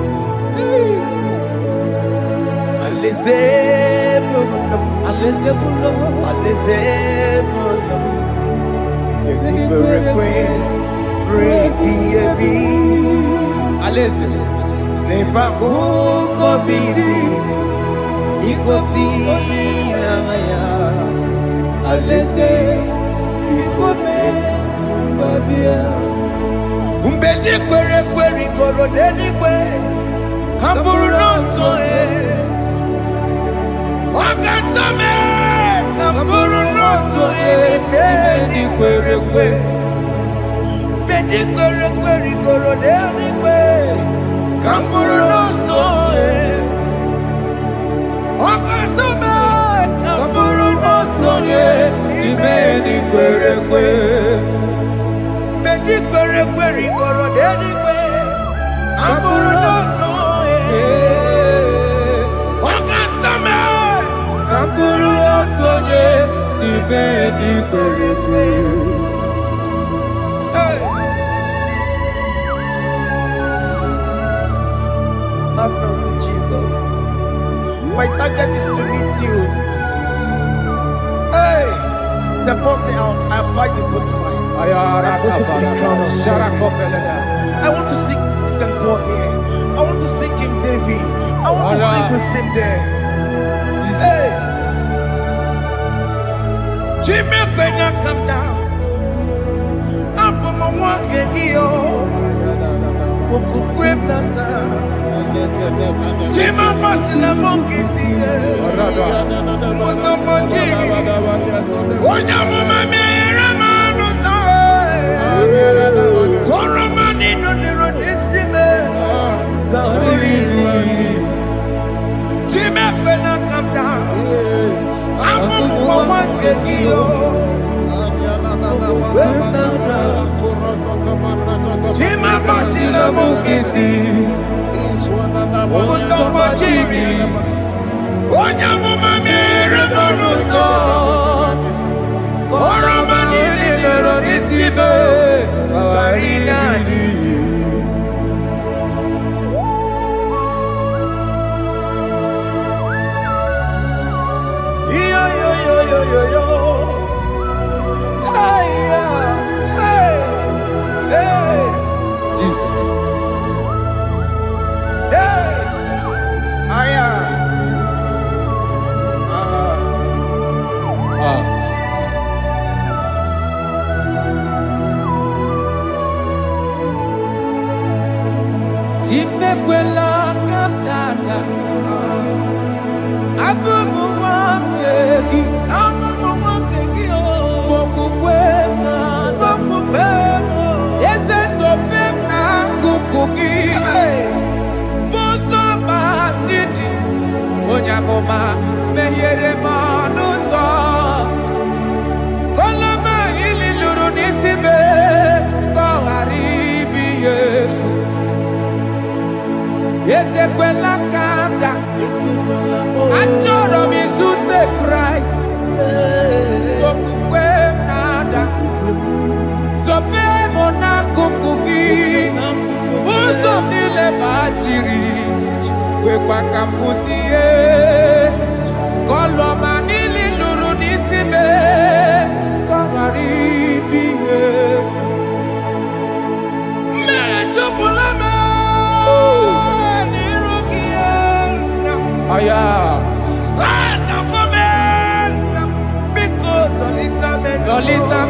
Umbedi kwere goro dedi kwe Hamburu nonso Wakatame Hamburu nonso Umbedi kwere goro dedi kwe Hamburu nonso Wakatame Hamburu nonso Umbedi kwere goro dedi kwe Hamburu nonso Wakatame Hamburu nonso Umbedi kwere Have mercy, Jesus. My target is to meet you. Hey, c'est pour ça I fight the good fight. I'm waiting for the crown of glory. I want to seek St. Paul here. I want to seek King David. I want to seek with him there. Hey, Jimmy cannot come down. I'm on my walk again. Jima Martina Monkiti, Mosamajiri, Onyamama Merama Rosa, Koromani no Nirodissime, Gabiri, Jima Pena come down, I'm on one Kekio, nkịtị ụzọ gbajiri onye amụma mere m n'ụzọ oroma niile lọrọ n'isi m ghara ịdị. Yo. Hey, hey, hey, Jesus. Hey, Chimekwela kadada. Onyamoma mehiere m ọnụ ụzọ koloma ili lụrụ n'isi me ka ọ ghara ibi ya efu. Ezekwela ka m daa, achọrọ m izute Kraịst, okwukwe m na-ada, zobe m n'akụkụ gị, ụzọ m niile gbachiri wekwa ka m pụta ihe kọlọma niile lụrụ n'isi me ka ọ ghara ibi ya efu. Mmehie jupụla m n'iru gị aya biko dọlịta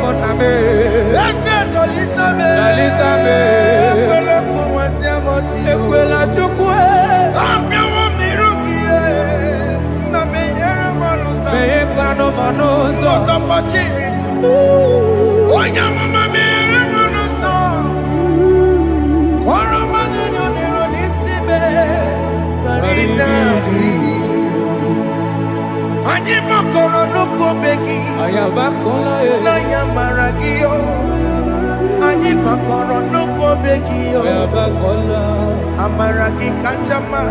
m na me eze dọlịta m ekwela kụwatia m ọchị ekwela Chukwu abịawo m n'iru gị na meghere m ọnụ ụzọ meghekwanụ m ọnụ ụzọ mgbachiri onye amụma meghere m ọnụ ụzọ ọrụ mmadụ nọ n'iru n'isi me anyị gbakọrọ n'ụkwụ obe gị na ya mara gị anyị gbakọrọ n'ụkwụ obe gị amara gị kacha mma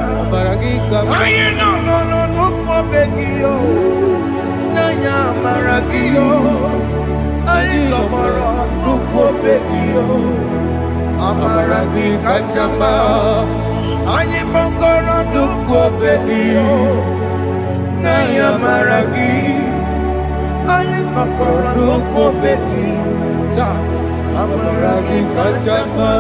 anyị nọ n'ụkwụ obe gị na ya mara gị anyị tọgbọrọ n'ụkwụ obe gị amara gị kacha mma anyị gbakọrọ n'ụkwụ obe gị na ya mara gị anyị gbakọrọ n'ụkwụ obe gị amara gị kacha mma.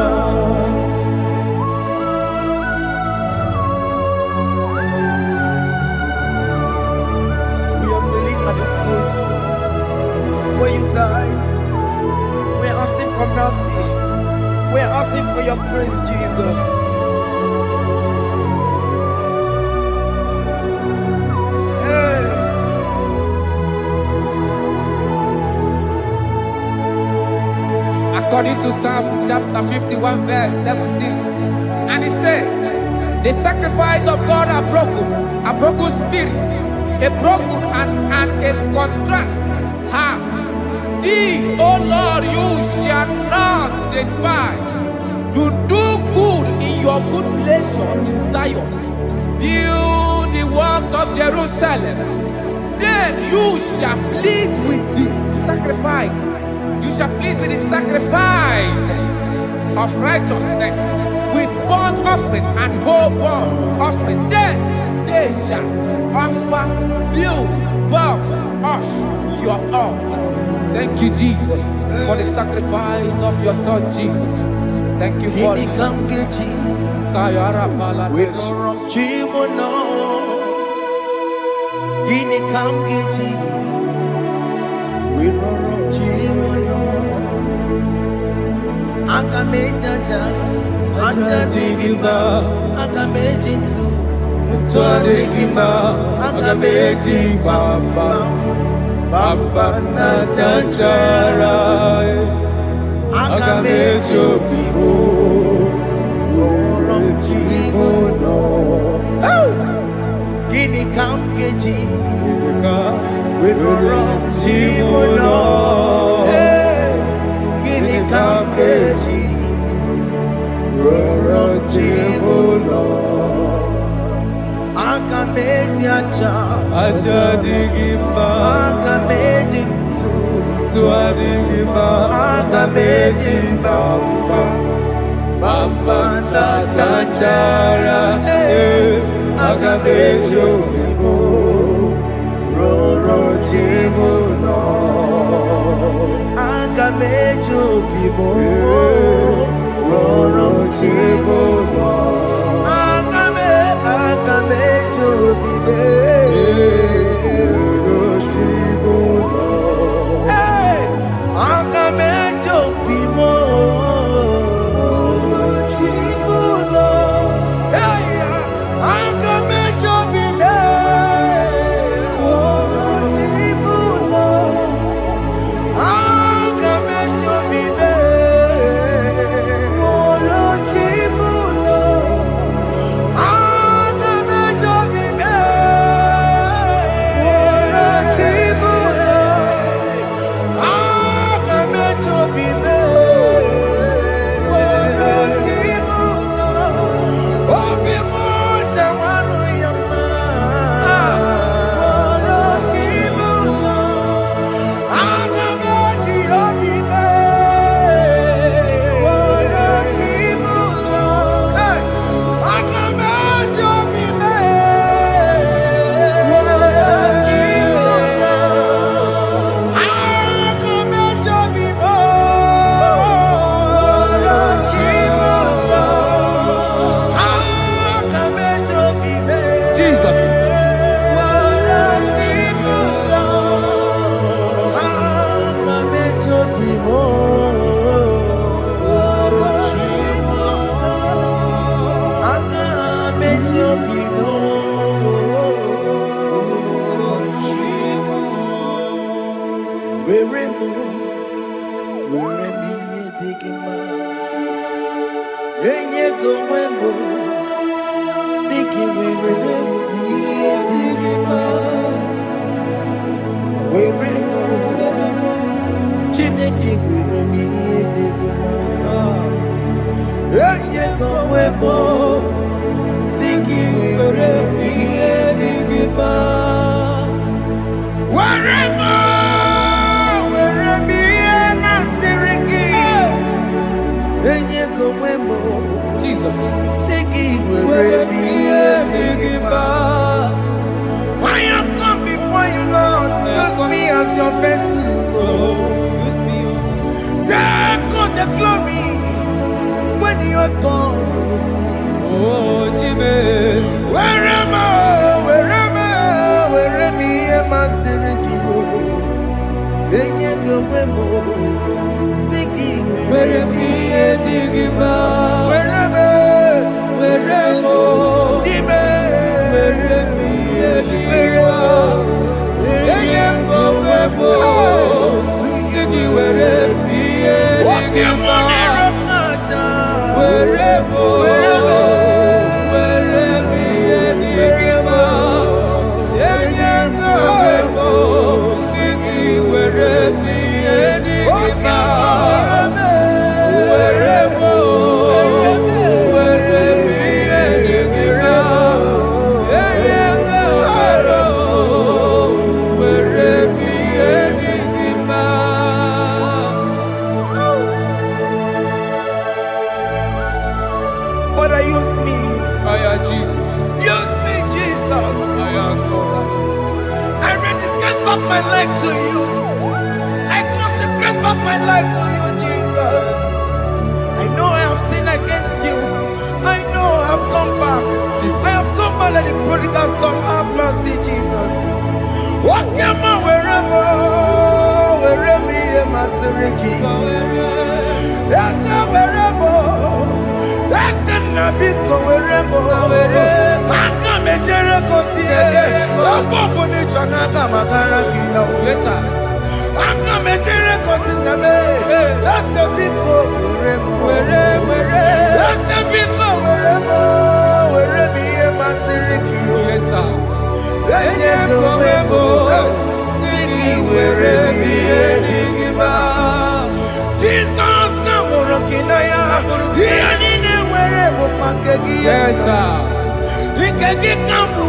We are kneeling at the foot where you died. We are asking for mercy. We are asking for your grace, Jesus. According to Psalm chapter 51 verse 17, and it says, the sacrifice of God are broken spirit, a broken and a contrite heart. These, O Lord, you shall not despise. To do good in your good pleasure in Zion. Build the walls of Jerusalem. Then you shall please with the sacrifice. You shall please with the sacrifice of righteousness, with burnt offering and whole burnt offering. Then they shall offer build works of your own. Thank you, Jesus, for the sacrifice of your Son, Jesus. Thank you for it. Akamejaja, Ajadigima, Akamejitu, Mutuadigima, Akamejibamba, Bamba na Janjara, Akamejobibo, Worom Chimono, Gini Kamgeji, Worom Chimono. Kamgeji, aja digima aga medintu tua digima aga medimba bamba na chachara aga mejo vivo roro tibo no aga mejo vivo roro tibo no aga mejo vivo roro tibo no aga mejo vivo Jesus. I have come before you, Lord. Use me as your vessel, Lord. Use me. Take all the glory when you're done with me. Oh, Jimmy. Where am I? Where me digima. Father, use me. Jesus. Use me, Jesus. I dedicate back my life to you. I consecrate back my life to you, Jesus. I know I have sinned against you. I know I have come back. I have come back like the prodigal son. Have mercy, Jesus. What am I wherever me and my Seriki? Yes, wherever. That's a nabiko wherever. I come a Jericho see. Yes, sir. I come a Jericho see. That's a big go wherever. That's a big go wherever me and my Seriki. Yes, sir. Jesus na morokina ya yani ne were mo pakegi Yes, sir. ikegi kambu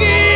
Yeah.